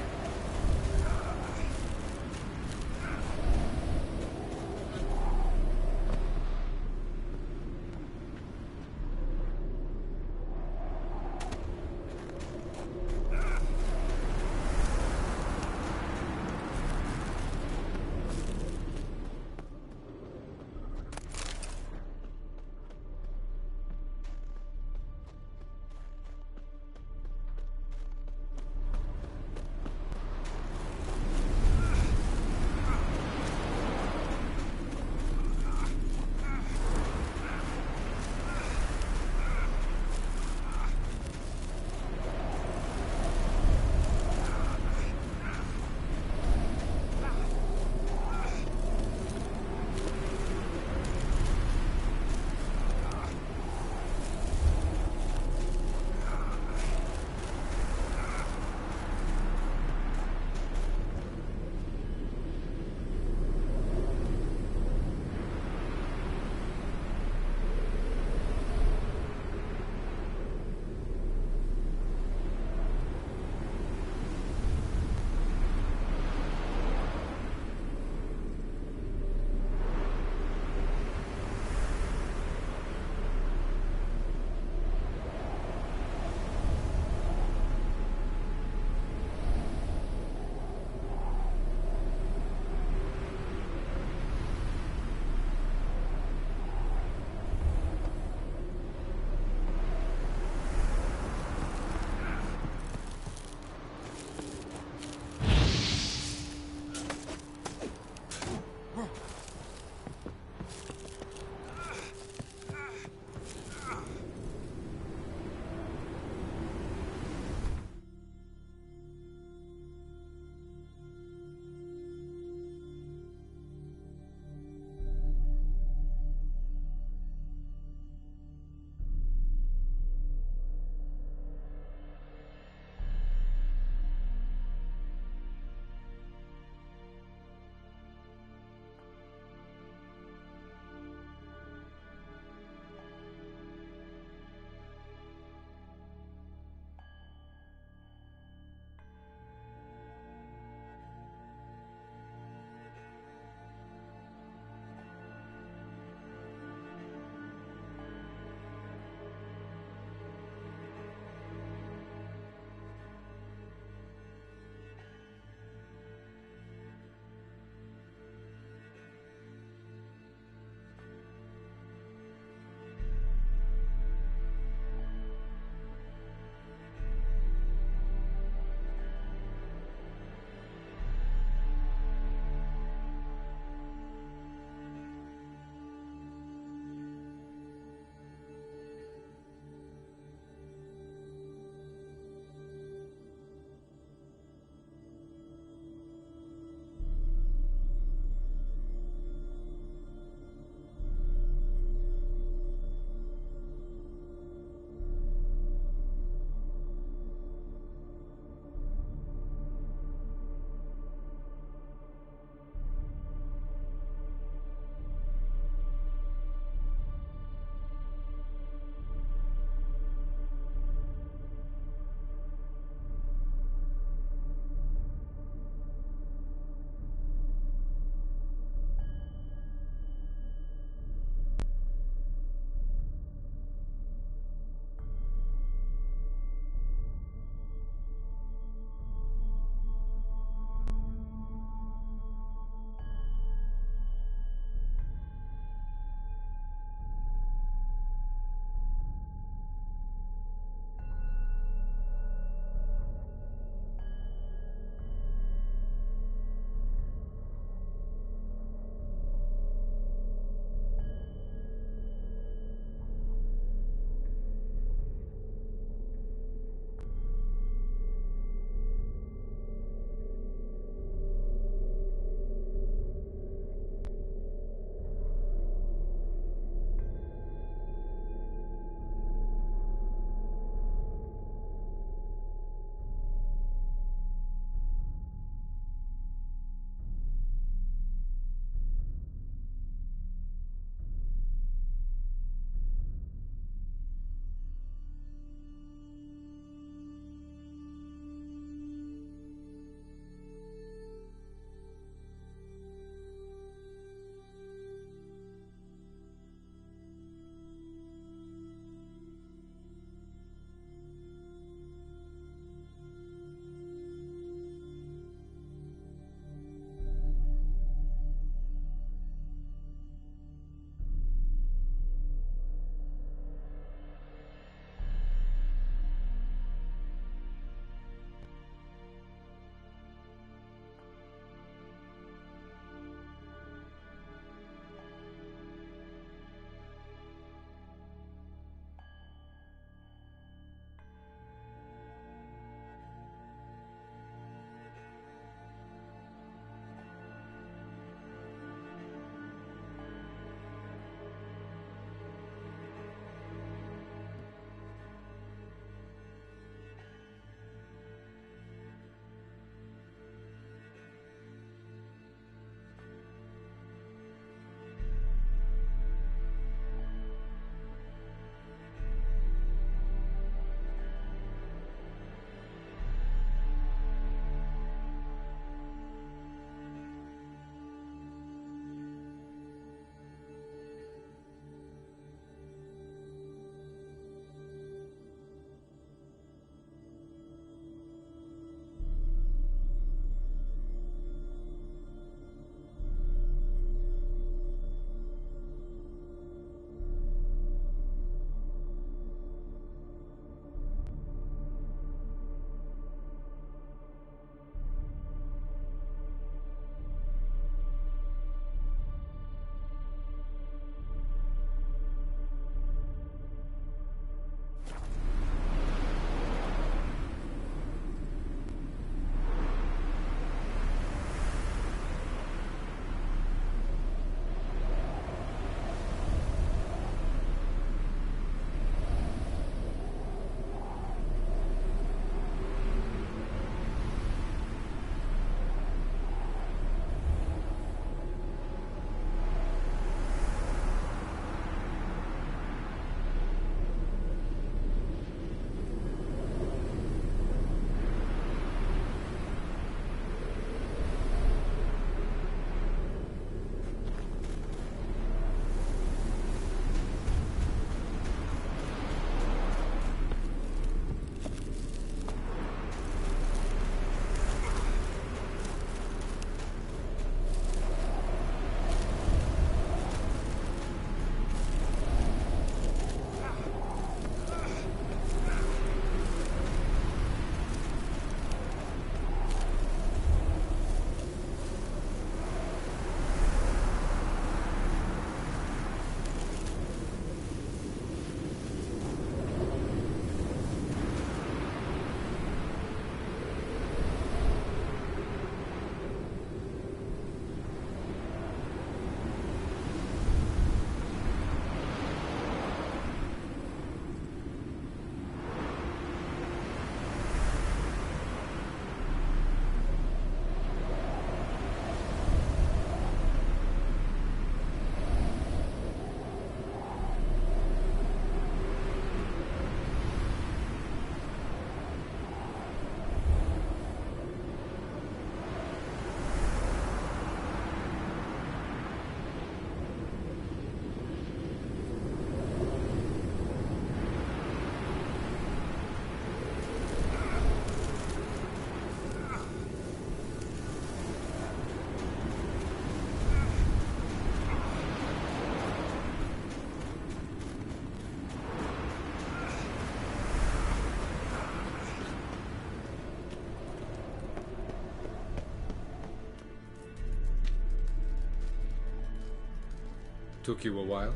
Took you a while?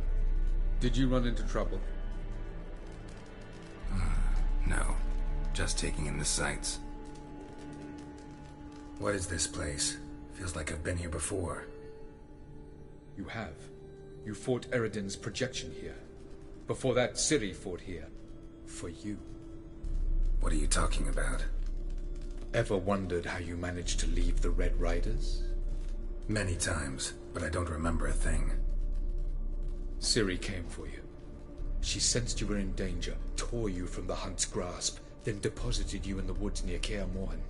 Did you run into trouble? No. Just taking in the sights. What is this place? Feels like I've been here before. You have. You fought Eredin's projection here. Before that, Ciri fought here. For you. What are you talking about? Ever wondered how you managed to leave the Red Riders? Many times, but I don't remember a thing. Ciri came for you. She sensed you were in danger, tore you from the Hunt's grasp, then deposited you in the woods near Kaer Morhen.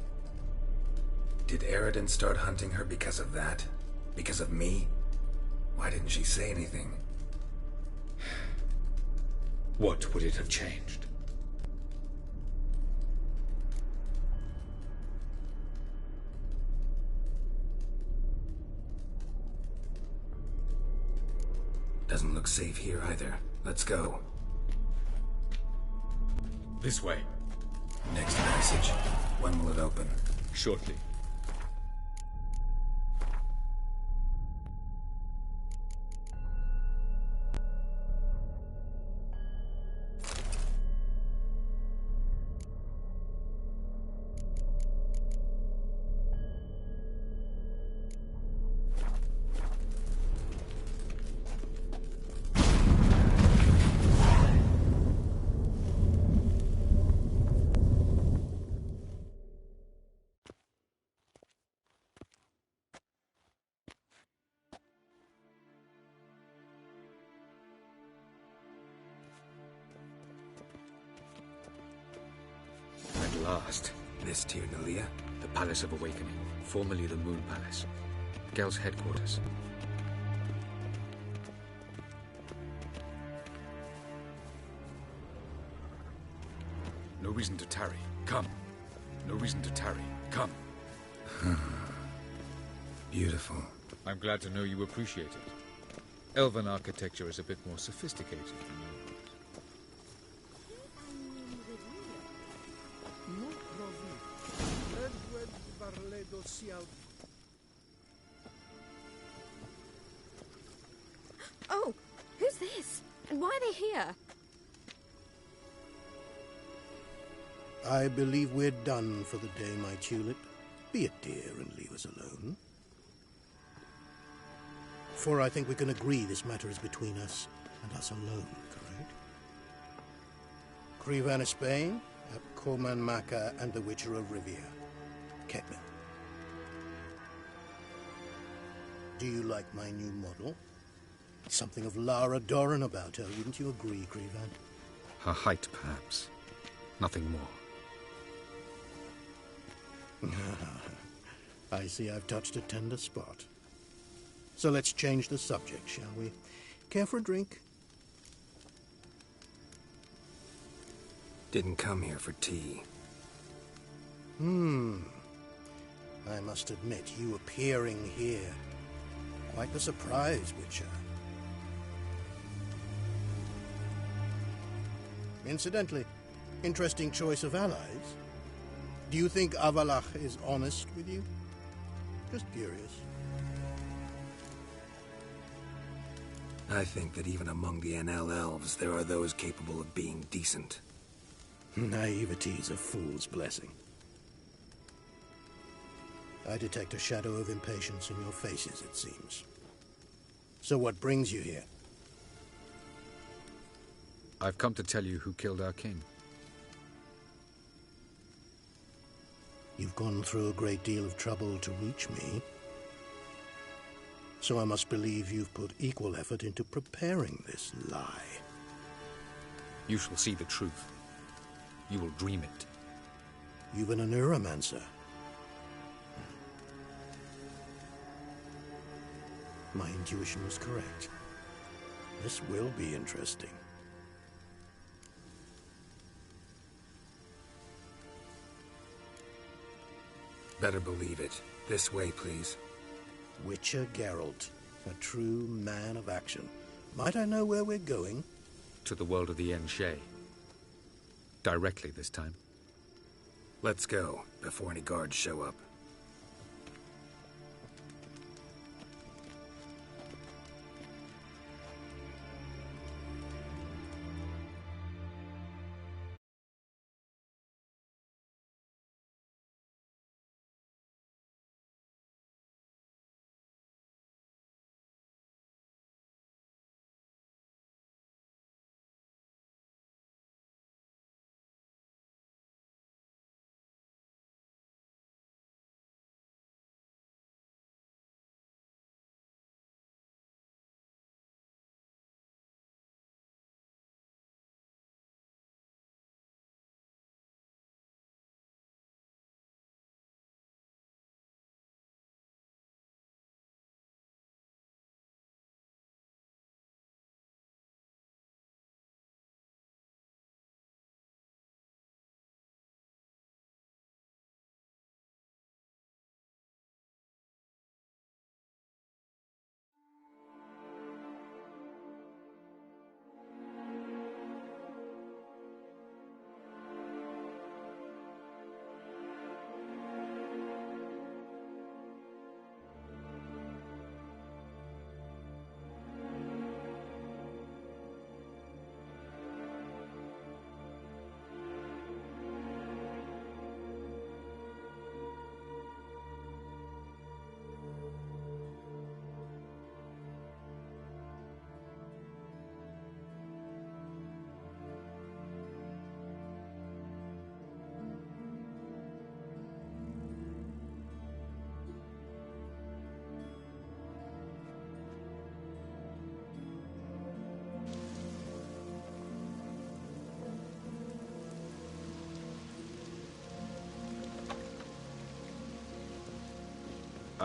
Did Eredin start hunting her because of that? Because of me? Why didn't she say anything? What would it have changed? Doesn't look safe here either. Let's go. This way. Next passage. When will it open? Shortly. Last. This Tyr Nalia? The Palace of Awakening, formerly the Moon Palace. Gel's headquarters. No reason to tarry. Come. No reason to tarry. Come. Beautiful. I'm glad to know you appreciate it. Elven architecture is a bit more sophisticated than yours. Oh, who's this? And why are they here? I believe we're done for the day, my tulip. Be a dear and leave us alone. For I think we can agree this matter is between us and us alone, correct? Crevan of Spain, Corman Maka, and the Witcher of Rivia. Ketman. Do you like my new model? Something of Lara Doran about her, wouldn't you agree, Crevan? Her height, perhaps. Nothing more. I see I've touched a tender spot. So let's change the subject, shall we? Care for a drink? Didn't come here for tea. I must admit, you appearing here, quite the surprise, Witcher. Incidentally, interesting choice of allies. Do you think Avalach is honest with you? Just curious. I think that even among the NL elves, there are those capable of being decent. Naivety's a fool's blessing. I detect a shadow of impatience in your faces, it seems. So what brings you here? I've come to tell you who killed our king. You've gone through a great deal of trouble to reach me. So I must believe you've put equal effort into preparing this lie. You shall see the truth. You will dream it. You've been a neuromancer. My intuition was correct. This will be interesting. Better believe it. This way, please. Witcher Geralt, a true man of action. Might I know where we're going? To the world of the Enshe. Directly this time. Let's go, before any guards show up.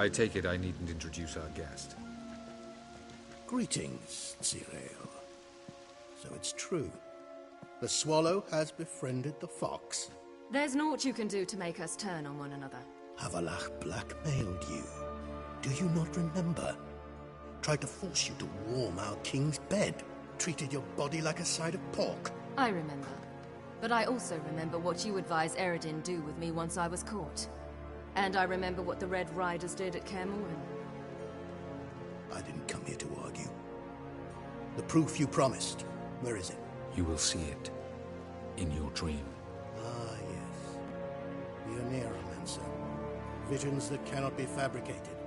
I take it I needn't introduce our guest. Greetings, Zirael. So it's true. The swallow has befriended the fox. There's naught you can do to make us turn on one another. Havalach blackmailed you. Do you not remember? Tried to force you to warm our king's bed. Treated your body like a side of pork. I remember. But I also remember what you advised Eredin do with me once I was caught. And I remember what the Red Riders did at Kaer Morhen. I didn't come here to argue. The proof you promised, where is it? You will see it in your dream. Ah, yes. The Oneiromancer. Visions that cannot be fabricated.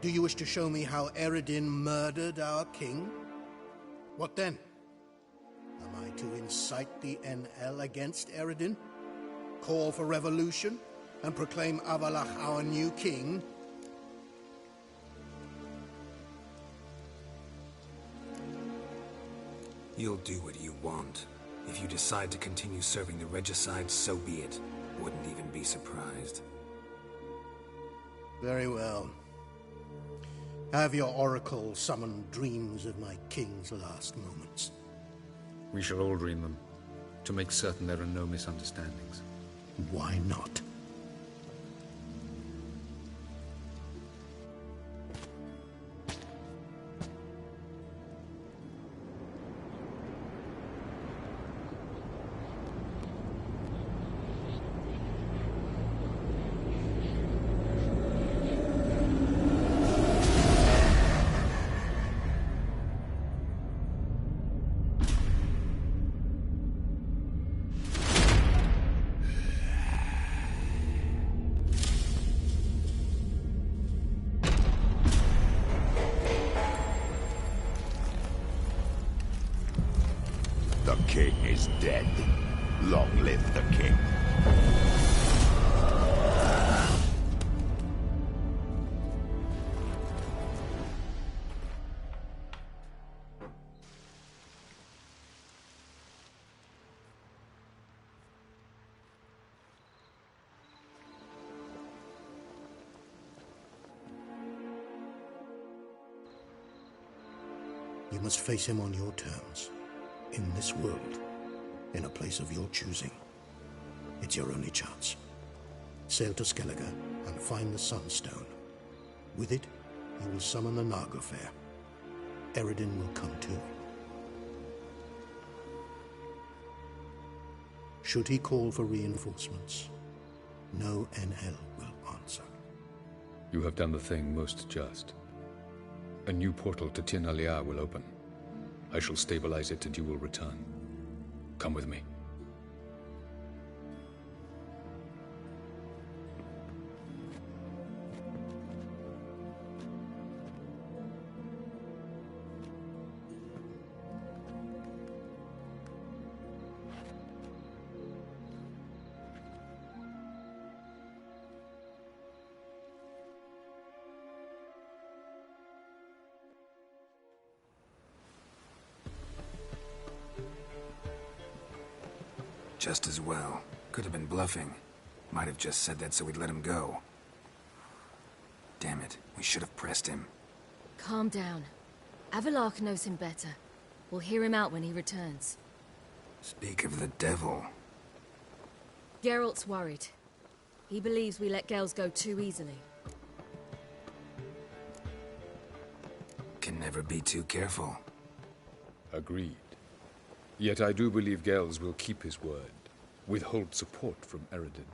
Do you wish to show me how Eredin murdered our king? What then? Am I to incite the NL against Eredin? Call for revolution? And proclaim Avalach our new king? You'll do what you want. If you decide to continue serving the regicide, so be it. Wouldn't even be surprised. Very well. Have your oracle summon dreams of my king's last moments. We shall all dream them, to make certain there are no misunderstandings. Why not? The king is dead. Long live the king. You must face him on your terms. In this world, in a place of your choosing. It's your only chance. Sail to Skellige and find the Sunstone. With it, you will summon the Nagelfair. Eredin will come too. Should he call for reinforcements, no NL will answer. You have done the thing most just. A new portal to Tir Nalia will open. I shall stabilize it and you will return. Come with me. Just as well. Could have been bluffing. Might have just said that so we'd let him go. Damn it, we should have pressed him. Calm down. Avalach knows him better. We'll hear him out when he returns. Speak of the devil. Geralt's worried. He believes we let Gels go too easily. Can never be too careful. Agreed. Yet I do believe Gels will keep his word. Withhold support from Eredin.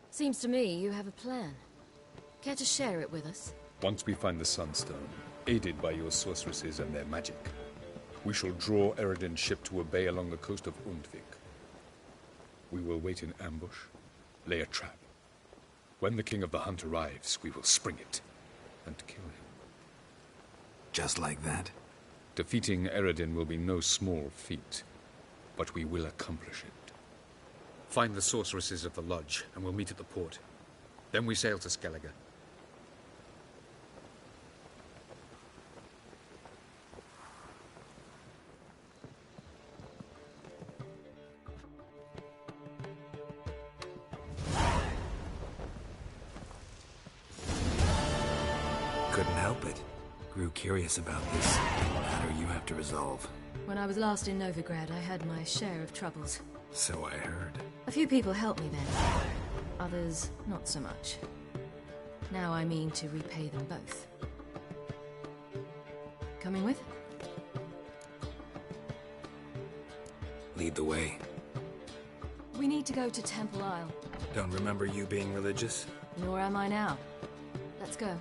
Seems to me you have a plan. Care to share it with us? Once we find the Sunstone, aided by your sorceresses and their magic, we shall draw Eredin's ship to a bay along the coast of Undvik. We will wait in ambush, lay a trap. When the King of the Hunt arrives, we will spring it and kill him. Just like that? Defeating Eredin will be no small feat, but we will accomplish it. Find the sorceresses of the lodge, and we'll meet at the port. Then we sail to Skellige. help it. Grew curious about this matter you have to resolve. When I was last in Novigrad, I had my share of troubles. So I heard. A few people helped me then. Others, not so much. Now I mean to repay them both. Coming with? Lead the way. We need to go to Temple Isle. Don't remember you being religious? Nor am I now. Let's go.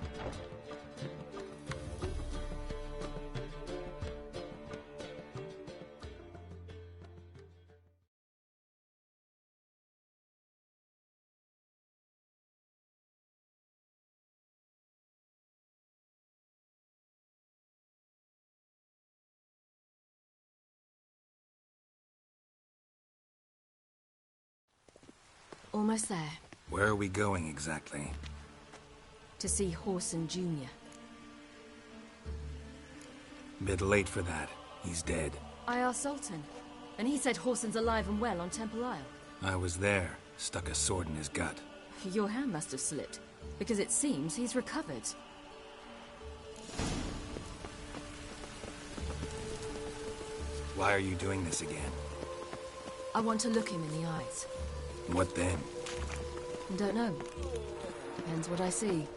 Almost there. Where are we going exactly? To see Horson Jr. Bit late for that. He's dead. I asked Sultan, and he said Horson's alive and well on Temple Isle. I was there. Stuck a sword in his gut. Your hand must have slipped, because it seems he's recovered. Why are you doing this again? I want to look him in the eyes. What then? Don't know. Depends what I see.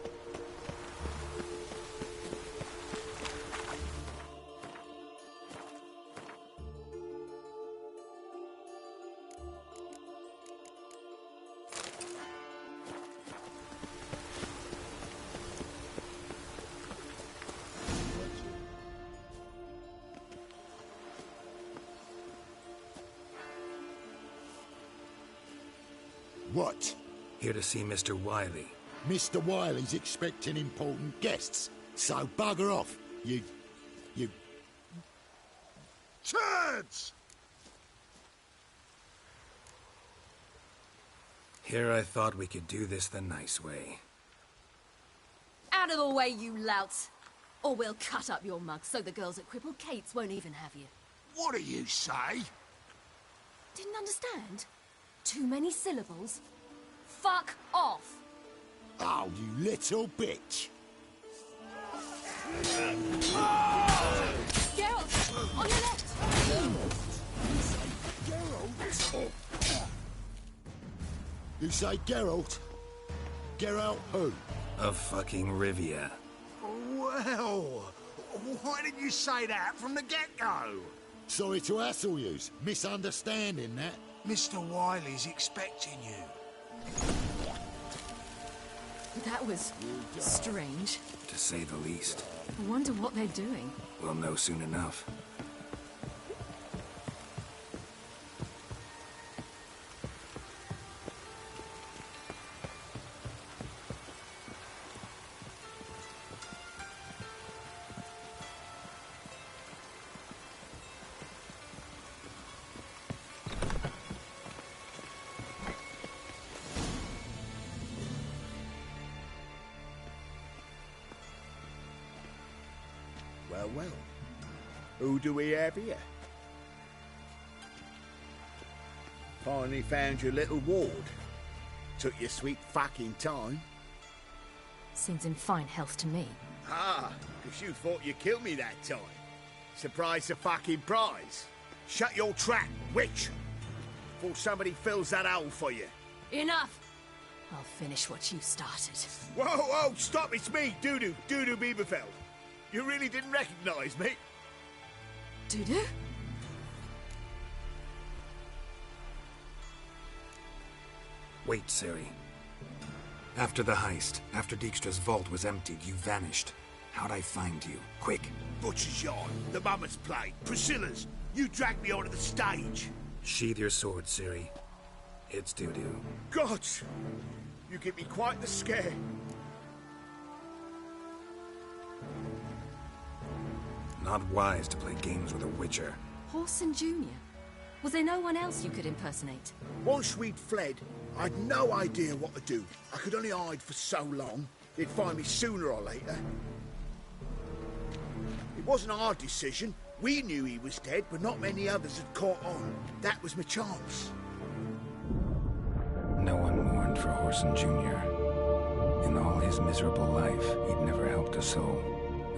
What? Here to see Mr. Wiley. Mr. Wiley's expecting important guests, so bugger off, you... Turds! Here I thought we could do this the nice way. Out of the way, you louts! Or we'll cut up your mug so the girls at Cripple Kate's won't even have you. What do you say? Didn't understand? Too many syllables? Fuck off! Oh, you little bitch! Geralt! On your left! Geralt? You say Geralt? Geralt who? Of fucking Rivia. Well, why didn't you say that from the get-go? Sorry to hassle yous. Misunderstanding that. Mr. Wiley's expecting you. That was strange. To say the least. I wonder what they're doing. We'll know soon enough. Well. Who do we have here? Finally found your little ward. Took your sweet fucking time. Seems in fine health to me. Ah, because you thought you killed me that time. Surprise the fucking prize. Shut your trap, witch! Before somebody fills that hole for you. Enough! I'll finish what you started. Whoa, stop, it's me, Dudu Bieberfeld. You really didn't recognize me? Dudu? Wait, Ciri. After the heist, after Dijkstra's vault was emptied, you vanished. How'd I find you? Quick! Butcher's Yard, the Mummer's Plate, Priscilla's. You dragged me onto the stage. Sheathe your sword, Ciri. It's Dudu. Gods! You give me quite the scare. Not wise to play games with a Witcher. Horson Jr.? Was there no one else you could impersonate? Once we'd fled, I'd no idea what to do. I could only hide for so long. They'd find me sooner or later. It wasn't our decision. We knew he was dead, but not many others had caught on. That was my chance. No one mourned for Horson Jr. In all his miserable life, he'd never helped a soul.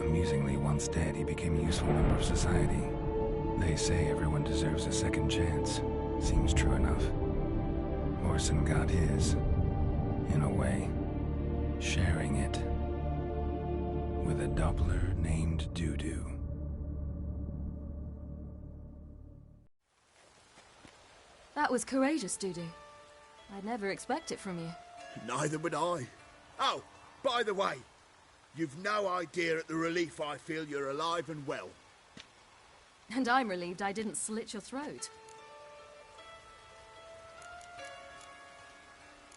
Amusingly, once dead, he became a useful member of society. They say everyone deserves a second chance. Seems true enough. Orson got his, in a way, sharing it with a Doppler named Doo-Doo. That was courageous, Doo-Doo. I'd never expect it from you. Neither would I. Oh, by the way, you've no idea at the relief I feel you're alive and well. And I'm relieved I didn't slit your throat.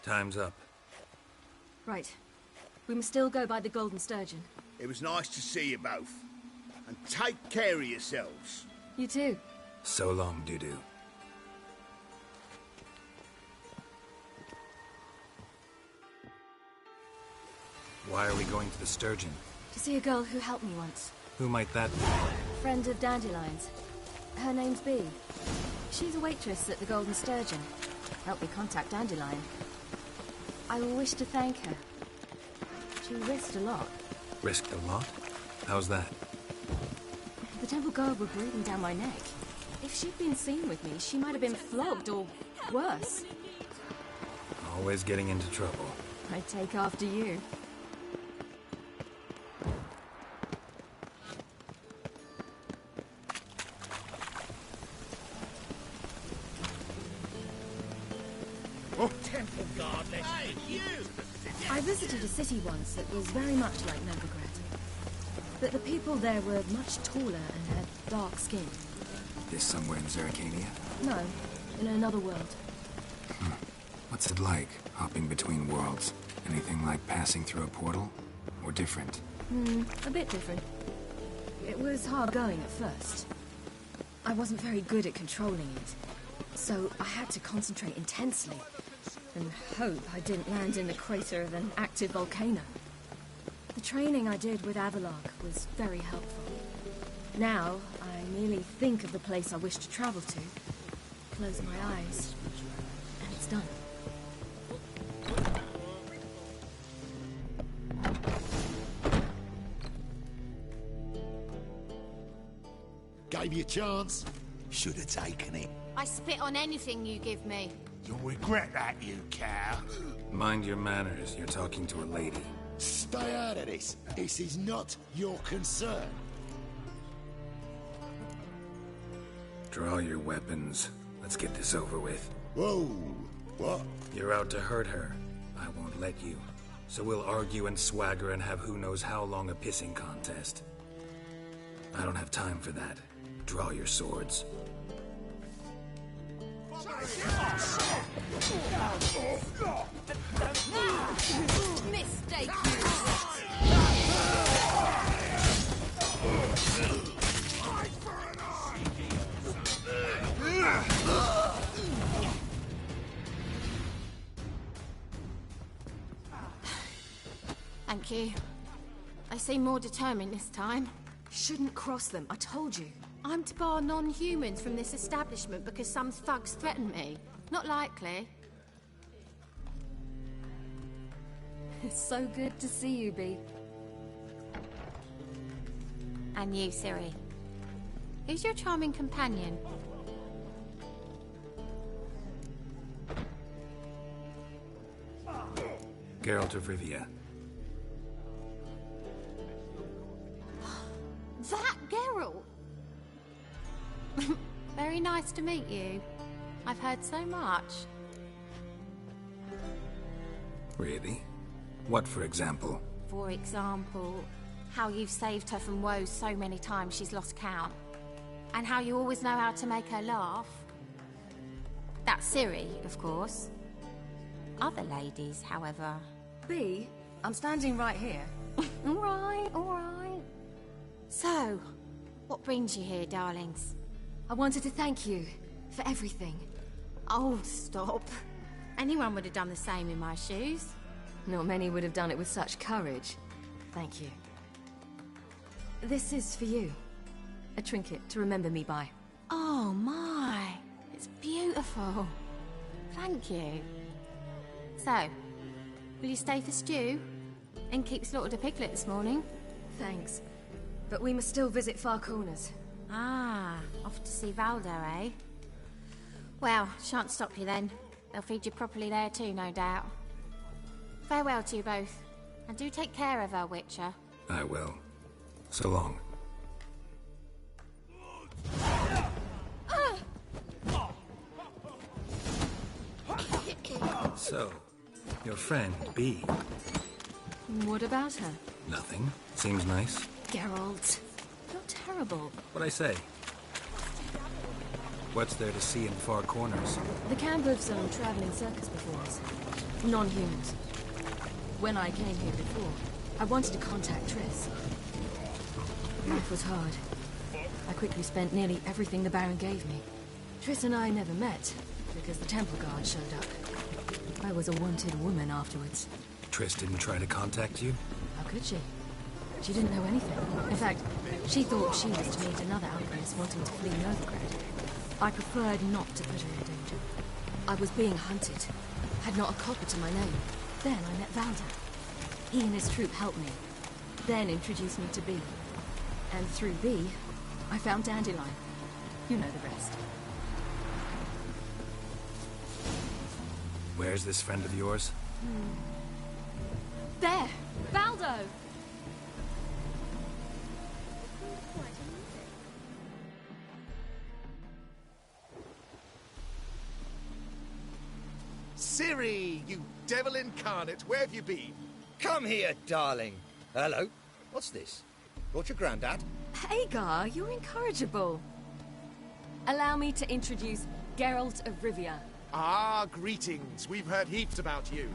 Time's up. Right. We must still go by the Golden Sturgeon. It was nice to see you both. And take care of yourselves. You too. So long, Doo-Doo. Why are we going to the Sturgeon? To see a girl who helped me once. Who might that be? Friend of Dandelion's. Her name's Bee. She's a waitress at the Golden Sturgeon. Helped me contact Dandelion. I wish to thank her. She risked a lot. Risked a lot? How's that? The temple guard were breathing down my neck. If she'd been seen with me, she might have been flogged or worse. Always getting into trouble. I'd take after you. Temple guard, hey, you! I visited a city once that was very much like Novigrad. But the people there were much taller and had dark skin. This somewhere in Zerrikania? No, in another world. What's it like, hopping between worlds? Anything like passing through a portal? Or different? A bit different. It was hard going at first. I wasn't very good at controlling it, so I had to concentrate intensely and hope I didn't land in the crater of an active volcano. The training I did with Avalok was very helpful. Now, I merely think of the place I wish to travel to, close my eyes, and it's done. Gave you a chance. Should have taken it. I spit on anything you give me. You'll regret that, you cow. Mind your manners, you're talking to a lady. Stay out of this. This is not your concern. Draw your weapons. Let's get this over with. Whoa! What? You're out to hurt her. I won't let you. So we'll argue and swagger and have who knows how long a pissing contest. I don't have time for that. Draw your swords. Mistake. Thank you. I seem more determined this time. Shouldn't cross them, I told you. I'm to bar non-humans from this establishment because some thugs threaten me. Not likely. It's so good to see you, Bee. And you, Ciri. Who's your charming companion? Geralt of Rivia. That Geralt! Very nice to meet you. I've heard so much. Really? What, for example? For example, how you've saved her from woes so many times she's lost count. And how you always know how to make her laugh. That's Ciri, of course. Other ladies, however... Bee, I'm standing right here. All right. So, what brings you here, darlings? I wanted to thank you for everything. Oh, stop. Anyone would have done the same in my shoes. Not many would have done it with such courage. Thank you. This is for you. A trinket to remember me by. Oh, my. It's beautiful. Thank you. So, will you stay for stew? And keep slaughtered a piglet this morning? Thanks. But we must still visit Far Corners. Ah, off to see Valdo, eh? Well, shan't stop you then. They'll feed you properly there too, no doubt. Farewell to you both. And do take care of her, Witcher. I will. So long. So, your friend, B. What about her? Nothing. Seems nice. Geralt, you're terrible. What'd I say? What's there to see in Far Corners? The camp of some traveling circus performers. Non-humans. When I came here before, I wanted to contact Triss. Life was hard. I quickly spent nearly everything the Baron gave me. Triss and I never met, because the Temple Guard showed up. I was a wanted woman afterwards. Triss didn't try to contact you? How could she? She didn't know anything. In fact, she thought she was to meet another Alchemist wanting to flee Novigrad. I preferred not to put her in danger. I was being hunted. Had not a copper to my name. Then I met Valda. He and his troop helped me. Then introduced me to B. And through B, I found Dandelion. You know the rest. Where's this friend of yours? There! Valdo! Ciri, you devil incarnate, where have you been? Come here, darling. Hello. What's this? Brought your granddad? Hagar, you're incorrigible. Allow me to introduce Geralt of Rivia. Ah, greetings. We've heard heaps about you.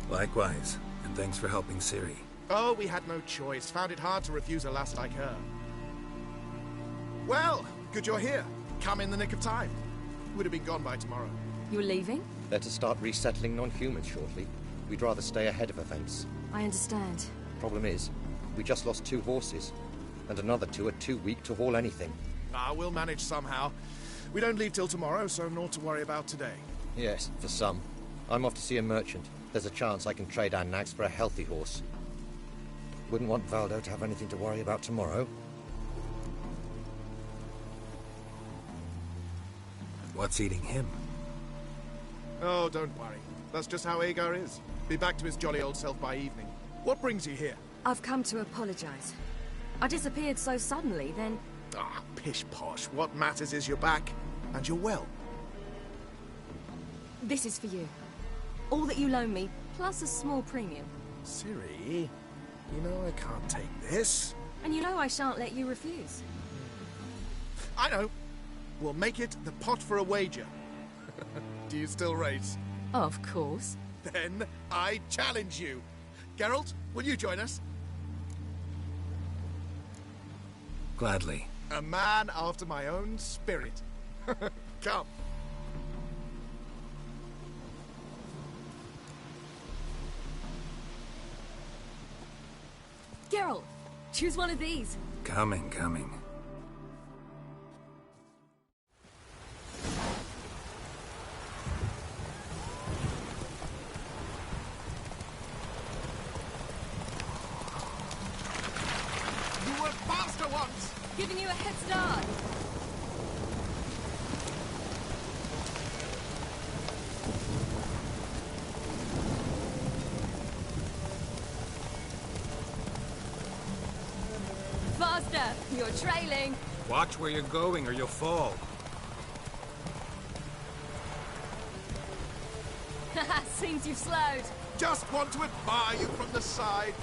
Likewise, and thanks for helping Ciri. Oh, we had no choice. Found it hard to refuse a lass like her. Well, good you're here. Come in the nick of time. Would have been gone by tomorrow. You're leaving? Better start resettling non-humans shortly. We'd rather stay ahead of events. I understand. Problem is, we just lost 2 horses, and another 2 are too weak to haul anything. Ah, we'll manage somehow. We don't leave till tomorrow, so naught to worry about today. Yes, for some. I'm off to see a merchant. There's a chance I can trade our nags for a healthy horse. Wouldn't want Valdo to have anything to worry about tomorrow. What's eating him? Oh, don't worry. That's just how Agar is. Be back to his jolly old self by evening. What brings you here? I've come to apologize. I disappeared so suddenly, then... Ah, pish-posh. What matters is you're back, and you're well. This is for you. All that you loan me, plus a small premium. Ciri, you know I can't take this. And you know I shan't let you refuse. I know. We'll make it the pot for a wager. Do you still race? Of course. Then I challenge you. Geralt, will you join us? Gladly. A man after my own spirit. Come. Geralt, choose one of these. Coming. You were faster once! Giving you a head start. Faster! You're trailing. Watch where you're going or you'll fall. Seems you've slowed. Just want to admire you from the side.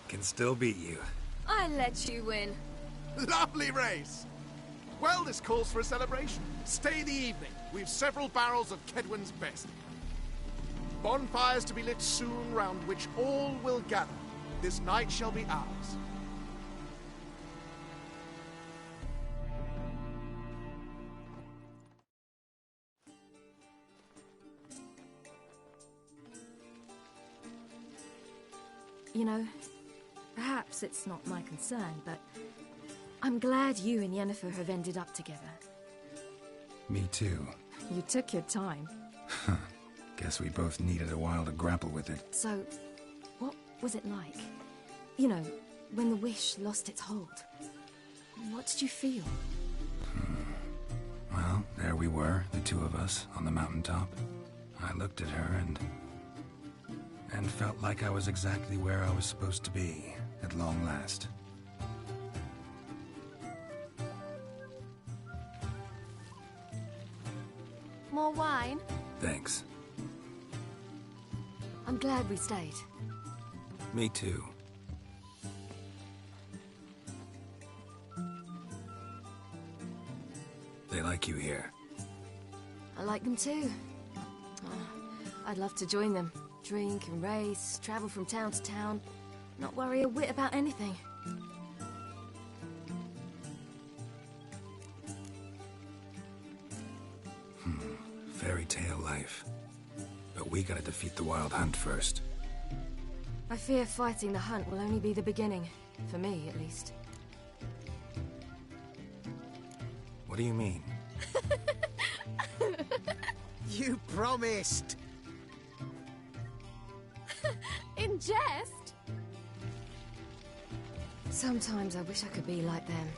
Can still beat you. I let you win. Lovely race! Well, this calls for a celebration. Stay the evening. We've several barrels of Kedwen's best. Bonfires to be lit soon, round which all will gather. This night shall be ours. You know, perhaps it's not my concern, but I'm glad you and Yennefer have ended up together. Me too. You took your time. Guess we both needed a while to grapple with it. So, what was it like? You know, when the wish lost its hold. What did you feel? Well, there we were, the two of us, on the mountaintop. I looked at her and felt like I was exactly where I was supposed to be, at long last. More wine? Thanks. I'm glad we stayed. Me too. They like you here. I like them too. Oh, I'd love to join them. Drink and race, travel from town to town. Not worry a whit about anything. Fairy tale life. But we gotta defeat the Wild Hunt first. I fear fighting the hunt will only be the beginning. For me, at least. What do you mean? You promised! In jest? Sometimes I wish I could be like them.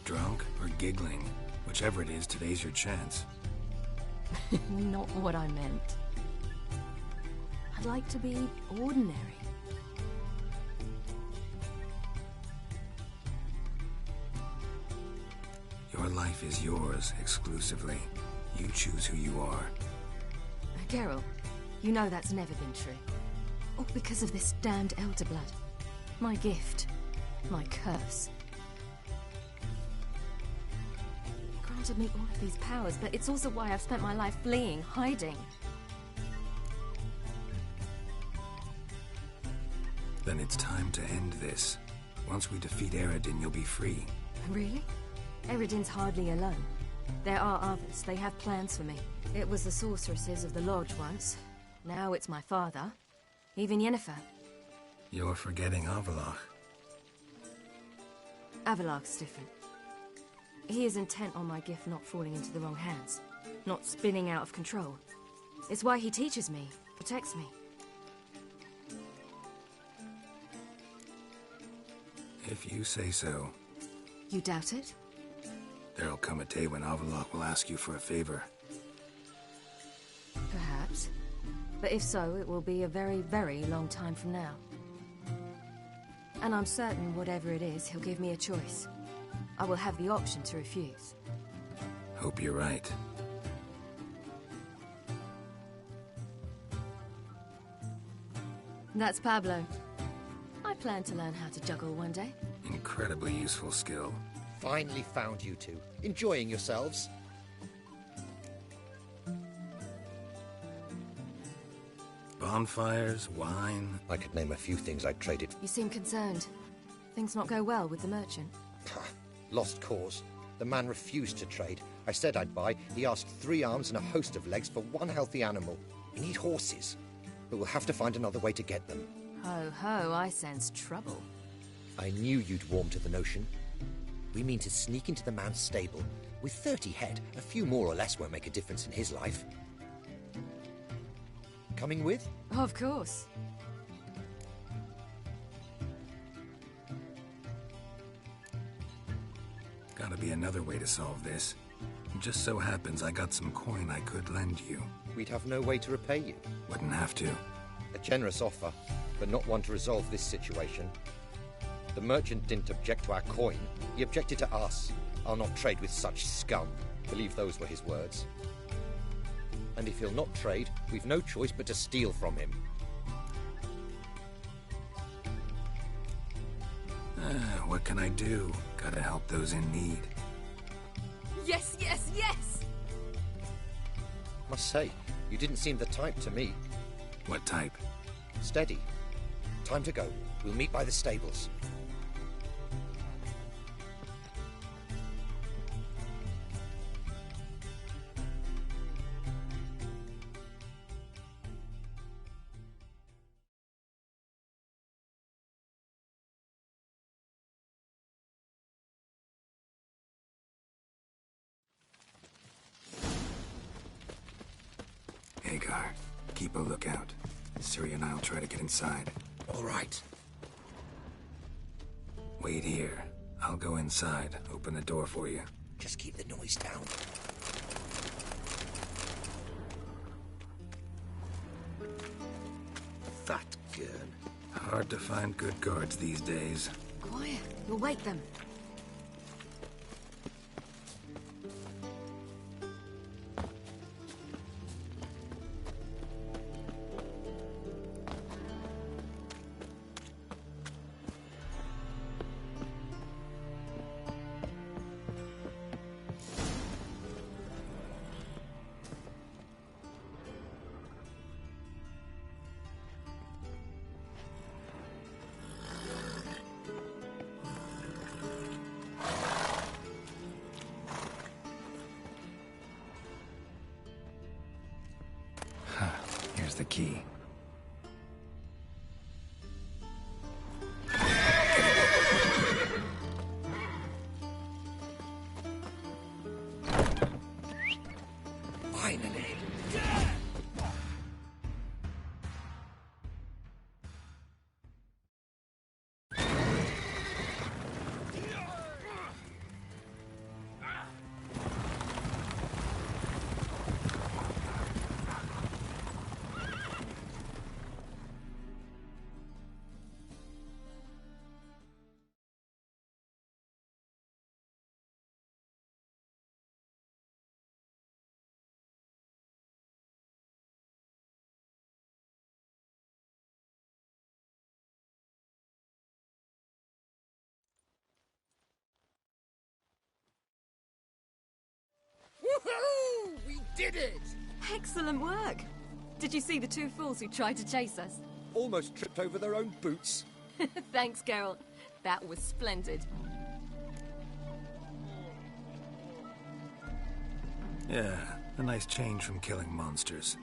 Drunk or giggling? Whichever it is, today's your chance. Not what I meant. I'd like to be ordinary. Your life is yours, exclusively. You choose who you are. Geralt, you know that's never been true. All because of this damned Elder Blood. My gift. My curse. It granted me all of these powers, but it's also why I've spent my life fleeing, hiding. Then it's time to end this. Once we defeat Eredin, you'll be free. Really? Eredin's hardly alone. There are others. They have plans for me. It was the sorceresses of the Lodge once. Now it's my father. Even Yennefer. You're forgetting Avallac'h. Avallac'h's different. He is intent on my gift not falling into the wrong hands. Not spinning out of control. It's why he teaches me, protects me. If you say so. You doubt it? There'll come a day when Avallac'h will ask you for a favor. Perhaps. But if so, it will be a very, very long time from now. And I'm certain whatever it is, he'll give me a choice. I will have the option to refuse. Hope you're right. That's Pablo. I plan to learn how to juggle one day. Incredibly useful skill. Finally found you two. Enjoying yourselves? Bonfires, wine. I could name a few things I'd traded. You seem concerned. Things not go well with the merchant. Lost cause. The man refused to trade. I said I'd buy. He asked 3 arms and a host of legs for 1 healthy animal. We need horses. But we'll have to find another way to get them. Ho ho, I sense trouble. I knew you'd warm to the notion. We mean to sneak into the man's stable. With 30 head, a few more or less won't make a difference in his life. Coming with? Of course. Gotta be another way to solve this. It just so happens I got some coin I could lend you. We'd have no way to repay you. Wouldn't have to. A generous offer, but not one to resolve this situation. The merchant didn't object to our coin. He objected to us. I'll not trade with such scum. Believe those were his words. And if he'll not trade, we've no choice but to steal from him. What can I do? Gotta help those in need. Yes, yes, yes! Must say, you didn't seem the type to me. What type? Steady. Time to go. We'll meet by the stables. Hagar, keep a lookout. Ciri and I'll try to get inside. All right. Wait here. I'll go inside, open the door for you. Just keep the noise down. That girl. Hard to find good guards these days. Quiet. You'll wake them. Here's the key. Finally. Woohoo! We did it! Excellent work. Did you see the two fools who tried to chase us? Almost tripped over their own boots. Thanks, Geralt. That was splendid. Yeah, a nice change from killing monsters.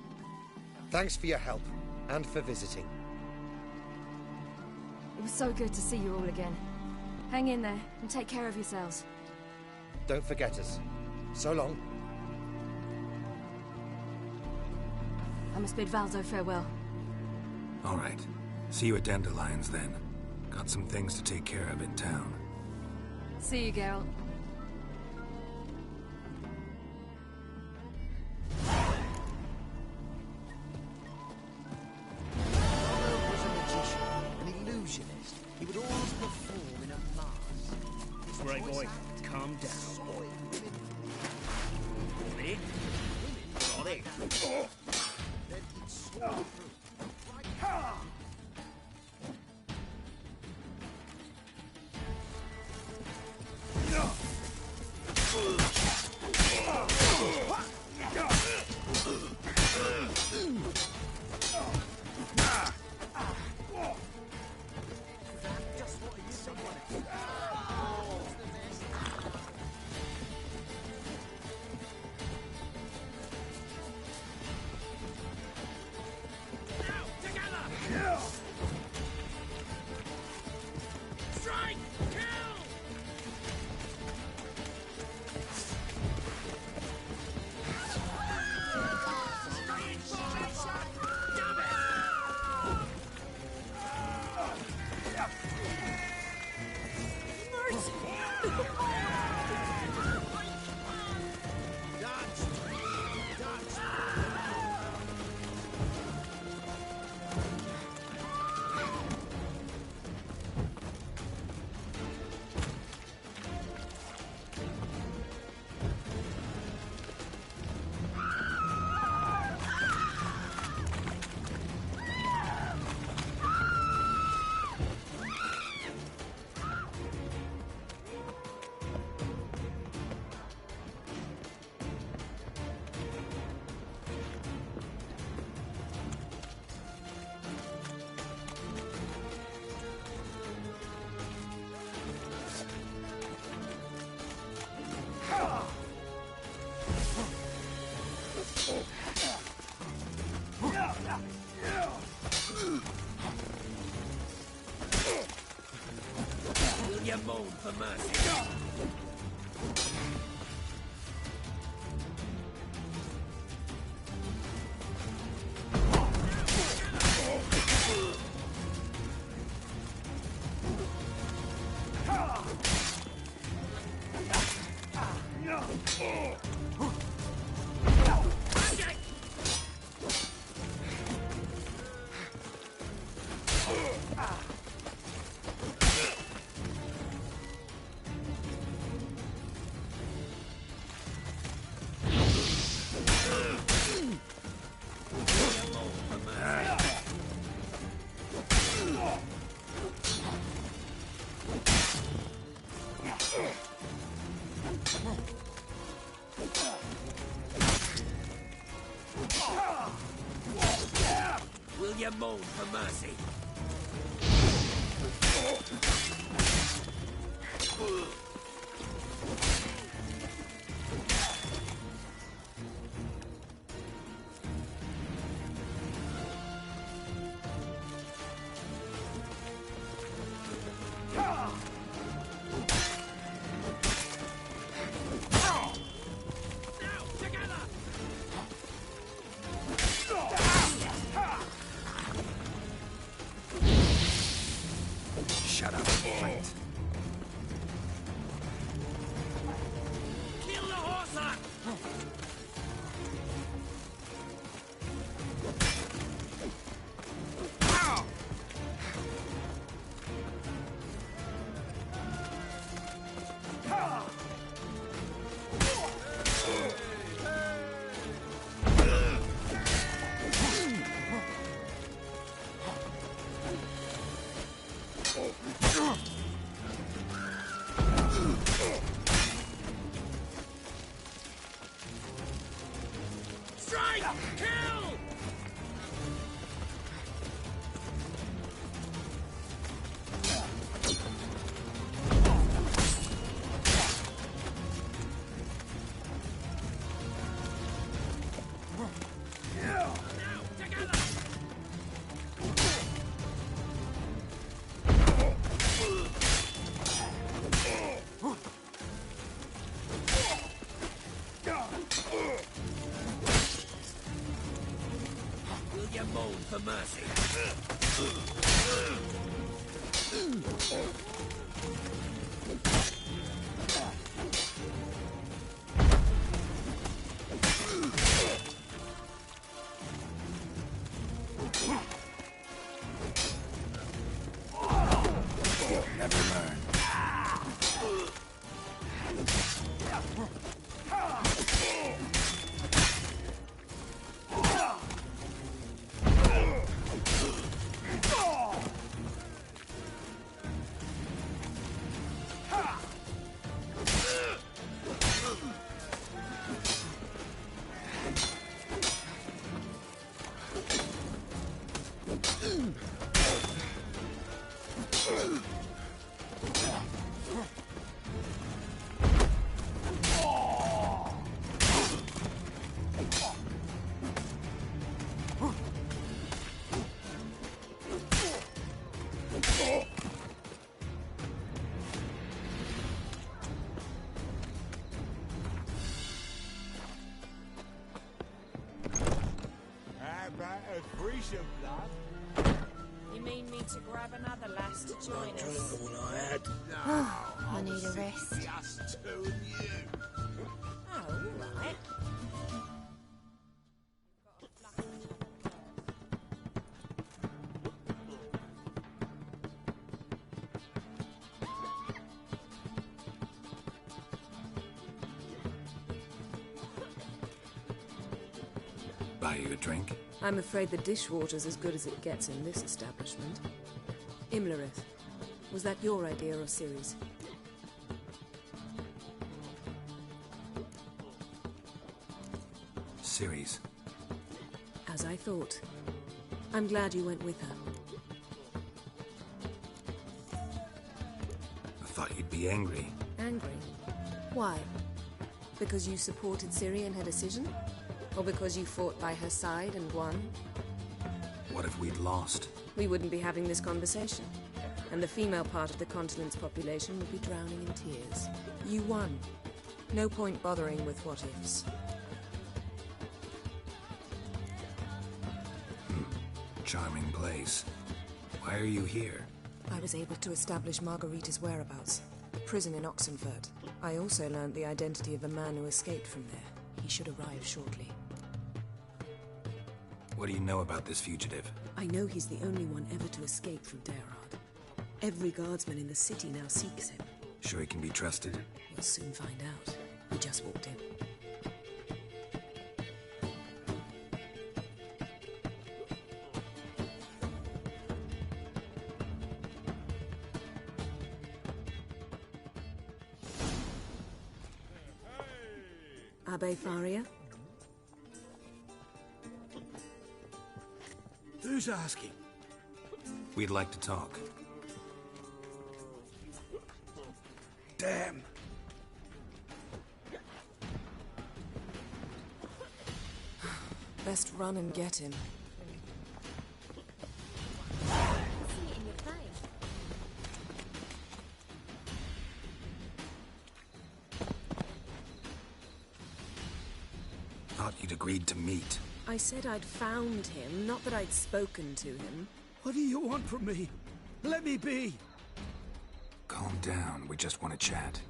Thanks for your help, and for visiting. It was so good to see you all again. Hang in there, and take care of yourselves. Don't forget us. So long. I must bid Valdo farewell. All right. See you at Dandelions, then. Got some things to take care of in town. See you, Geralt. Was a magician, an illusionist. He would always perform in a mask. Right, boy. Calm down. Ready? Got it. Then he'd swarm through. Will you moan for mercy? Will you moan for mercy? Shut up and fight. Kill the horse! Strike! Kill! Will you moan for mercy? Never learn. How about a threesome, love? You mean me to grab another lass to join us? All I had. I need a rest. Just two and you. Oh, all right. Buy you a drink? I'm afraid the dishwater's as good as it gets in this establishment. Imlerith, was that your idea or Ciri's? Ciri's. As I thought. I'm glad you went with her. I thought you'd be angry. Angry? Why? Because you supported Ciri in her decision? Or because you fought by her side and won? What if we'd lost? We wouldn't be having this conversation. And the female part of the continent's population would be drowning in tears. You won. No point bothering with what-ifs. Charming place. Why are you here? I was able to establish Margarita's whereabouts. The prison in Oxenfurt. I also learned the identity of the man who escaped from there. He should arrive shortly. What do you know about this fugitive? I know he's the only one ever to escape from Derard. Every guardsman in the city now seeks him. Sure he can be trusted? We'll soon find out. He just walked in. Abbe Faria? Who's asking? We'd like to talk. Damn. Best run and get him. Thought you'd agreed to meet. I said I'd found him, not that I'd spoken to him. What do you want from me? Let me be. Calm down, we just want to chat.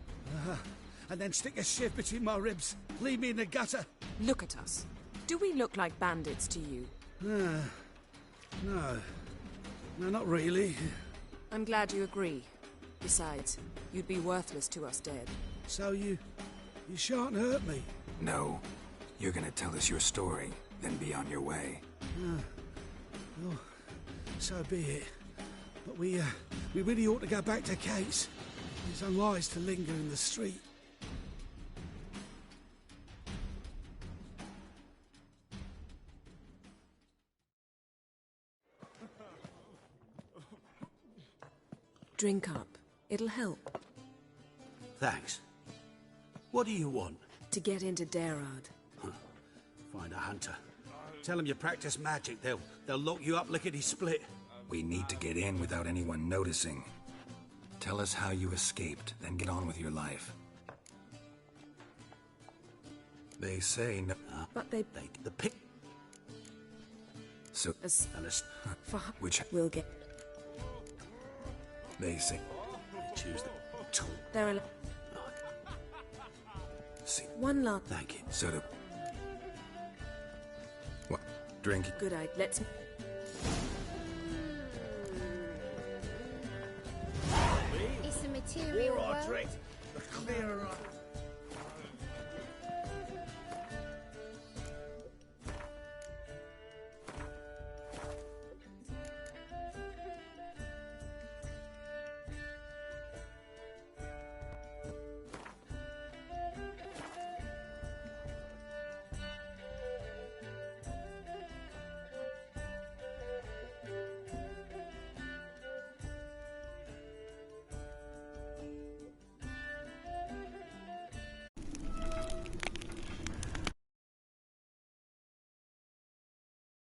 And then stick a shiv between my ribs. Leave me in the gutter. Look at us. Do we look like bandits to you? No. No, not really. I'm glad you agree. Besides, you'd be worthless to us dead. So you shan't hurt me? No. You're gonna tell us your story, then be on your way. Oh, so be it. But we really ought to go back to Kate's. It's unwise to linger in the street. Drink up. It'll help. Thanks. What do you want? To get into Darad. Find a hunter. Tell them you practice magic. They'll lock you up lickety-split. We need to get in without anyone noticing. Tell us how you escaped, then get on with your life. They say no... But they... The pick... So... Which... We'll get... They say... Choose the tool. There are... See... One lot. Thank you. So do... What? Drink? Good idea. Let's... It's a material All right, world. Drake. Clear up.